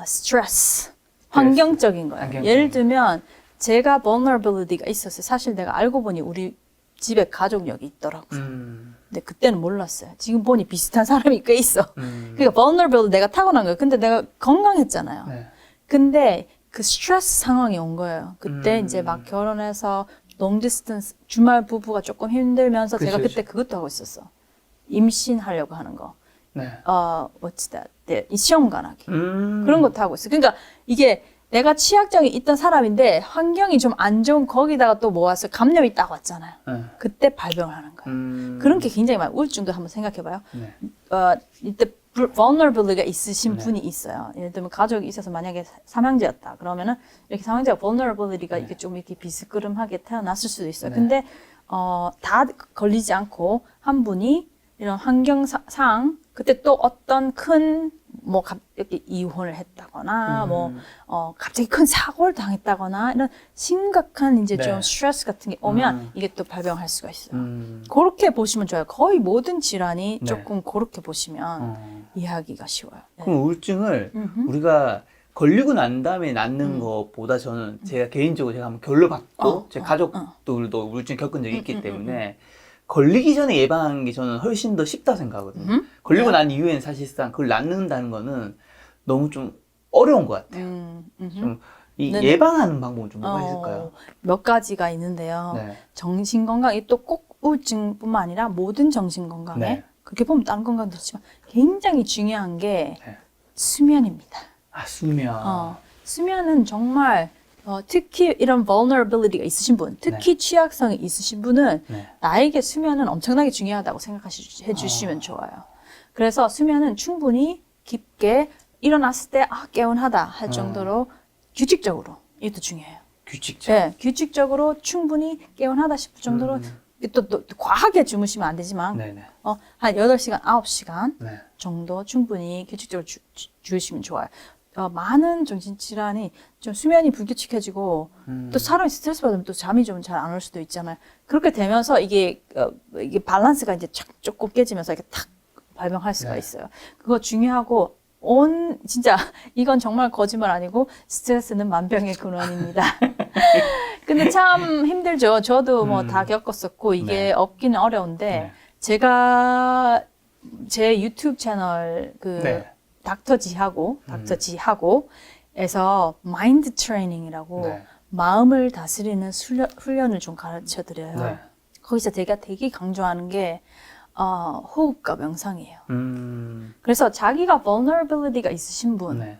Speaker 1: 스트레스, 환경적인 거예요. 예를 들면 제가 vulnerability가 있었어요. 사실 내가 알고 보니 우리 집에 가족력이 있더라고요. 근데 그때는 몰랐어요. 지금 보니 비슷한 사람이 꽤 있어. 그러니까 vulnerability 내가 타고난 거예요. 근데 내가 건강했잖아요. 근데 그 스트레스 상황이 온 거예요. 그때 이제 막 결혼해서 long distance 주말 부부가 조금 힘들면서 제가 그때 그것도 하고 있었어. 임신하려고 하는 거. what's that? 이 시험 가나기. 그런 것도 하고 있어. 그러니까 이게 내가 취약점이 있던 사람인데 환경이 좀 안 좋은 거기다가 또 모아서 감염이 딱 왔잖아요. 그때 발병을 하는 거예요. 그런 게 굉장히 많아요. 우울증도 한번 생각해봐요. 이때 vulnerability가 있으신 분이 있어요. 예를 들면 가족이 있어서 만약에 삼형제였다. 그러면은 이렇게 삼형제가 vulnerability가 이게 좀 이렇게 비스끄름하게 태어났을 수도 있어요. 근데 다 걸리지 않고 한 분이 이런 환경상 그때 또 어떤 큰 뭐 이렇게 이혼을 했다거나 갑자기 큰 사고를 당했다거나 이런 심각한 이제 좀 스트레스 같은 게 오면 이게 또 발병할 수가 있어요. 그렇게 보시면 좋아요. 거의 모든 질환이 조금 그렇게 보시면 이해하기가 쉬워요.
Speaker 2: 그럼 우울증을 우리가 걸리고 난 다음에 낫는 것보다 저는 제가 개인적으로 제가 한번 결로 받고 제 가족들도 우울증 겪은 적이 있기 때문에 걸리기 전에 예방하는 게 저는 훨씬 더 쉽다 생각하거든요. 걸리고 난 이후에는 사실상 그걸 낫는다는 거는 너무 좀 어려운 것 같아요. 좀 이 예방하는 방법은 좀 뭐가 있을까요?
Speaker 1: 몇 가지가 있는데요.
Speaker 2: 네.
Speaker 1: 정신건강이 또 꼭 우울증뿐만 아니라 모든 정신건강에
Speaker 2: 네.
Speaker 1: 그렇게 보면 다른 건강도 있지만 굉장히 중요한 게
Speaker 2: 네.
Speaker 1: 수면입니다.
Speaker 2: 아, 수면.
Speaker 1: 수면은 정말 특히 이런 vulnerability가 있으신 분, 특히 취약성이 있으신 분은
Speaker 2: 네.
Speaker 1: 나에게 수면은 엄청나게 중요하다고 생각해 주시면 좋아요. 그래서 수면은 충분히 깊게 일어났을 때 개운하다 할 정도로 규칙적으로 이것도 중요해요.
Speaker 2: 규칙적.
Speaker 1: 네, 규칙적으로 충분히 개운하다 싶을 정도로 또 과하게 주무시면 안 되지만
Speaker 2: 네네.
Speaker 1: 한 8시간, 9시간
Speaker 2: 네.
Speaker 1: 정도 충분히 규칙적으로 주시면 좋아요. 많은 정신질환이 좀 수면이 불규칙해지고 또 사람이 스트레스 받으면 또 잠이 좀 잘 안 올 수도 있잖아요. 그렇게 되면서 이게 밸런스가 이제 조금 깨지면서 이렇게 탁 발병할 수가 있어요. 그거 중요하고 진짜 이건 정말 거짓말 아니고 스트레스는 만병의 근원입니다. 근데 참 힘들죠. 저도 뭐 다 겪었었고 이게 없기는 어려운데 제가 제 유튜브 채널 닥터지하고에서 마인드 트레이닝이라고 마음을 다스리는 훈련을 좀 가르쳐 드려요.
Speaker 2: 네.
Speaker 1: 거기서 되게 강조하는 게 호흡과 명상이에요. 그래서 자기가 vulnerability가 있으신 분,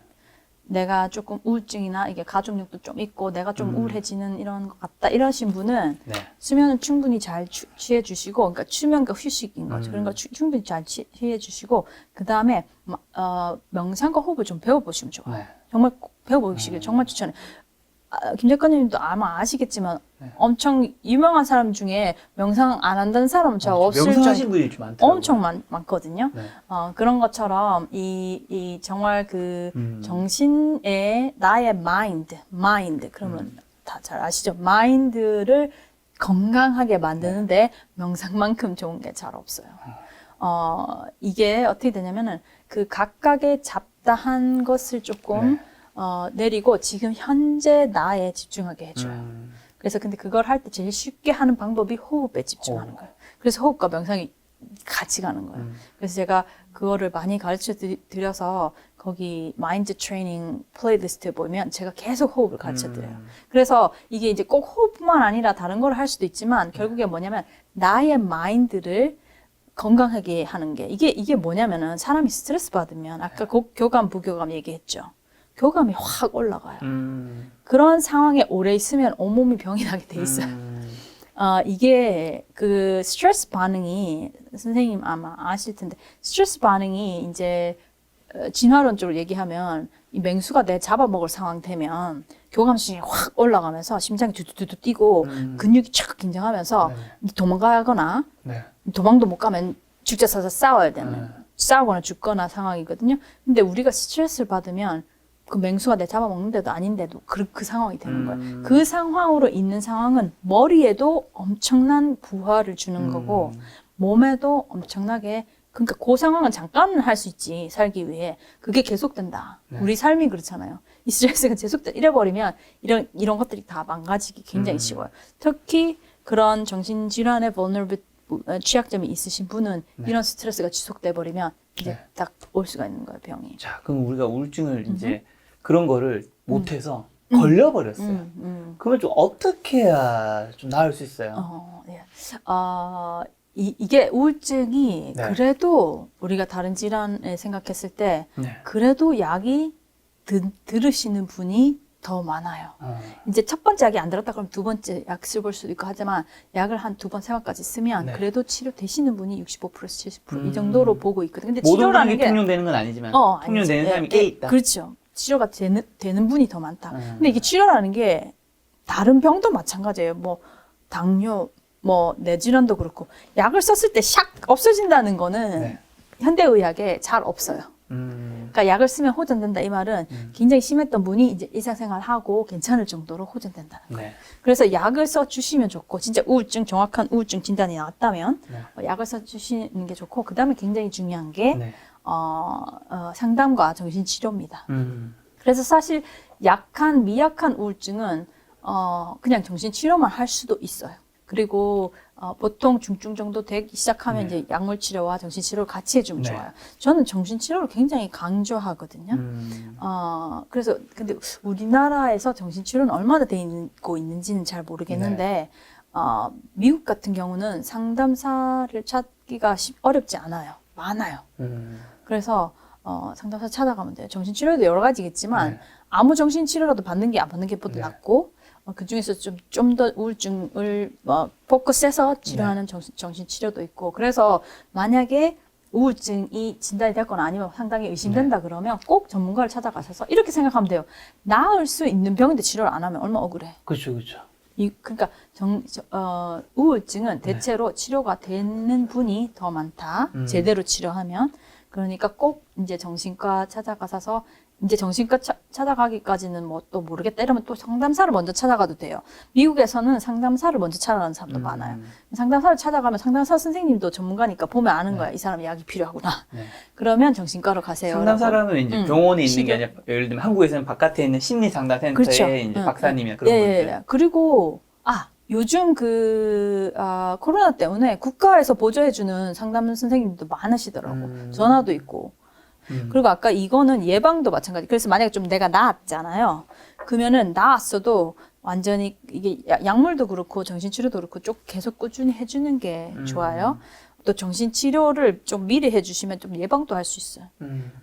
Speaker 1: 내가 조금 우울증이나 이게 가족력도 좀 있고 내가 좀 우울해지는 이런 것 같다 이러신 분은 수면은 충분히 잘 취해 주시고, 그러니까 수면과 휴식인 거죠. 그러니까 충분히 잘 취해 주시고 그 다음에 명상과 호흡을 좀 배워보시면 좋아요. 정말 꼭 배워보시길 정말 추천해요. 김 작가님도 아마 아시겠지만 엄청 유명한 사람 중에 명상 안 한다는 사람은 저 없을
Speaker 2: 명상하신 분이 좀 많더라고요.
Speaker 1: 엄청 많거든요. 그런 것처럼 이 정말 그 정신의 나의 마인드 그러면 다 잘 아시죠? 마인드를 건강하게 만드는데 명상만큼 좋은 게 잘 없어요. 이게 어떻게 되냐면은 그 각각의 잡다한 것을 조금 내리고 지금 현재 나에 집중하게 해줘요. 그래서 근데 그걸 할 때 제일 쉽게 하는 방법이 호흡에 집중하는 거예요. 그래서 호흡과 명상이 같이 가는 거예요. 그래서 제가 그거를 많이 가르쳐 드려서 거기 마인드 트레이닝 플레이리스트에 보면 제가 계속 호흡을 가르쳐 드려요. 그래서 이게 이제 꼭 호흡뿐만 아니라 다른 걸 할 수도 있지만 결국에 뭐냐면 나의 마인드를 건강하게 하는 게 이게 뭐냐면은 사람이 스트레스 받으면 아까 교감, 부교감 얘기했죠. 교감이 확 올라가요. 그런 상황에 오래 있으면 온몸이 병이 나게 돼 있어요. 이게 그 스트레스 반응이 선생님 아마 아실 텐데 스트레스 반응이 이제 진화론적으로 얘기하면 이 맹수가 내 잡아먹을 상황 되면 교감신이 확 올라가면서 심장이 두두두두 뛰고 근육이 촥 긴장하면서 도망가거나 도망도 못 가면 죽자 사자 싸워야 되는 싸우거나 죽거나 상황이거든요. 근데 우리가 스트레스를 받으면 그 맹수가 내 잡아먹는데도 아닌데도 그 상황이 되는 거예요. 그 상황으로 있는 상황은 머리에도 엄청난 부하를 주는 거고 몸에도 엄청나게, 그러니까 그 상황은 잠깐은 할 수 있지 살기 위해. 그게 계속된다. 우리 삶이 그렇잖아요. 이 스트레스가 계속돼 이래버리면 이런 것들이 다 망가지기 굉장히 쉬워요. 특히 그런 정신질환의 취약점이 있으신 분은 이런 스트레스가 지속돼 버리면 이제 딱 올 수가 있는 거예요, 병이.
Speaker 2: 자, 그럼 우리가 우울증을 이제 그런 거를 못해서 걸려버렸어요. 그러면 좀 어떻게 해야 좀 나을 수 있어요?
Speaker 1: 이게 우울증이 그래도 우리가 다른 질환을 생각했을 때 그래도 약이 들으시는 분이 더 많아요. 이제 첫 번째 약이 안 들었다 그러면 두 번째 약 쓸 수도 있고 하지만 약을 한 2번, 3번까지 쓰면 그래도 치료되시는 분이 65%, 70% 이 정도로 보고 있거든요. 근데
Speaker 2: 모든 분이 통용되는 건 아니지만 통용되는 사람이 꽤 있다.
Speaker 1: 그렇죠. 치료가 되는 분이 더 많다. 근데 이게 치료라는 게 다른 병도 마찬가지예요. 뭐 당뇨, 뭐 뇌질환도 그렇고 약을 썼을 때 샥 없어진다는 거는 현대의학에 잘 없어요. 그러니까 약을 쓰면 호전된다 이 말은 굉장히 심했던 분이 이제 일상생활하고 괜찮을 정도로 호전된다는 거예요. 그래서 약을 써주시면 좋고, 진짜 정확한 우울증 진단이 나왔다면 약을 써주시는 게 좋고, 그 다음에 굉장히 중요한 게 상담과 정신치료입니다. 그래서 사실 미약한 우울증은 그냥 정신치료만 할 수도 있어요. 그리고 보통 중증 정도 되기 시작하면
Speaker 2: 네.
Speaker 1: 이제 약물 치료와 정신 치료를 같이 해주면
Speaker 2: 네.
Speaker 1: 좋아요. 저는 정신 치료를 굉장히 강조하거든요. 그래서 근데 우리나라에서 정신 치료는 얼마나 돼 있고 있는지는 잘 모르겠는데 미국 같은 경우는 상담사를 찾기가 어렵지 않아요. 많아요. 그래서 상담사 찾아가면 돼요. 정신 치료도 여러 가지겠지만
Speaker 2: 네.
Speaker 1: 아무 정신 치료라도 받는 게 안 받는 게 보다
Speaker 2: 네.
Speaker 1: 낫고 그 중에서 좀 더 우울증을 포커스해서 치료하는 정신 치료도 있고 그래서 만약에 우울증이 진단이 됐거나 아니면 상당히 의심된다 그러면 꼭 전문가를 찾아가셔서 이렇게 생각하면 돼요. 나을 수 있는 병인데 치료를 안 하면 얼마나 억울해.
Speaker 2: 그렇죠, 그렇죠.
Speaker 1: 그러니까 우울증은 대체로 치료가 되는 분이 더 많다. 제대로 치료하면. 그러니까 꼭 이제 정신과 찾아가서 이제 정신과 찾아가기까지는 뭐 또 모르겠다 이러면 또 상담사를 먼저 찾아가도 돼요. 미국에서는 상담사를 먼저 찾아가는 사람도 많아요. 상담사를 찾아가면 상담사 선생님도 전문가니까 보면 아는 거야. 이 사람 약이 필요하구나.
Speaker 2: 네.
Speaker 1: 그러면 정신과로 가세요.
Speaker 2: 상담사라면 이제 병원에 있는
Speaker 1: 시도.
Speaker 2: 게 아니라 예를 들면 한국에서는 바깥에 있는 심리상담센터에
Speaker 1: 그렇죠.
Speaker 2: 이제 박사님이나 그런 분들.
Speaker 1: 그리고 요즘 코로나 때문에 국가에서 보조해주는 상담 선생님도 많으시더라고. 전화도 있고. 그리고 아까 이거는 예방도 마찬가지. 그래서 만약에 좀 내가 나았잖아요. 그러면은 나았어도 완전히 이게 약물도 그렇고 정신치료도 그렇고 쭉 계속 꾸준히 해주는 게 좋아요. 또 정신치료를 좀 미리 해주시면 좀 예방도 할 수 있어요.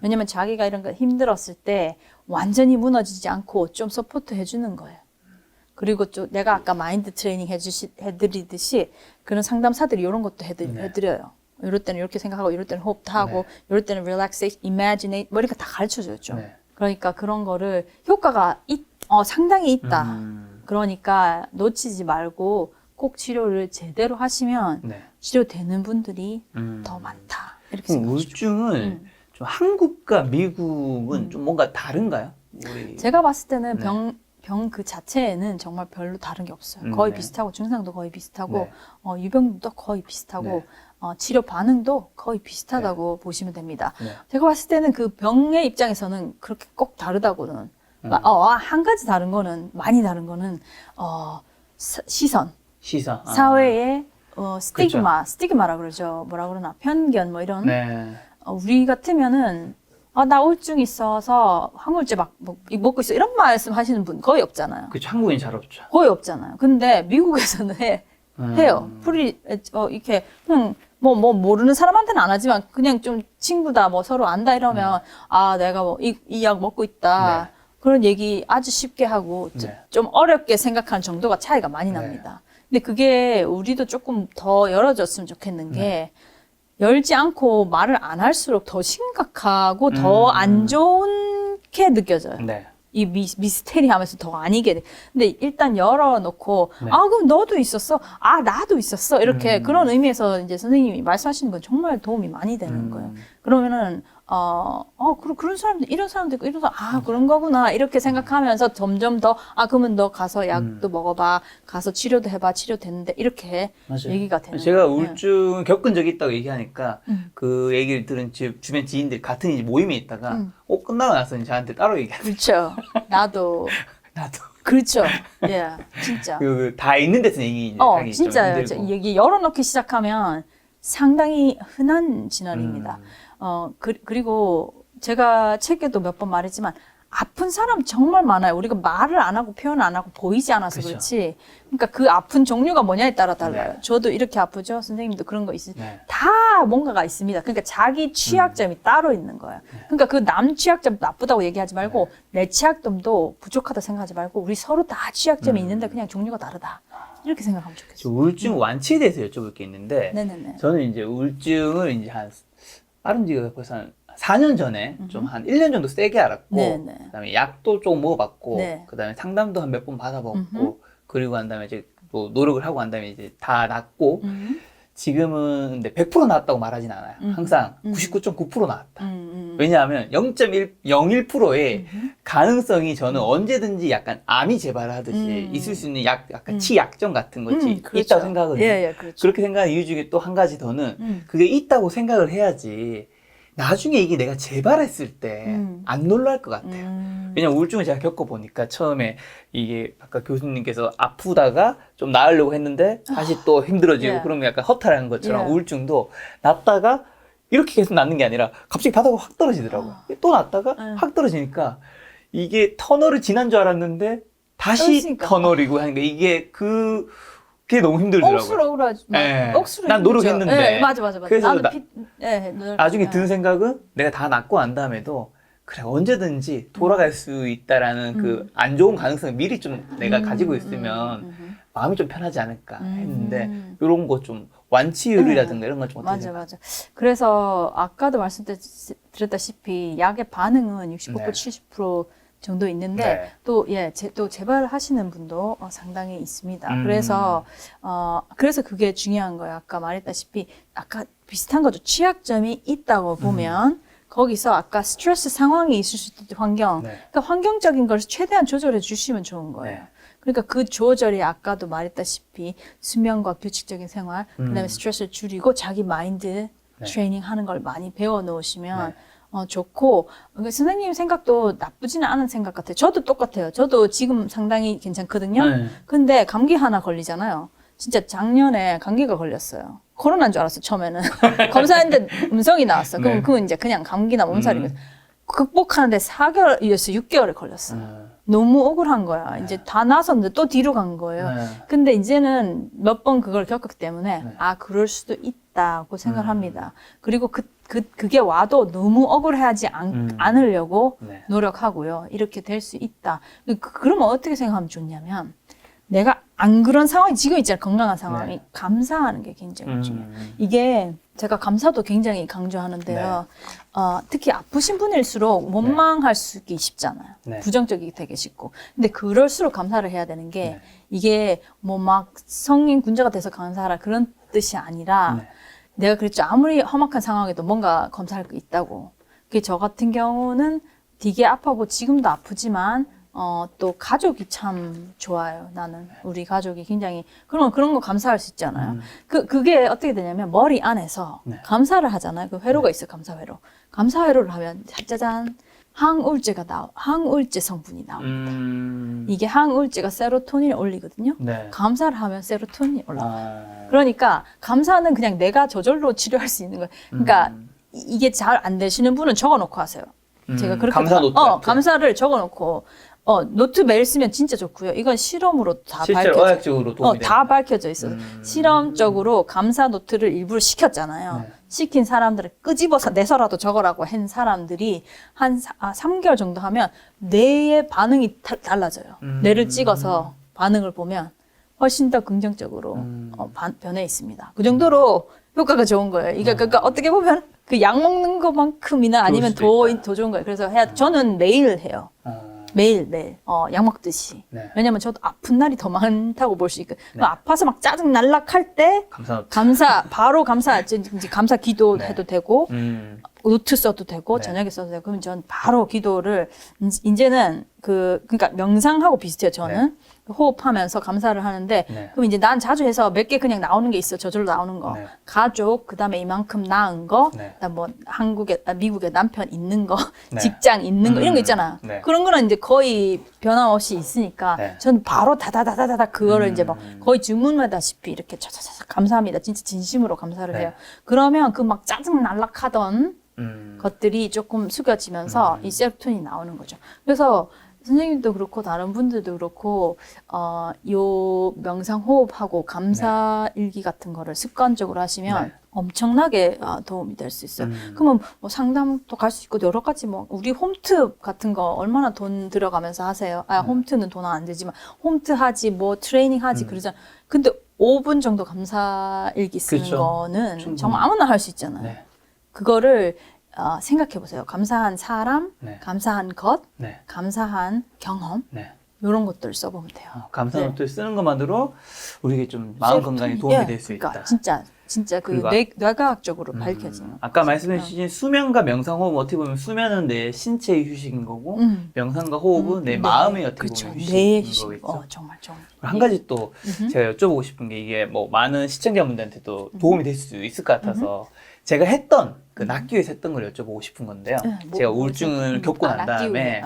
Speaker 1: 왜냐면 자기가 이런 거 힘들었을 때 완전히 무너지지 않고 좀 서포트 해주는 거예요. 그리고 좀 내가 아까 마인드 트레이닝 해드리듯이 그런 상담사들이 이런 것도 해드려요. 이럴 때는 이렇게 생각하고, 이럴 때는 호흡도 하고, 이럴 때는 relaxation, imaginate, 뭐 이렇게 다 가르쳐줘요.
Speaker 2: 네.
Speaker 1: 그러니까 그런 거를 효과가 상당히 있다. 그러니까 놓치지 말고 꼭 치료를 제대로 하시면 치료되는 분들이 더 많다. 이렇게 생각하시죠.
Speaker 2: 우울증은 좀 한국과 미국은 좀 뭔가 다른가요?
Speaker 1: 제가 봤을 때는 병 그 자체에는 정말 별로 다른 게 없어요. 거의 비슷하고 증상도 거의 비슷하고 유병도 거의 비슷하고 치료 반응도 거의 비슷하다고 보시면 됩니다. 제가 봤을 때는 그 병의 입장에서는 그렇게 꼭 다르다고는 한 가지 다른 거는 많이 다른 거는 시선 사회의 스티그마라 그러죠. 뭐라 그러나 편견 뭐 이런 우리 같으면은 나 우울증 있어서 항우울제 먹고 있어 이런 말씀 하시는 분 거의 없잖아요.
Speaker 2: 그렇죠. 한국인 잘 없죠.
Speaker 1: 거의 없잖아요. 근데 미국에서는 해요. 이렇게 그냥 뭐 모르는 사람한테는 안 하지만 그냥 좀 친구다 뭐 서로 안다 이러면 내가 뭐 이 약 먹고 있다. 그런 얘기 아주 쉽게 하고 좀 어렵게 생각하는 정도가 차이가 많이 납니다. 근데 그게 우리도 조금 더 열어졌으면 좋겠는 게 열지 않고 말을 안 할수록 더 심각하고 더 안 좋게 느껴져요. 이 미스테리하면서 더 아니게 돼. 근데 일단 열어놓고 그럼 너도 있었어? 나도 있었어? 이렇게 그런 의미에서 이제 선생님이 말씀하시는 건 정말 도움이 많이 되는 거예요. 그러면은 그런 사람들, 이런 사람도 있고, 이런 사람, 그런 거구나. 이렇게 생각하면서 점점 더, 그러면 너 가서 약도 먹어봐. 가서 치료도 해봐. 치료됐는데. 이렇게 얘기가 되는
Speaker 2: 제가
Speaker 1: 거예요.
Speaker 2: 우울증 겪은 적이 있다고 얘기하니까 그 얘기를 들은 주변 지인들 같은 이제 모임에 있다가 끝나고 나서 저한테 따로 얘기하죠.
Speaker 1: 그렇죠. 나도. 그렇죠. 진짜.
Speaker 2: 다 있는 데서 얘기 하기
Speaker 1: 진짜요. 얘기 열어놓기 시작하면 상당히 흔한 진원입니다. 그리고 제가 책에도 몇 번 말했지만 아픈 사람 정말 많아요. 우리가 말을 안 하고 표현을 안 하고 보이지 않아서 그렇지. 그러니까 그 아픈 종류가 뭐냐에 따라 달라요. 저도 이렇게 아프죠. 선생님도 그런 거 있으시죠. 다 뭔가가 있습니다. 그러니까 자기 취약점이 따로 있는 거예요. 그러니까 그 남 취약점 나쁘다고 얘기하지 말고 내 취약점도 부족하다 생각하지 말고 우리 서로 다 취약점이 있는데 그냥 종류가 다르다. 이렇게 생각하면 좋겠어요.
Speaker 2: 우울증 완치에 대해서 여쭤볼 게 있는데 저는 이제 우울증을 이제 빠른 지가 벌써 한 4년 전에 좀 한 1년 정도 세게 알았고 그다음에 약도 좀 먹어봤고 그다음에 상담도 한 몇 번 받아봤고 그리고 한 다음에 이제 또 노력을 하고 한 다음에 이제 다 낫고 지금은 근데 100% 나았다고 말하진 않아요. 항상 99.9% 나았다. 왜냐하면 0.01%의 가능성이 저는 언제든지 약간 암이 재발하듯이 있을 수 있는 약간 치약점 같은 것이 있다고 생각하거든요.
Speaker 1: 그렇죠.
Speaker 2: 그렇게 생각하는 이유 중에 또 한 가지 더는 그게 있다고 생각을 해야지 나중에 이게 내가 재발했을 때 안 놀랄 것 같아요. 왜냐면 우울증을 제가 겪어보니까 처음에 이게 아까 교수님께서 아프다가 좀 나으려고 했는데 다시 또 힘들어지고
Speaker 1: 예.
Speaker 2: 그러면 약간 허탈한 것처럼
Speaker 1: 예.
Speaker 2: 우울증도 낫다가 이렇게 계속 낫는 게 아니라 갑자기 바닥으로 확 떨어지더라고요. 또 낫다가 확 떨어지니까 이게 터널을 지난 줄 알았는데 다시
Speaker 1: 떨어지니까.
Speaker 2: 터널이고 하니까 그게 너무 힘들더라고요.
Speaker 1: 억수로
Speaker 2: 예.
Speaker 1: 억수로
Speaker 2: 난 노력했는데.
Speaker 1: 예, 맞아.
Speaker 2: 그래서
Speaker 1: 나는
Speaker 2: 나중에 든 생각은 내가 다 낫고 난 다음에도 그래 언제든지 돌아갈 수 있다라는 그 안 좋은 가능성을 미리 좀 내가 가지고 있으면 마음이 좀 편하지 않을까 했는데 이런 거 좀 완치율이라든가 이런 걸 좀 어떻게
Speaker 1: 맞아. 그래서 아까도 말씀드렸다시피 약의 반응은 65%
Speaker 2: 네.
Speaker 1: 70% 정도 있는데
Speaker 2: 네.
Speaker 1: 또 재발하시는 분도 상당히 있습니다. 그래서 그게 중요한 거예요. 아까 말했다시피 아까 비슷한 거죠. 취약점이 있다고 보면 거기서 아까 스트레스 상황이 있을 수 있는 환경,
Speaker 2: 네.
Speaker 1: 그러니까 환경적인 것을 최대한 조절해 주시면 좋은 거예요.
Speaker 2: 네.
Speaker 1: 그러니까 그 조절이 아까도 말했다시피 수면과 규칙적인 생활, 그다음에 스트레스를 줄이고 자기 마인드 트레이닝 하는 걸 많이 배워 놓으시면 좋고, 그러니까 선생님 생각도 나쁘지는 않은 생각 같아요. 저도 똑같아요. 저도 지금 상당히 괜찮거든요.
Speaker 2: 네.
Speaker 1: 근데 감기 하나 걸리잖아요. 진짜 작년에 감기가 걸렸어요. 코로나인 줄 알았어, 처음에는. 검사했는데 음성이 나왔어.
Speaker 2: 네.
Speaker 1: 그건 이제 그냥 감기나 몸살이거든. 극복하는데 4개월이었어, 6개월이 걸렸어. 너무 억울한 거야. 이제 다 나섰는데 또 뒤로 간 거예요.
Speaker 2: 네.
Speaker 1: 근데 이제는 몇 번 그걸 겪었기 때문에
Speaker 2: 네.
Speaker 1: 그럴 수도 있다고 생각합니다. 그리고 그게 와도 너무 억울해하지 않으려고
Speaker 2: 네.
Speaker 1: 노력하고요. 이렇게 될 수 있다. 그러면 어떻게 생각하면 좋냐면 내가 안 그런 상황이 지금 있잖아요. 건강한 상황이.
Speaker 2: 네.
Speaker 1: 감사하는 게 굉장히 중요해요. 이게 제가 감사도 굉장히 강조하는데요. 특히 아프신 분일수록 원망할 수기 쉽잖아요.
Speaker 2: 네.
Speaker 1: 부정적이게 되게 쉽고. 근데 그럴수록 감사를 해야 되는 게
Speaker 2: 네.
Speaker 1: 이게 뭐 막 성인 군자가 돼서 감사하라 그런 뜻이 아니라
Speaker 2: 네.
Speaker 1: 내가 그랬죠. 아무리 험악한 상황에도 뭔가 검사할 거 있다고. 그게 저 같은 경우는 되게 아파고 지금도 아프지만 또 가족이 참 좋아요. 나는 우리 가족이 굉장히 그러면 그런 거 감사할 수 있잖아요. 그게 어떻게 되냐면 머리 안에서
Speaker 2: 네.
Speaker 1: 감사를 하잖아요. 그 회로가 있어요. 감사회로. 감사회로를 하면 짜잔 항우울제 성분이 나와. 이게 항우울제가 세로토닌을 올리거든요.
Speaker 2: 네.
Speaker 1: 감사를 하면 세로토닌이 올라와요. 그러니까 감사는 그냥 내가 저절로 치료할 수 있는 거예요. 그러니까 이게 잘 안 되시는 분은 적어놓고 하세요. 제가 그렇게
Speaker 2: 감사 노트 같은.
Speaker 1: 감사를 적어놓고 노트 매일 쓰면 진짜 좋고요. 이건 실험으로 다
Speaker 2: 실제로
Speaker 1: 밝혀져.
Speaker 2: 의학적으로 도움이
Speaker 1: 다
Speaker 2: 됩니다.
Speaker 1: 밝혀져 있어요. 실험적으로 감사 노트를 일부러 시켰잖아요.
Speaker 2: 네.
Speaker 1: 시킨 사람들을 끄집어서 내서라도 적어라고 한 사람들이 한 3개월 정도 하면 뇌의 반응이 달라져요. 뇌를 찍어서 반응을 보면 훨씬 더 긍정적으로 변해 있습니다. 그 정도로 효과가 좋은 거예요. 이게 그러니까 어떻게 보면 그 약 먹는 것만큼이나 아니면 더 좋은 거예요. 그래서 저는 매일 해요. 매일 약 먹듯이.
Speaker 2: 네.
Speaker 1: 왜냐면 저도 아픈 날이 더 많다고 볼 수 있거든요. 아파서 막 짜증 날락할 때 바로 감사 기도 해도 되고 노트 써도 되고
Speaker 2: 네.
Speaker 1: 저녁에 써도 되고 그러면 전 바로 기도를 이제는 그러니까 명상하고 비슷해요. 저는 호흡하면서 감사를 하는데
Speaker 2: 네.
Speaker 1: 그럼 이제 난 자주 해서 몇 개 그냥 나오는 게 있어. 저절로 나오는 거.
Speaker 2: 네.
Speaker 1: 가족, 그다음에 이만큼 낳은 거,
Speaker 2: 네.
Speaker 1: 그다음 뭐 미국에 남편 있는 거,
Speaker 2: 네.
Speaker 1: 직장 있는 거 이런 거 있잖아.
Speaker 2: 네.
Speaker 1: 그런 거는 이제 거의 변함없이 있으니까
Speaker 2: 네.
Speaker 1: 저는 바로 다다다다다 그거를 이제 막 거의 주문하다시피 이렇게 차차차 감사합니다. 진짜 진심으로 감사를
Speaker 2: 네.
Speaker 1: 해요. 그러면 그 막 짜증 날락하던 것들이 조금 숙여지면서 이 세로토닌이 나오는 거죠. 그래서 선생님도 그렇고 다른 분들도 그렇고 요 명상 호흡하고 감사 일기 같은 거를 습관적으로 하시면
Speaker 2: 네.
Speaker 1: 엄청나게 도움이 될 수 있어요. 그러면 뭐 상담도 갈 수 있고 여러 가지 뭐 우리 홈트 같은 거 얼마나 돈 들어가면서 하세요? 홈트는 돈 안 들지만 홈트 하지 뭐 트레이닝 하지 그러잖아. 근데 5분 정도 감사 일기 쓰는
Speaker 2: 그렇죠.
Speaker 1: 거는
Speaker 2: 충분히.
Speaker 1: 정말 아무나 할 수 있잖아요.
Speaker 2: 네.
Speaker 1: 그거를 생각해 보세요. 감사한 사람,
Speaker 2: 네.
Speaker 1: 감사한 것,
Speaker 2: 네.
Speaker 1: 감사한 경험
Speaker 2: 네.
Speaker 1: 이런 것들 써보면 돼요.
Speaker 2: 감사
Speaker 1: 네.
Speaker 2: 노트를 쓰는 것만으로 우리에게 좀 마음 건강에 도움이 될 수
Speaker 1: 그러니까
Speaker 2: 있다.
Speaker 1: 진짜 그
Speaker 2: 그리고
Speaker 1: 뇌과학적으로 밝혀지는.
Speaker 2: 아까 말씀해 주신 수면과 명상 호흡 어떻게 보면 수면은 내 신체의 휴식인 거고 명상과 호흡은 내 마음의 어떻게
Speaker 1: 그쵸.
Speaker 2: 보면
Speaker 1: 뇌의
Speaker 2: 휴식인
Speaker 1: 휴식.
Speaker 2: 거겠죠.
Speaker 1: 정말 좋은.
Speaker 2: 한 가지 또 제가 여쭤보고 싶은 게 이게 뭐 많은 시청자분들한테도 도움이 될 수 있을 것 같아서 제가 했던 그 낫기위해서 했던 걸 여쭤보고 싶은 건데요. 제가 우울증을 겪고 난 다음에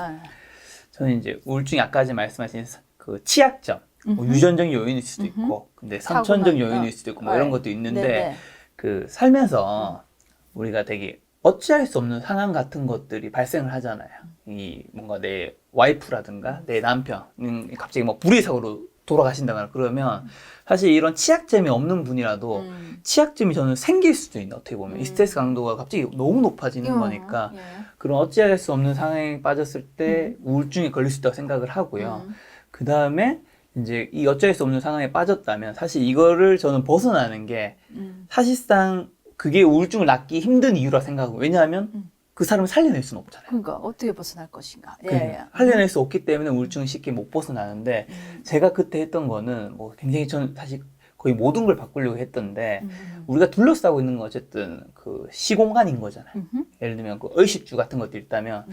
Speaker 2: 저는 이제 우울증이 아까 말씀하신 그 치약점, 뭐 유전적인 요인일 수도 있고, 근데 선천적 요인일 수도 있고, 뭐 이런 것도 있는데, 그 살면서 우리가 되게 어찌할 수 없는 상황 같은 것들이 발생을 하잖아요. 이 뭔가 내 와이프라든가 내 남편이 갑자기 뭐 불의 사고로 돌아가신다거나 그러면 사실 이런 치약점이 없는 분이라도 치약점이 저는 생길 수도 있는, 어떻게 보면 이 스트레스 강도가 갑자기 너무 높아지는 거니까 그런 어찌할 수 없는 상황에 빠졌을 때 우울증에 걸릴 수 있다고 생각을 하고요. 그 다음에 이제 이 어찌할 수 없는 상황에 빠졌다면 사실 이거를 저는 벗어나는 게 사실상 그게 우울증을 낫기 힘든 이유라 생각하고, 왜냐하면 그 사람을 살려낼 수는 없잖아요.
Speaker 1: 그러니까 어떻게 벗어날 것인가.
Speaker 2: 살려낼 수 없기 때문에 우울증은 쉽게 못 벗어나는데 제가 그때 했던 거는 뭐 굉장히 저는 사실 거의 모든 걸 바꾸려고 했던데 우리가 둘러싸고 있는 건 어쨌든 그 시공간인 거잖아요. 예를 들면 그 의식주 같은 것도 있다면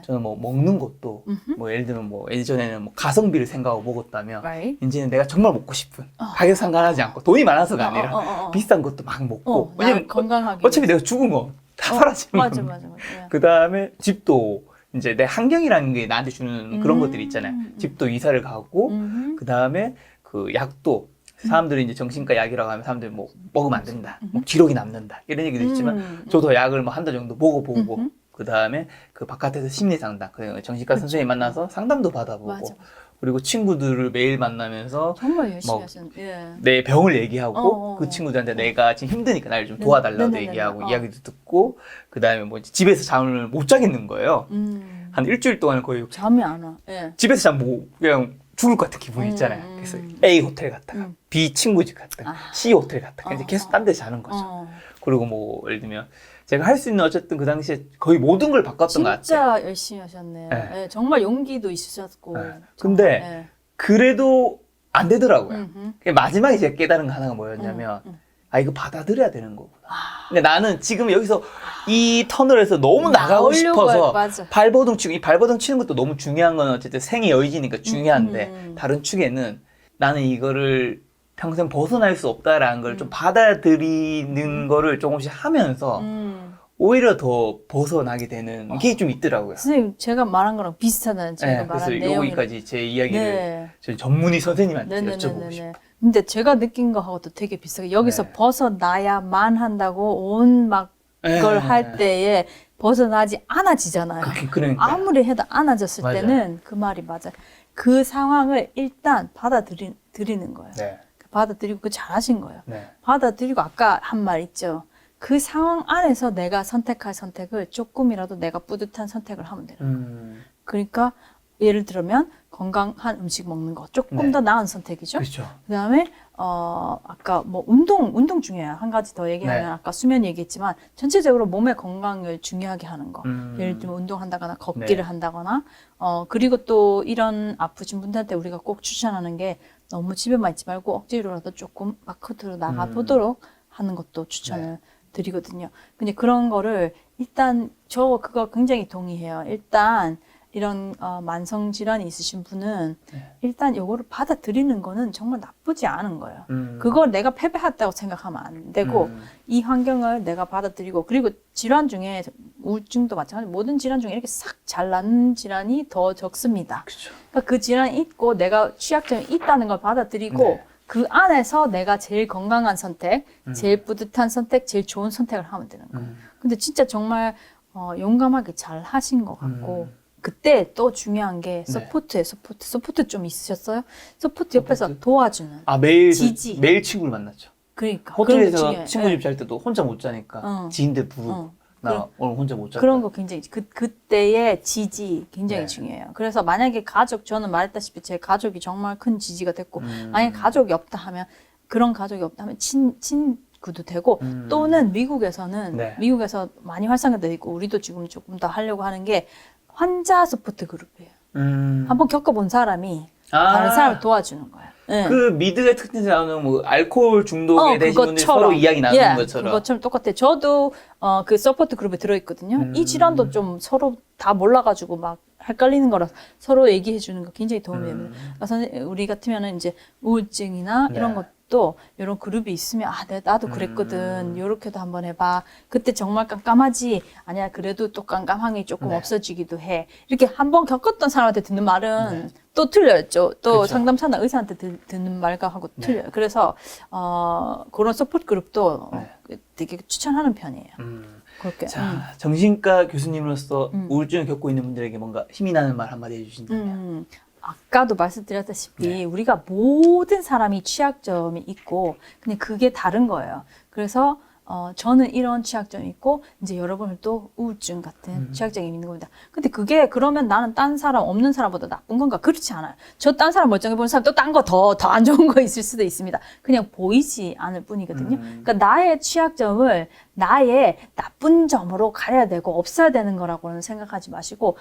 Speaker 2: 저는 뭐 먹는 것도 뭐 예를 들면 뭐 예전에는 뭐 가성비를 생각하고 먹었다면 이제는 내가 정말 먹고 싶은 가격 상관하지 않고 돈이 많아서가 아니라 비싼 것도 막 먹고 왜냐면
Speaker 1: 건강하게
Speaker 2: 어차피 내가 죽은 거 다 사라지는 거예요.
Speaker 1: 맞아.
Speaker 2: 그 다음에 집도 이제 내 환경이라는 게 나한테 주는 그런 것들이 있잖아요. 집도 이사를 가고 그 다음에 그 약도 사람들이 이제 정신과 약이라고 하면 사람들이 뭐 먹으면 안 된다, 뭐 기록이 남는다 이런 얘기도 있지만 저도 약을 뭐 한 달 정도 먹어보고 그 다음에 그 바깥에서 심리 상담, 그 정신과 선생님 만나서 상담도 받아보고
Speaker 1: 맞아.
Speaker 2: 그리고 친구들을 매일 만나면서
Speaker 1: 정말 열심히
Speaker 2: 뭐
Speaker 1: 하셨는데
Speaker 2: 내 병을 얘기하고 그 친구들한테 내가 지금 힘드니까 나를 좀 도와달라고 얘기하고 이야기도 듣고 그 다음에 뭐 집에서 잠을 못 자겠는 거예요. 한 일주일 동안 거의
Speaker 1: 잠이 안 와.
Speaker 2: 집에서 잠 뭐 그냥 죽을 것 같은 기분 있잖아요. 그래서 A 호텔 갔다가 B 친구 집 갔다가 C 호텔 갔다가 이제 계속 딴 데 자는 거죠. 그리고 뭐 예를 들면 제가 할 수 있는 어쨌든 그 당시에 거의 모든 걸 바꿨던 것 같아요.
Speaker 1: 진짜 열심히 하셨네요.
Speaker 2: 네.
Speaker 1: 정말 용기도 있으셨고.
Speaker 2: 근데 그래도 안 되더라고요. 마지막에 제가 깨달은 거 하나가 뭐였냐면 아 이거 받아들여야 되는 거구나. 근데 나는 지금 여기서 이 터널에서 너무 나가고 싶어서 발버둥 치고, 이 발버둥 치는 것도 너무 중요한 건 어쨌든 생의 여의지니까 중요한데 다른 축에는 나는 이거를 평생 벗어날 수 없다라는 걸 좀 받아들이는 거를 조금씩 하면서 오히려 더 벗어나게 되는 게 좀 있더라고요.
Speaker 1: 선생님 제가 말한 거랑 비슷하다는 제가 말한
Speaker 2: 그래서
Speaker 1: 내용이.
Speaker 2: 여기까지 제 이야기를 저희 전문의 선생님한테 여쭤보고 싶어요.
Speaker 1: 근데 제가 느낀 거하고도 되게 비슷하게 여기서 벗어나야만 한다고 온 막 그걸 할 때에 벗어나지 않아지잖아요.
Speaker 2: 그러니까.
Speaker 1: 아무리 해도 않아졌을 때는 그 말이 맞아요. 그 상황을 일단 받아들이는 거예요. 받아들이고 그 잘하신 거예요. 받아들이고 아까 한 말 있죠. 그 상황 안에서 내가 선택할 선택을 조금이라도 내가 뿌듯한 선택을 하면 되는 거예요. 그러니까 예를 들면 건강한 음식 먹는 거 조금 더 나은 선택이죠.
Speaker 2: 그렇죠.
Speaker 1: 그다음에 아까 뭐 운동 중요해요. 한 가지 더 얘기하면 아까 수면 얘기했지만 전체적으로 몸의 건강을 중요하게 하는 거. 예를 들면 운동한다거나 걷기를 한다거나 그리고 또 이런 아프신 분들한테 우리가 꼭 추천하는 게 너무 집에만 있지 말고 억지로라도 조금 마크로 나가 보도록 하는 것도 추천을 드리거든요. 근데 그런 거를 일단 그거 굉장히 동의해요. 일단 이런 만성 질환이 있으신 분은 일단 요거를 받아들이는 거는 정말 나쁘지 않은 거예요. 그걸 내가 패배했다고 생각하면 안 되고 이 환경을 내가 받아들이고, 그리고 질환 중에 우울증도 마찬가지로 모든 질환 중에 이렇게 싹 잘 낫는 질환이 더 적습니다. 그러니까 그 질환이 있고 내가 취약점이 있다는 걸 받아들이고 그 안에서 내가 제일 건강한 선택, 제일 뿌듯한 선택, 제일 좋은 선택을 하면 되는 거예요. 근데 진짜 정말 용감하게 잘 하신 것 같고 그때 또 중요한 게 서포트예요. 서포트 좀 있으셨어요? 서포트 옆에서 도와주는 지지.
Speaker 2: 매일 친구를 만났죠.
Speaker 1: 그러니까
Speaker 2: 호텔에서 친구 집 잘 때도 혼자 못 자니까 지인들 부르고 나 오늘 혼자 못 잤다.
Speaker 1: 그런 거 굉장히 그때의 지지 굉장히 중요해요. 그래서 만약에 저는 말했다시피 제 가족이 정말 큰 지지가 됐고 만약에 가족이 없다 하면 그런 가족이 없다 하면 친구도 되고 또는 미국에서 많이 활성화되어 있고 우리도 지금 조금 더 하려고 하는 게 환자 서포트 그룹이에요. 한번 겪어본 사람이 다른 사람을 도와주는 거예요.
Speaker 2: 그 미드의 특징에서 나오는 뭐 알코올 중독에 대신 분들이 서로 이야기 나누는 것처럼.
Speaker 1: 그것처럼 똑같아요. 저도 그 서포트 그룹에 들어있거든요. 이 질환도 좀 서로 다 몰라가지고 막 헷갈리는 거라 서로 얘기해 주는 거 굉장히 도움이 됩니다. 그래서 우리 같으면은 이제 우울증이나 이런 것 그룹도 이런 그룹이 있으면 나도 그랬거든. 요렇게도 한번 해봐. 그때 정말 깜깜하지? 아니야 그래도 또 깜깜함이 조금
Speaker 2: 네.
Speaker 1: 없어지기도 해. 이렇게 한번 겪었던 사람한테 듣는 말은
Speaker 2: 네.
Speaker 1: 또 틀려요. 또
Speaker 2: 그렇죠.
Speaker 1: 상담사나 의사한테 듣는 말과 하고 틀려요. 그래서 그런 서포트 그룹도 되게 추천하는 편이에요. 그렇게.
Speaker 2: 자, 정신과 교수님으로서 우울증을 겪고 있는 분들에게 뭔가 힘이 나는 말 한마디 해주신다면.
Speaker 1: 아까도 말씀드렸다시피
Speaker 2: 네.
Speaker 1: 우리가 모든 사람이 취약점이 있고 근데 그게 다른 거예요. 그래서 저는 이런 취약점이 있고 이제 여러분은 또 우울증 같은 취약점이 있는 겁니다. 근데 그게 그러면 나는 딴 사람 없는 사람보다 나쁜 건가? 그렇지 않아요. 저 딴 사람 멀쩡해 보는 사람 또 딴 거 더 안 좋은 거 있을 수도 있습니다. 그냥 보이지 않을 뿐이거든요. 그러니까 나의 취약점을 나의 나쁜 점으로 가려야 되고 없어야 되는 거라고는 생각하지 마시고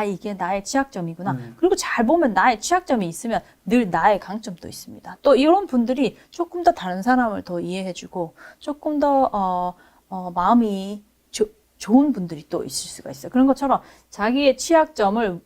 Speaker 1: 이게 나의 취약점이구나. 그리고 잘 보면 나의 취약점이 있으면 늘 나의 강점도 있습니다. 또 이런 분들이 조금 더 다른 사람을 더 이해해주고 조금 더 마음이 좋은 분들이 또 있을 수가 있어요. 그런 것처럼 자기의 취약점을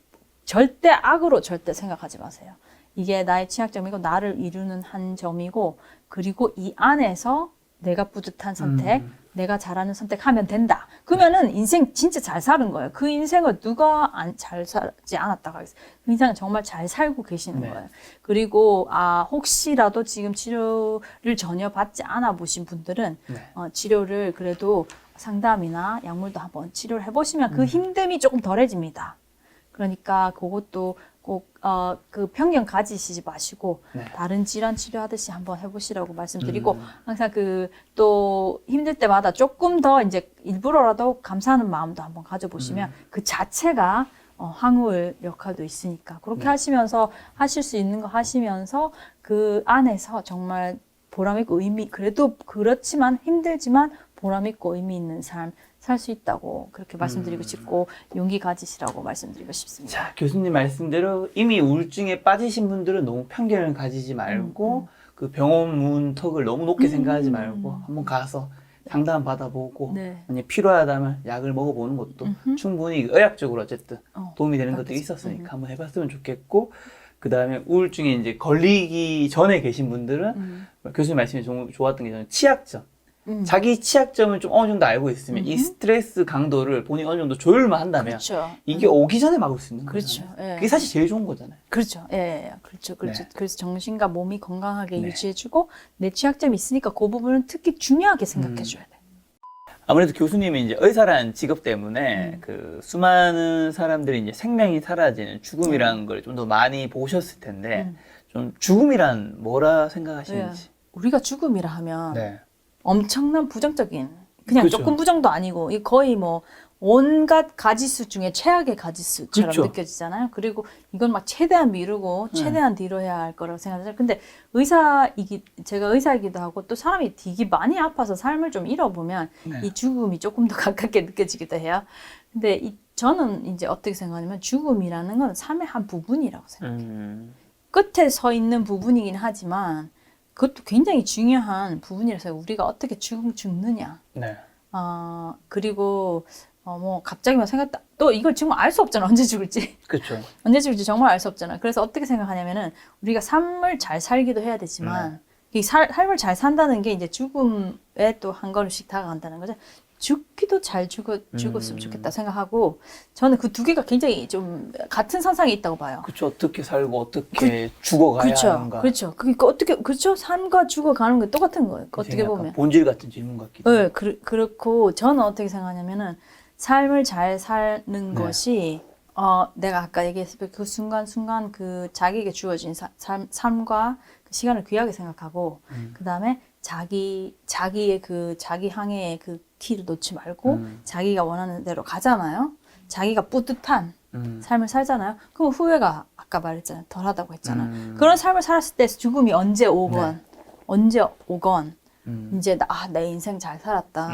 Speaker 1: 절대 악으로 절대 생각하지 마세요. 이게 나의 취약점이고 나를 이루는 한 점이고 그리고 이 안에서 내가 뿌듯한 선택, 내가 잘하는 선택하면 된다. 그러면은 인생 진짜 잘 사는 거예요. 그 인생을 누가 잘 살지 않았다고 하겠어요. 그 인생은 정말 잘 살고 계시는 거예요. 그리고 혹시라도 지금 치료를 전혀 받지 않아 보신 분들은 치료를 그래도 상담이나 약물도 한번 치료를 해보시면 그 힘듦이 조금 덜해집니다. 그러니까 그것도 꼭 그 편견 가지시지 마시고 다른 질환 치료하듯이 한번 해보시라고 말씀드리고 항상 또 힘들 때마다 조금 더 이제 일부러라도 감사하는 마음도 한번 가져보시면 그 자체가 황홀 역할도 있으니까 그렇게 하시면서 하실 수 있는 거 하시면서 그 안에서 정말 보람있고 그래도 그렇지만 힘들지만 보람있고 의미 있는 삶 살 수 있다고 그렇게 말씀드리고 싶고 용기 가지시라고 말씀드리고 싶습니다.
Speaker 2: 자, 교수님 말씀대로 이미 우울증에 빠지신 분들은 너무 편견을 가지지 말고 그 병원 문턱을 너무 높게 생각하지 말고 한번 가서 상담 받아보고 만약 필요하다면 약을 먹어보는 것도 충분히 의학적으로 어쨌든 도움이 되는 것들이 있었으니까 한번 해봤으면 좋겠고 그 다음에 우울증에 이제 걸리기 전에 계신 분들은 교수님 말씀이 좀 좋았던 게 저는 취약점 자기 취약점을 좀 어느 정도 알고 있으면 이 스트레스 강도를 본인이 어느 정도 조율만 한다면
Speaker 1: 그렇죠.
Speaker 2: 이게 오기 전에 막을 수 있는
Speaker 1: 그렇죠.
Speaker 2: 거잖아요.
Speaker 1: 예.
Speaker 2: 그게 사실 제일 좋은 거잖아요.
Speaker 1: 그렇죠. 예, 그렇죠.
Speaker 2: 네.
Speaker 1: 그래서 정신과 몸이 건강하게 유지해주고 내 취약점이 있으니까 그 부분은 특히 중요하게 생각해줘야 돼.
Speaker 2: 아무래도 교수님이 이제 의사라는 직업 때문에 그 수많은 사람들이 이제 생명이 사라지는 죽음이라는 걸 좀 더 많이 보셨을 텐데 좀 죽음이란 뭐라 생각하시는지.
Speaker 1: 우리가 죽음이라 하면 엄청난 부정적인 그냥
Speaker 2: 그렇죠.
Speaker 1: 조금 부정도 아니고 이 거의 뭐 온갖 가지수 중에 최악의 가지수처럼
Speaker 2: 그렇죠.
Speaker 1: 느껴지잖아요. 그리고 이건 막 최대한 미루고 최대한 뒤로 해야 할 거라고 생각하잖아요. 근데 제가 의사이기도 하고 또 사람이 되게 많이 아파서 삶을 좀 잃어보면 이 죽음이 조금 더 가깝게 느껴지기도 해요. 근데 저는 이제 어떻게 생각하냐면 죽음이라는 건 삶의 한 부분이라고 생각해요. 끝에 서 있는 부분이긴 하지만 그것도 굉장히 중요한 부분이라서 우리가 어떻게 죽느냐. 그리고 뭐 갑자기만 또 이걸 지금 알 수 없잖아. 언제 죽을지.
Speaker 2: 그렇죠.
Speaker 1: 언제 죽을지 정말 알 수 없잖아. 그래서 어떻게 생각하냐면은 우리가 삶을 잘 살기도 해야 되지만 이 삶을 잘 산다는 게 이제 죽음에 또 한 걸음씩 다가간다는 거죠. 죽기도 잘 죽었으면 좋겠다 생각하고 저는 그 두 개가 굉장히 좀 같은 선상에 있다고 봐요.
Speaker 2: 그렇죠. 어떻게 살고 어떻게 죽어가야 하는가.
Speaker 1: 그렇죠. 그러니까 그렇죠. 삶과 죽어가는 게 똑같은 거예요. 어떻게 보면.
Speaker 2: 본질 같은 질문 같기도.
Speaker 1: 네, 그렇고 저는 어떻게 생각하냐면은 삶을 잘 사는 것이 내가 아까 얘기했을 그 순간순간 그 자기에게 주어진 삶과 그 시간을 귀하게 생각하고 그 다음에 자기의 그 자기 항해의 그 키를 놓지 말고 자기가 원하는 대로 가잖아요. 자기가 뿌듯한 삶을 살잖아요. 그럼 후회가 아까 말했잖아요. 덜하다고 했잖아요. 그런 삶을 살았을 때 죽음이 언제 오건 이제 내 인생 잘 살았다.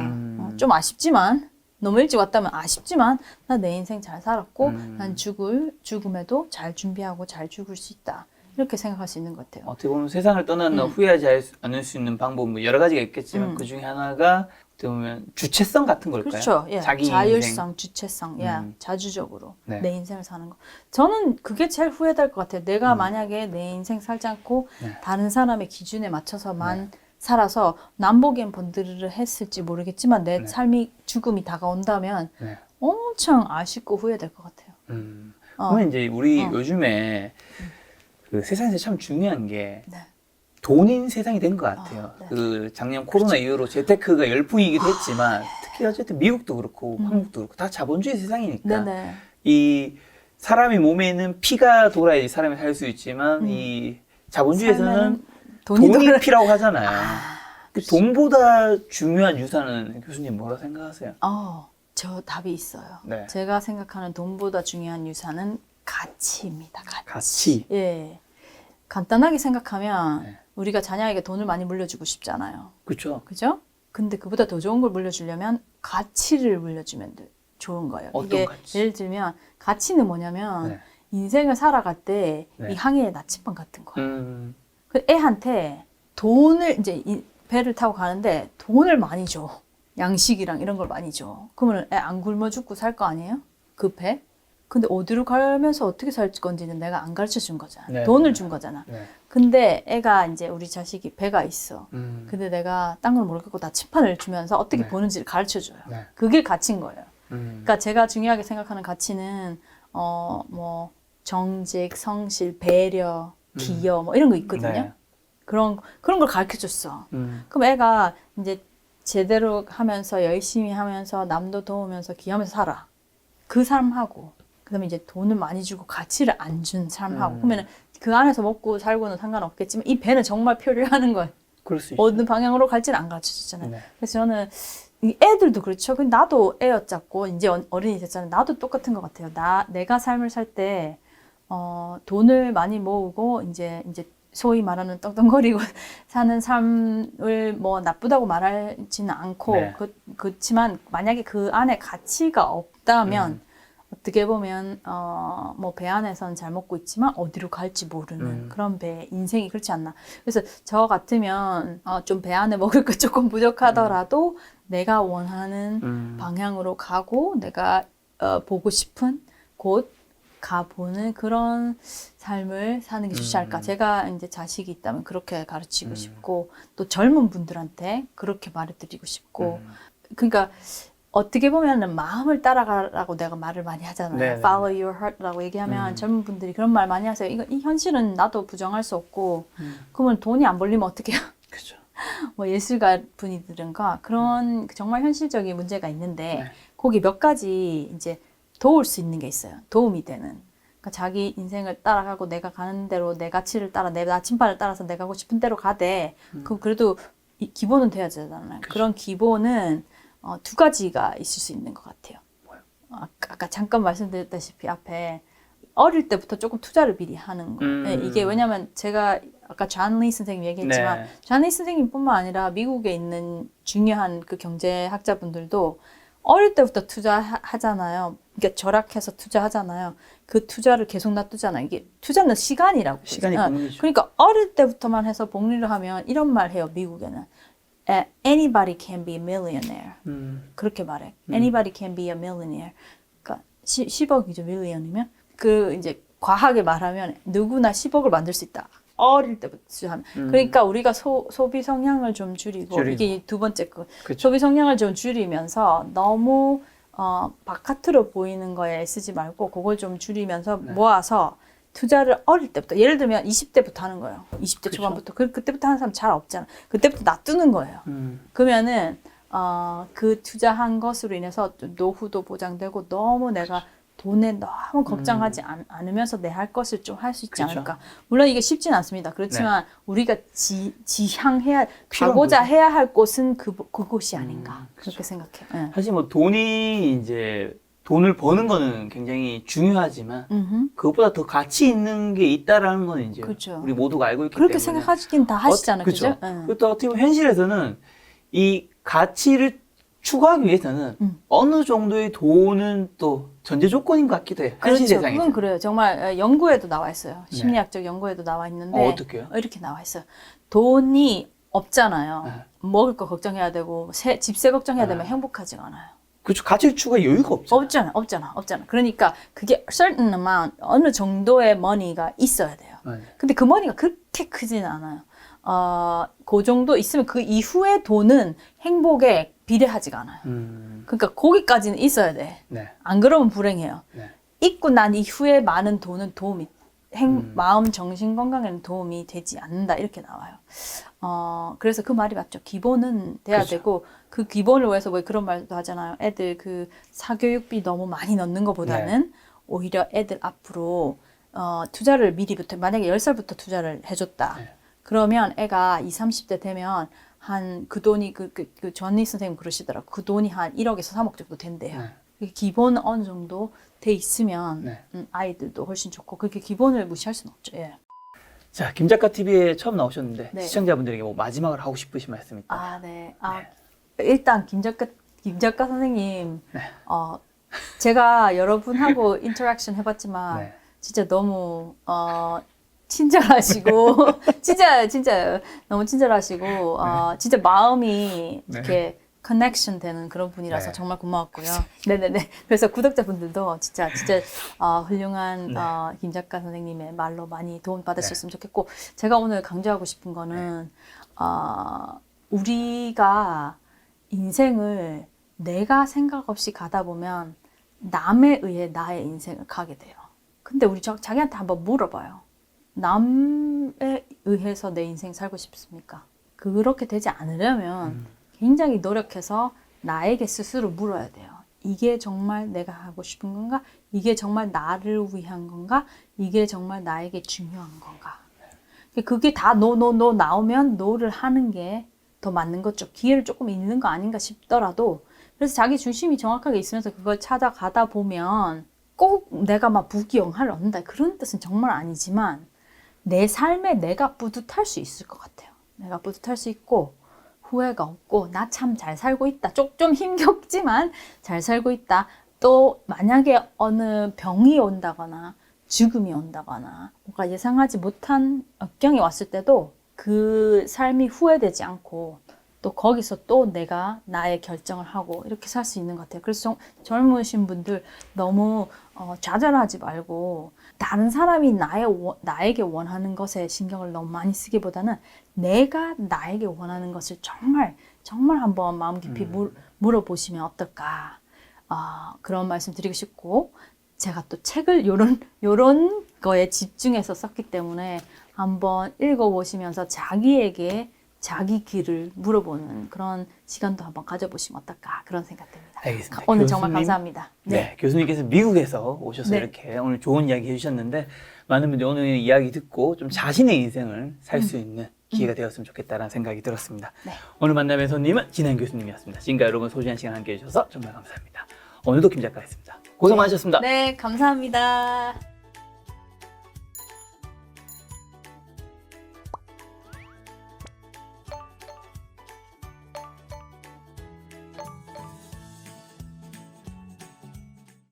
Speaker 1: 좀 아쉽지만 너무 일찍 왔다면 아쉽지만 나 내 인생 잘 살았고 난 죽음에도 잘 준비하고 잘 죽을 수 있다. 이렇게 생각할 수 있는 것 같아요.
Speaker 2: 어떻게 보면 세상을 떠나는 후회하지 않을 수 있는 방법은 뭐 여러 가지가 있겠지만 그 중에 하나가 어떻게 보면 주체성 같은 걸까요?
Speaker 1: 그렇죠. 예.
Speaker 2: 자기
Speaker 1: 자율성,
Speaker 2: 인생.
Speaker 1: 주체성, 예. 자주적으로
Speaker 2: 네.
Speaker 1: 내 인생을 사는 거. 저는 그게 제일 후회될 것 같아요. 내가 만약에 내 인생 살지 않고
Speaker 2: 네.
Speaker 1: 다른 사람의 기준에 맞춰서만 살아서 남 보기엔 번드르르 했을지 모르겠지만 내
Speaker 2: 네.
Speaker 1: 삶이 죽음이 다가온다면
Speaker 2: 네.
Speaker 1: 엄청 아쉽고 후회될 것 같아요.
Speaker 2: 그러면 이제 우리 요즘에 그 세상에서 참 중요한 게
Speaker 1: 네.
Speaker 2: 돈인 세상이 된 것 같아요.
Speaker 1: 네.
Speaker 2: 그 작년 코로나 이후로 재테크가 열풍이기도 했지만 특히 어쨌든 미국도 그렇고 한국도 그렇고 다 자본주의 세상이니까
Speaker 1: 네네.
Speaker 2: 이 사람이 몸에 있는 피가 돌아야지 사람이 살 수 있지만 이 자본주의에서는
Speaker 1: 삶에는
Speaker 2: 돈이 피라고 하잖아요. 그
Speaker 1: 그렇죠.
Speaker 2: 돈보다 중요한 유산은 교수님 뭐라 생각하세요?
Speaker 1: 저 답이 있어요.
Speaker 2: 네.
Speaker 1: 제가 생각하는 돈보다 중요한 유산은 가치입니다.
Speaker 2: 가치.
Speaker 1: 예. 간단하게 생각하면
Speaker 2: 네.
Speaker 1: 우리가 자녀에게 돈을 많이 물려주고 싶잖아요.
Speaker 2: 그렇죠.
Speaker 1: 그죠? 근데 그보다 더 좋은 걸 물려주려면 가치를 물려주면 좋은 거예요.
Speaker 2: 어떤
Speaker 1: 이게
Speaker 2: 가치?
Speaker 1: 예를 들면 가치는 뭐냐면
Speaker 2: 네.
Speaker 1: 인생을 살아갈 때
Speaker 2: 네.
Speaker 1: 이 항해의 나침반 같은 거예요.
Speaker 2: 그
Speaker 1: 그 애한테 돈을 이제 배를 타고 가는데 돈을 많이 줘. 양식이랑 이런 걸 많이 줘. 그러면 애 안 굶어 죽고 살 거 아니에요? 그 배? 근데 어디로 가면서 어떻게 살 건지는 내가 안 가르쳐 준 거잖아.
Speaker 2: 네.
Speaker 1: 돈을 준 거잖아.
Speaker 2: 네.
Speaker 1: 근데 애가 이제 우리 자식이 배가 있어.
Speaker 2: 음.
Speaker 1: 근데 내가 딴 걸 모르겠고 나침판을 주면서 어떻게
Speaker 2: 네.
Speaker 1: 보는지를 가르쳐 줘요.
Speaker 2: 네.
Speaker 1: 그게 가치인 거예요.
Speaker 2: 음.
Speaker 1: 그러니까 제가 중요하게 생각하는 가치는 뭐 정직, 성실, 배려, 기여 뭐 이런 거 있거든요.
Speaker 2: 네.
Speaker 1: 그런 걸 가르쳐 줬어. 그럼 애가 이제 제대로 하면서 열심히 하면서 남도 도우면서 기여하면서 살아. 그 사람하고 그다음에 이제 돈을 많이 주고 가치를 안 준 사람하고 그러면 그 안에서 먹고 살고는 상관없겠지만 이 배는 정말 표류하는 거예요.
Speaker 2: 그럴 수 있죠.
Speaker 1: 어느 방향으로 갈지는 안 가르쳐 줬잖아요.
Speaker 2: 네.
Speaker 1: 그래서 저는 이 애들도 그렇죠. 근데 나도 애였잖고 이제 어른이 됐잖아요. 나도 똑같은 것 같아요. 내가 삶을 살 때 돈을 많이 모으고 이제 소위 말하는 떵떵거리고 사는 삶을 뭐 나쁘다고 말하지는 않고
Speaker 2: 네.
Speaker 1: 그렇지만 만약에 그 안에 가치가 없다면 어떻게 보면 뭐 배 안에서는 잘 먹고 있지만 어디로 갈지 모르는 그런 배 인생이 그렇지 않나. 그래서 저 같으면 좀 배 안에 먹을 거 조금 부족하더라도 내가 원하는 방향으로 가고 내가 보고 싶은 곳 가보는 그런 삶을 사는 게 좋지 않을까. 제가 이제 자식이 있다면 그렇게 가르치고 싶고 또 젊은 분들한테 그렇게 말해드리고 싶고 그러니까 어떻게 보면은 마음을 따라가라고 내가 말을 많이 하잖아요.
Speaker 2: 네네.
Speaker 1: Follow your heart라고 얘기하면 젊은 분들이 그런 말 많이 하세요. 이 현실은 나도 부정할 수 없고 그러면 돈이 안 벌리면 어떻게 해요?
Speaker 2: 그렇죠.
Speaker 1: 뭐 예술가 분이들은가 그런 정말 현실적인 문제가 있는데
Speaker 2: 네.
Speaker 1: 거기 몇 가지 이제 도울 수 있는 게 있어요. 도움이 되는. 그러니까 자기 인생을 따라가고 내가 가는 대로 내 가치를 따라 내 나침반을 따라서 내가 가고 싶은 대로 가되 그래도 기본은 돼야 되잖아요. 그런 기본은 두 가지가 있을 수 있는 것 같아요. 아까 잠깐 말씀드렸다시피 앞에 어릴 때부터 조금 투자를 미리 하는 거. 네, 이게 왜냐면 제가 아까 존 리 선생님 얘기했지만
Speaker 2: 네.
Speaker 1: 존 리 선생님뿐만 아니라 미국에 있는 중요한 그 경제학자분들도 어릴 때부터 투자하잖아요. 그러니까 절약해서 투자하잖아요. 그 투자를 계속 놔두잖아요. 이게 투자는 시간이라고.
Speaker 2: 시간이
Speaker 1: 그러죠.
Speaker 2: 복리죠.
Speaker 1: 그러니까 어릴 때부터만 해서 복리를 하면 이런 말 해요. 미국에는. Anybody can be a millionaire. 그렇게 말해. Anybody can be a millionaire. 그러니까 10억이죠. 밀리언이면. 그 이제 과하게 말하면 누구나 10억을 만들 수 있다. 어릴 때부터 투자하면. 그러니까 우리가 소비 성향을 좀 줄이고 이게 두 번째 거.
Speaker 2: 그쵸.
Speaker 1: 소비 성향을 좀 줄이면서 너무 바깥으로 보이는 거에 쓰지 말고 그걸 좀 줄이면서 모아서 투자를 어릴 때부터 예를 들면 20대부터 하는 거예요. 20대
Speaker 2: 그쵸.
Speaker 1: 초반부터 그때부터 하는 사람 잘 없잖아. 그때부터 놔두는 거예요. 그러면은 그 투자한 것으로 인해서 노후도 보장되고 너무 내가 돈에 너무 걱정하지 않으면서 내 할 것을 좀 할 수 있지
Speaker 2: 그쵸.
Speaker 1: 않을까. 물론 이게 쉽진 않습니다. 그렇지만 우리가 가고자
Speaker 2: 거죠.
Speaker 1: 해야 할 곳은 그곳이 아닌가. 그렇게 생각해요. 네.
Speaker 2: 사실 뭐 돈을 버는 거는 굉장히 중요하지만 그것보다 더 가치 있는 게 있다라는 건 이제
Speaker 1: 그렇죠.
Speaker 2: 우리 모두가 알고 있기
Speaker 1: 그렇게
Speaker 2: 때문에
Speaker 1: 생각하긴 다 하시잖아요.
Speaker 2: 그렇죠.
Speaker 1: 그죠? 네.
Speaker 2: 그것도 어떻게 보면 현실에서는 이 가치를 추구하기 위해서는 어느 정도의 돈은 또 전제 조건인 것 같기도 해요. 현실
Speaker 1: 그렇죠.
Speaker 2: 세상에서.
Speaker 1: 그건 그래요. 정말 연구에도 나와 있어요. 심리학적 연구에도 나와 있는데
Speaker 2: 어떻게요?
Speaker 1: 이렇게 나와 있어요. 돈이 없잖아요.
Speaker 2: 네.
Speaker 1: 먹을 거 걱정해야 되고 집세 걱정해야 되면 행복하지가 않아요.
Speaker 2: 그렇죠. 가치 추구에 여유가 없잖아요.
Speaker 1: 없잖아. 그러니까 그게 certain amount, 어느 정도의 money가 있어야 돼요.
Speaker 2: 맞아요.
Speaker 1: 근데 그 money가 그렇게 크지는 않아요. 그 정도 있으면 그 이후의 돈은 행복에 비례하지가 않아요. 그러니까 거기까지는 있어야 돼.
Speaker 2: 네.
Speaker 1: 안 그러면 불행해요.
Speaker 2: 네.
Speaker 1: 있고 난 이후에 많은 돈은 마음, 정신 건강에는 도움이 되지 않는다. 이렇게 나와요. 그래서 그 말이 맞죠. 기본은 돼야
Speaker 2: 그렇죠.
Speaker 1: 되고, 그 기본을 위해서 왜 그런 말도 하잖아요. 애들 그 사교육비 너무 많이 넣는 것보다는 오히려 애들 앞으로, 투자를 미리부터, 만약에 10살부터 투자를 해줬다.
Speaker 2: 네.
Speaker 1: 그러면 애가 20, 30대 되면 그 돈이 전희 선생님 그러시더라고. 그 돈이 한 1억에서 3억 정도 된대요. 기본 어느 정도 돼 있으면 아이들도 훨씬 좋고 그렇게 기본을 무시할 수는 없죠. 예.
Speaker 2: 자, 김작가 TV에 처음 나오셨는데
Speaker 1: 네.
Speaker 2: 시청자분들에게 뭐 마지막으로 하고 싶으신 말씀 있다면?
Speaker 1: 네. 일단 김작가 선생님,
Speaker 2: 네.
Speaker 1: 제가 여러분하고 인터랙션 해봤지만
Speaker 2: 네.
Speaker 1: 진짜 너무 친절하시고 진짜 너무 친절하시고 진짜 마음이
Speaker 2: 네.
Speaker 1: 이렇게 커넥션 되는 그런 분이라서
Speaker 2: 네.
Speaker 1: 정말 고마웠고요. 네네네. 그래서 구독자분들도 진짜 훌륭한 김 작가 선생님의 말로 많이 도움 받으셨으면 좋겠고, 제가 오늘 강조하고 싶은 거는 우리가 인생을 내가 생각 없이 가다 보면 남에 의해 나의 인생을 가게 돼요. 근데 우리 자기한테 한번 물어봐요. 남에 의해서 내 인생 살고 싶습니까? 그렇게 되지 않으려면 굉장히 노력해서 나에게 스스로 물어야 돼요. 이게 정말 내가 하고 싶은 건가? 이게 정말 나를 위한 건가? 이게 정말 나에게 중요한 건가? 그게 다 노 나오면 노를 하는 게 더 맞는 거죠. 기회를 조금 잃는 거 아닌가 싶더라도, 그래서 자기 중심이 정확하게 있으면서 그걸 찾아가다 보면 꼭 내가 막 부귀영화를 얻는다 그런 뜻은 정말 아니지만 내 삶에 내가 뿌듯할 수 있을 것 같아요. 내가 뿌듯할 수 있고 후회가 없고 나 참 잘 살고 있다. 좀 힘겹지만 잘 살고 있다. 또 만약에 어느 병이 온다거나 죽음이 온다거나 뭔가 예상하지 못한 역경이 왔을 때도 그 삶이 후회되지 않고 또 거기서 또 내가 나의 결정을 하고 이렇게 살 수 있는 것 같아요. 그래서 젊으신 분들 너무 좌절하지 말고 다른 사람이 나에게 원하는 것에 신경을 너무 많이 쓰기보다는 내가 나에게 원하는 것을 정말 한번 마음 깊이 물어보시면 어떨까. 그런 말씀 드리고 싶고, 제가 또 책을 요런 거에 집중해서 썼기 때문에 한번 읽어보시면서 자기에게 자기 길을 물어보는 그런 시간도 한번 가져보시면 어떨까, 그런 생각됩니다.
Speaker 2: 알겠습니다.
Speaker 1: 오늘 정말 감사합니다.
Speaker 2: 네, 교수님께서 미국에서 오셔서 이렇게 오늘 좋은 이야기 해주셨는데, 많은 분들이 오늘 이야기 듣고 좀 자신의 인생을 살 수 있는 기회가 되었으면 좋겠다는 생각이 들었습니다.
Speaker 1: 네.
Speaker 2: 오늘 만남의 손님은 진한 교수님이었습니다. 지금까지 여러분 소중한 시간 함께해 주셔서 정말 감사합니다. 오늘도 김 작가였습니다. 고생 많으셨습니다.
Speaker 1: 네, 감사합니다.